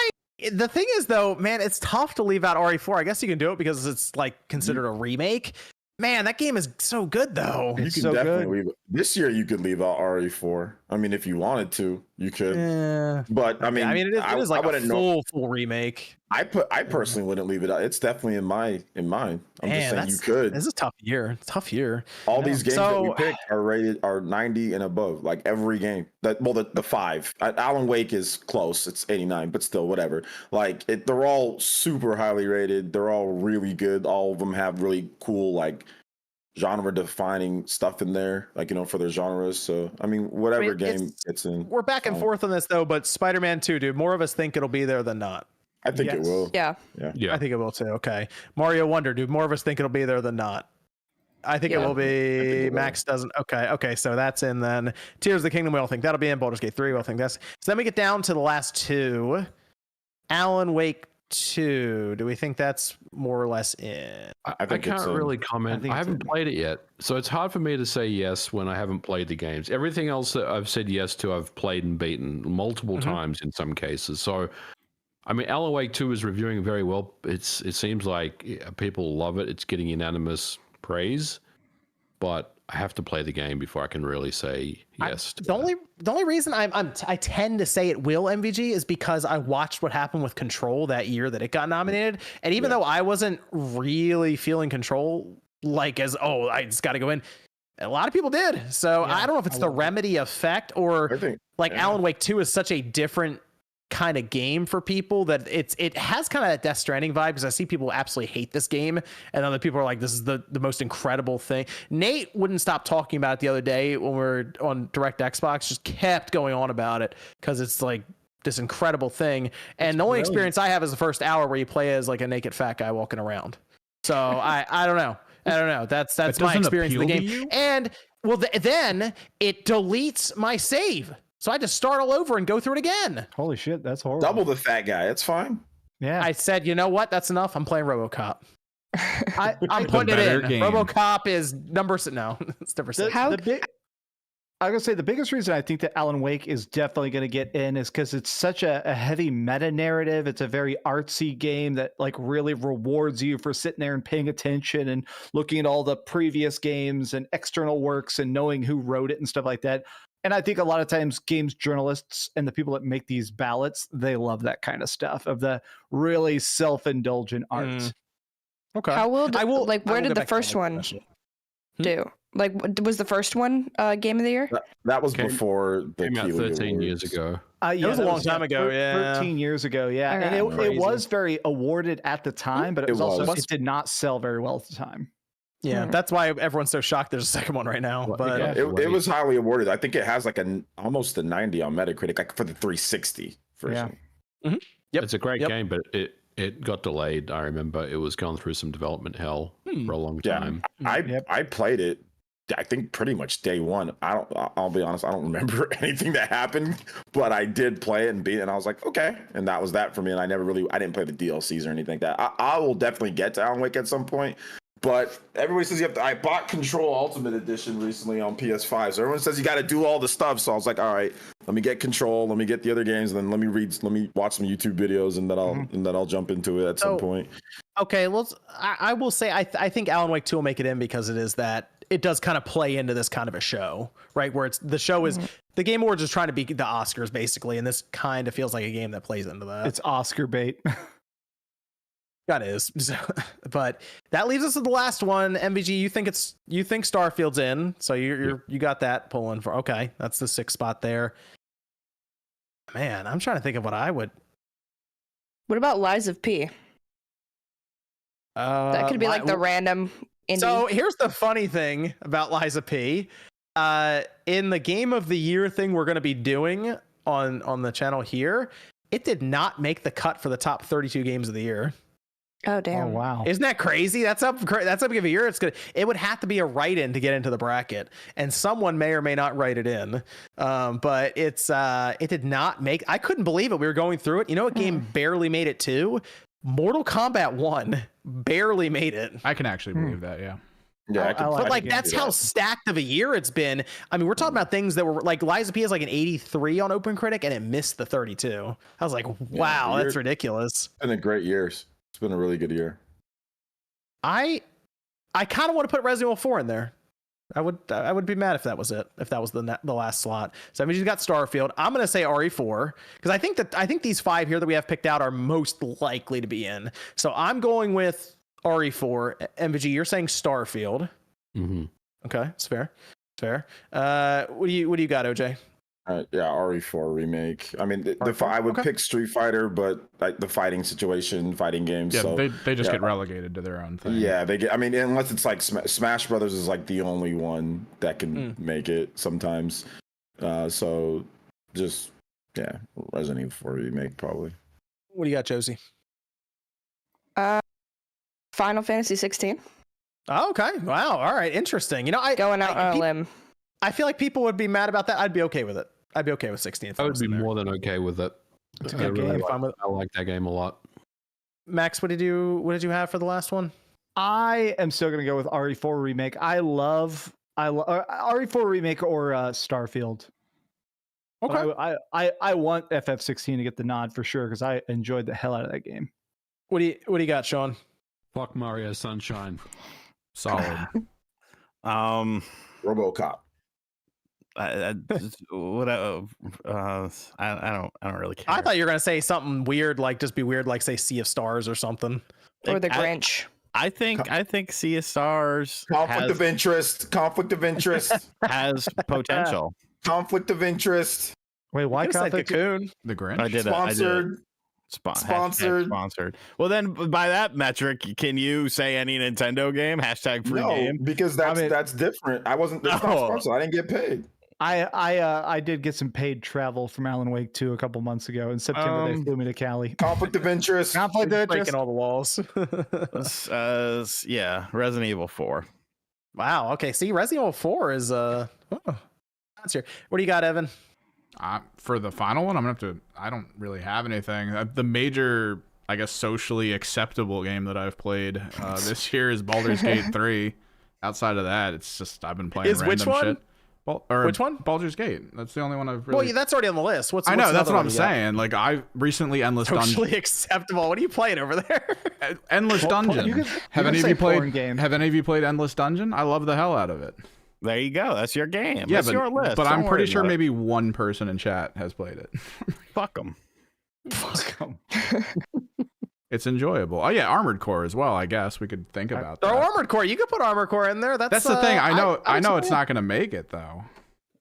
The thing is, though, man, it's tough to leave out RE4. I guess you can do it because it's like considered a remake. Man, that game is so good, though. You can definitely leave it. This year, you could leave out RE4. I mean, if you wanted to, you could. But I mean, it is like a full remake. I personally wouldn't leave it out. It's definitely in mine. I'm just saying you could. This is a tough year. Tough year. All these games that we picked are 90 and above. Like every game. The 5. Alan Wake is close. It's 89, but still, whatever. Like they're all super highly rated. They're all really good. All of them have really cool like genre defining stuff in there, like for their genres. So I mean, whatever game it's in. We're back and forth on this though, but Spider-Man 2, dude, more of us think it'll be there than not. I think it will. Yeah. I think it will too. Okay. Mario Wonder, dude, more of us think it'll be there than not. I think it will be. Max doesn't. Okay. So that's in then. Tears of the Kingdom, we all think that'll be in. Baldur's Gate 3, we all think that's. So then we get down to the last two. Alan Wake 2. Do we think that's more or less in? I can't really comment. I haven't played it yet, so it's hard for me to say yes when I haven't played the games. Everything else that I've said yes to, I've played and beaten multiple times in some cases. So, I mean, Alan Wake 2 is reviewing very well. It seems like people love it. It's getting unanimous praise, but I have to play the game before I can really say yes. The only reason I tend to say it will MVG is because I watched what happened with Control that year that it got nominated, and even though I wasn't really feeling Control like as I just got to go in, a lot of people did. So I don't know if it's the Remedy effect or Alan Wake 2 is such a different kind of game for people that it has kind of that Death Stranding vibe, because I see people absolutely hate this game and other people are like, this is the most incredible thing. Nate wouldn't stop talking about it the other day when we were on Direct Xbox, just kept going on about it because it's like this incredible thing. And the only experience I have is the first hour where you play as like a naked fat guy walking around. So I don't know. That's my experience of the game. And then it deletes my save. So I just start all over and go through it again. Holy shit, that's horrible. Double the fat guy. It's fine. Yeah. I said, you know what? That's enough. I'm playing Robocop. I'm putting it in. Game. Robocop is number 6. No, it's number 6. I was going to say the biggest reason I think that Alan Wake is definitely going to get in is because it's such a heavy meta narrative. It's a very artsy game that like really rewards you for sitting there and paying attention and looking at all the previous games and external works and knowing who wrote it and stuff like that. And I think a lot of times games journalists and the people that make these ballots, they love that kind of stuff, of the really self-indulgent art. Okay. Where did the first one do? Like, was the first one game of the year? That was before the came out 13 years ago. It was a long time ago. 13 years ago. Yeah. Okay. And it was very awarded at the time, but it did not sell very well at the time. Yeah, that's why everyone's so shocked there's a second one right now. But it was highly awarded. I think it has like almost a 90 on Metacritic, like for the 360 version. Yeah. Mm-hmm. Yep. It's a great game, but it got delayed. I remember it was going through some development hell for a long time. I played it, I think pretty much day one. I'll be honest, I don't remember anything that happened, but I did play it and beat it, and I was like, okay. And that was that for me. And I didn't play the DLCs or anything like that. I will definitely get to Alan Wake at some point. But everybody says I bought Control Ultimate Edition recently on PS5. So everyone says you got to do all the stuff. So I was like, all right, let me get Control, let me get the other games, and then let me watch some YouTube videos, and then I'll jump into it at some point. Okay, well, I will say I think Alan Wake 2 will make it in because it does kind of play into this kind of a show, right? Where the Game Awards is trying to be the Oscars basically, and this kind of feels like a game that plays into that. It's Oscar bait. That is, but that leaves us to the last one. MVG, you think Starfield's in, so you got that pulling for. Okay, that's the 6th spot there. Man, I'm trying to think of what I would. What about Lies of P? That could be like the random indie. So here's the funny thing about Lies of P. in the game of the year thing we're going to be doing on the channel here, it did not make the cut for the top 32 games of the year. Oh damn! Oh wow! Isn't that crazy? That's up of a year. It's good. It would have to be a write-in to get into the bracket, and someone may or may not write it in. But it did not make. I couldn't believe it. We were going through it. You know what game barely made it too? Mortal Kombat 1 barely made it. I can actually believe that. Yeah. Yeah, But like that's how stacked of a year it's been. I mean, we're talking about things that were like Lies of P is like an 83 on OpenCritic, and it missed the 32. I was like, wow, that's ridiculous. It's been a great year. It's been a really good year. I kind of want to put Resident Evil 4 in there. I would be mad if that was it. If that was the last slot. So I mean, you got Starfield. I'm gonna say RE4 because I think these 5 here that we have picked out are most likely to be in. So I'm going with RE4. MVG, you're saying Starfield. Mm-hmm. Okay, it's fair. Fair. What do you got, OJ? Yeah, RE4 remake. I mean, I would pick Street Fighter, but like the fighting games. Yeah, so, they just get relegated to their own thing. Yeah, they get. I mean, unless it's like Smash Brothers is like the only one that can make it sometimes. So just Resident Evil 4 remake probably. What do you got, Josie? Final Fantasy 16. Oh, okay. Wow. All right. Interesting. You know, Going out on a limb. I feel like people would be mad about that. I'd be okay with it. I'd be okay with 16. I would be more than okay with it. It's a good game. I like that game a lot. Max, what did you have for the last one? I am still gonna go with RE4 remake. I love RE4 remake or Starfield. Okay. I want FF16 to get the nod for sure because I enjoyed the hell out of that game. What do you got, Sean? Fuck Mario Sunshine. Solid. Robocop. I don't really care. I thought you were gonna say something weird, like just be weird, like say Sea of Stars or something. Or the Grinch. I think Sea of Stars Conflict of interest has potential. Conflict of interest. Wait, why Cocoon? The Grinch. I did Sponsored. Sponsored. Sponsored. Well, then by that metric, can you say any Nintendo game? #free game? Because that's different. That's not sponsored. I didn't get paid. I did get some paid travel from Alan Wake 2 a couple months ago. In September, they flew me to Cali. Conflict of interest. Conflict of interest. Breaking all the walls. Yeah, Resident Evil 4. Wow. Okay. See, Resident Evil 4 is that's here. What do you got, Evan? For the final one, I'm gonna have to. I don't really have anything. The major, I guess, socially acceptable game that I've played this year is Baldur's Gate 3. Outside of that, it's just I've been playing random which one? shit. Which one? Baldur's Gate. That's the only one I've really. Well, yeah, that's already on the list. I know. That's what I'm saying. Like I recently Endless Dungeon. Socially acceptable. What are you playing over there? Endless Dungeon. Have any of you played Endless Dungeon? I love the hell out of it. There you go. That's your game. Yeah, that's your list. But I'm pretty sure maybe one person in chat has played it. Fuck them. Fuck them. It's enjoyable. Oh yeah, Armored Core as well. I guess we could think about that. Armored Core. You could put Armored Core in there. That's the thing. I know it's not going to make it though.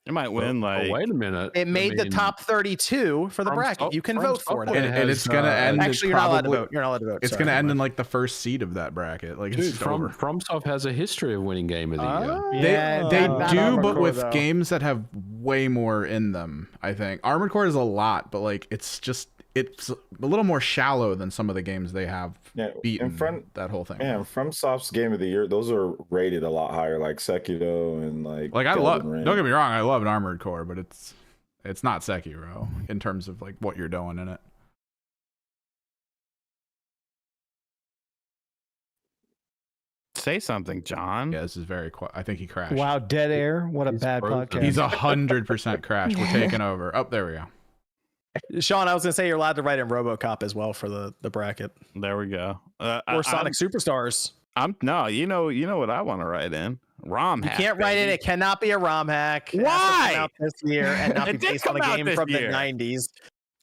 It might win. Wait a minute. It made the top 32 for the bracket. You can vote for it. And it's going to end. Actually, you're not allowed to vote. You're not allowed to vote. It's going to end in like the first seed of that bracket. Like, dude, FromSoft has a history of winning Game of the Year. Yeah, they do, but with games that have way more in them. I think Armored Core is a lot, but like it's a little more shallow than some of the games they have beaten that whole thing. Yeah, FromSoft's Game of the Year, those are rated a lot higher, like Sekiro and like I love. Don't get me wrong, I love an Armored Core, but it's not Sekiro in terms of like what you're doing in it. Say something, John. Yeah, this is very quiet. I think he crashed. Wow, dead air. What a bad podcast. He's 100% crashed. We're taking over. Oh, there we go. Sean, I was gonna say you're allowed to write in RoboCop as well for the bracket. There we go. Or Sonic Superstars. You know what I want to write in. ROM hack. You can't write it. It cannot be a ROM hack. Why? It has to come out this year and not be based on a game from the 90s.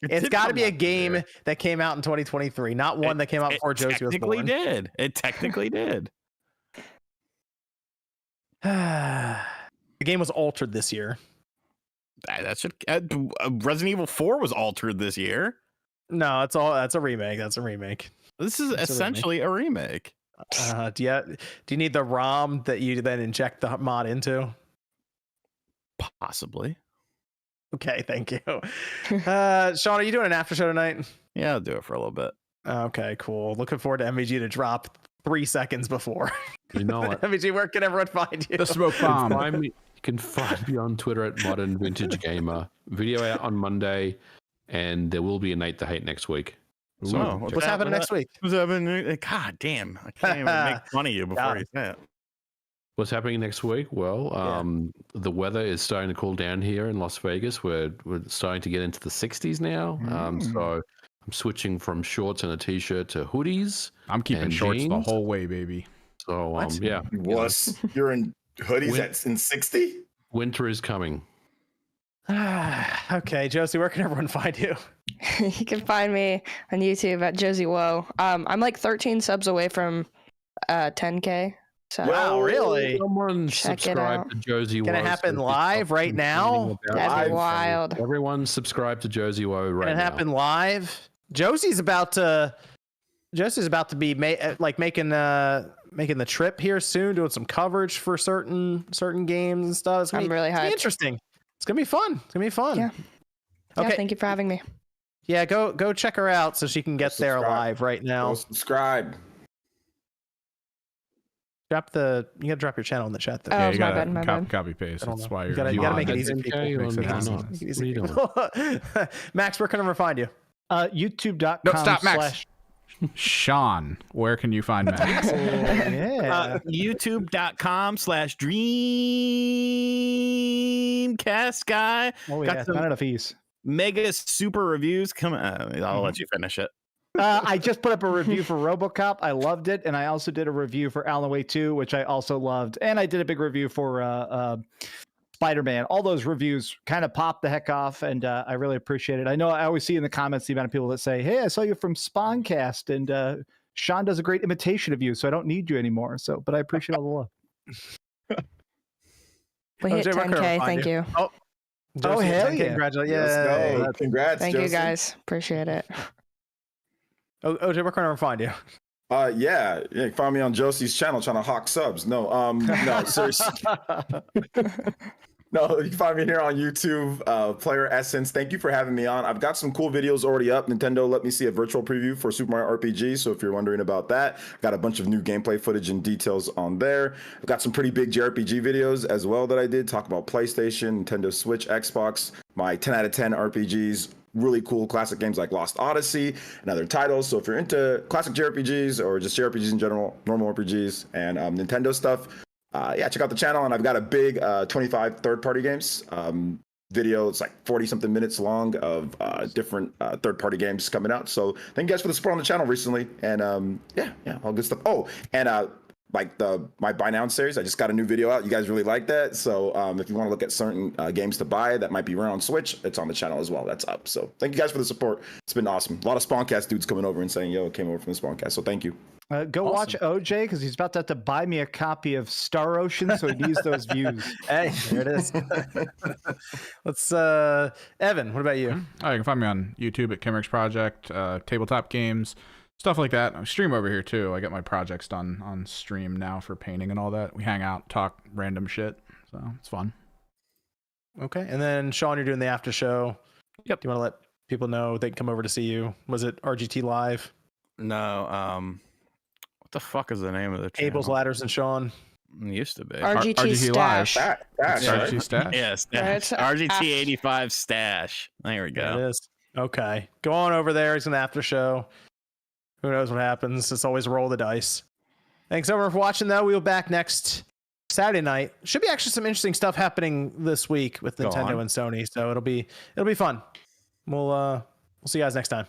It's got to be a game that came out in 2023, not one that came out before Josie was born. It technically did. The game was altered this year. Resident Evil 4 was altered this year. No, that's a remake. That's a remake. This is essentially a remake. Do you need the ROM that you then inject the mod into? Possibly. Okay, thank you. Sean, are you doing an after show tonight? Yeah, I'll do it for a little bit. Okay, cool. Looking forward to MVG to drop 3 seconds before. You know what? MVG, where can everyone find you? The smoke bomb. You can find me on Twitter at Modern Vintage Gamer. Video out on Monday, and there will be a Nate the Hate next week. So Whoa, What's happening next week? What's happening? God damn! I can't even make fun of you before you say it. what's happening next week? Well, the weather is starting to cool down here in Las Vegas. We're starting to get into the 60s now. So I'm switching from shorts and a t-shirt to hoodies. I'm keeping shorts jeans. the whole way, baby. So yeah, You're in hoodies that's in 60? winter is coming. Okay, Josie, where can everyone find you? You can find me on YouTube at Josie Woe. I'm like 13 subs away from 10K. So Wow, really? Someone Check it subscribe out. to Josie Woe. Can it happen so live right now? that'd be wild. Everyone subscribe to Josie Woe right Can it now. happen live? Josie's about to be making the trip here soon, doing some coverage for certain games and stuff. It's gonna I'm really it's gonna be hyped. interesting. It's gonna be fun. Yeah. Okay. Yeah, thank you for having me. Yeah, go check her out so she can get there Subscribe. live right now. Go subscribe. You gotta drop your channel in the chat though. Oh, Yeah, my you gotta bad, my bad. copy paste. I don't That's know. why You you're. gotta on make it easy. SNK Makes or it happen. not? Make it What easy. are you doing? Max, where can everyone find you? YouTube.com. No, stop, Max. Sean, where can you find Max? Yeah. YouTube.com/Dreamcast guy. Oh Got yeah, some not enough ease. mega super reviews coming. I'll let you finish it. I just put up a review for Robocop. I loved it, and I also did a review for Alan Wake 2, which I also loved, and I did a big review for Spider-Man. All those reviews kind of popped the heck off, and I really appreciate it. I know I always see in the comments the amount of people that say, "Hey, I saw you from Spawncast, and Sean does a great imitation of you, so I don't need you anymore." So, but I appreciate all the love. We hit OJ, where can 10K. everyone find Thank you. Josie, hell 10K, yeah. congratulations. Let's go. Congrats, Thank Josie. you guys. Appreciate it. Oh, OJ, where can everyone find you? Yeah, you find me on Josie's channel trying to hawk subs. No, seriously. No, you can find me here on YouTube, Player Essence. Thank you for having me on. I've got some cool videos already up. Nintendo let me see a virtual preview for Super Mario RPG, so if you're wondering about that, I've got a bunch of new gameplay footage and details on there. I've got some pretty big JRPG videos as well that I did, talk about PlayStation, Nintendo Switch, Xbox, my 10 out of 10 RPGs, really cool classic games like Lost Odyssey and other titles. So if you're into classic JRPGs or just JRPGs in general, normal RPGs and Nintendo stuff, check out the channel. And I've got a big 25 third-party games video. It's like 40 something minutes long of different third-party games coming out. So thank you guys for the support on the channel recently. And all good stuff. Oh, and like my Buy Now series, I just got a new video out. You guys really like that. So if you want to look at certain games to buy that might be rare on Switch, it's on the channel as well. That's up. So thank you guys for the support. It's been awesome. A lot of Spawncast dudes coming over and saying, yo, it came over from the Spawncast. So thank you. Go watch OJ because he's about to have to buy me a copy of Star Ocean, so he needs those views. Hey, there it is. Let's Evan, what about you? Oh, you can find me on YouTube at Kimrick's Project, tabletop games, stuff like that. I stream over here too. I get my projects done on stream now for painting and all that. We hang out, talk random shit, so it's fun. Okay, and then Sean, you're doing the after show. Yep. Do you want to let people know they can come over to see you? Was it RGT Live? No, what the fuck is the name of the channel? Abel's Ladders and Sean. It used to be. RGT Live. Stash. RGT Stash. Yeah, Stash. RGT 85 Stash. There we There go. it is. Okay, go on over there. It's an after show. Who knows what happens? It's always a roll of the dice. Thanks everyone for watching though. We'll be back next Saturday night. Should be actually some interesting stuff happening this week with Go Nintendo on. and Sony. So it'll be fun. We'll see you guys next time.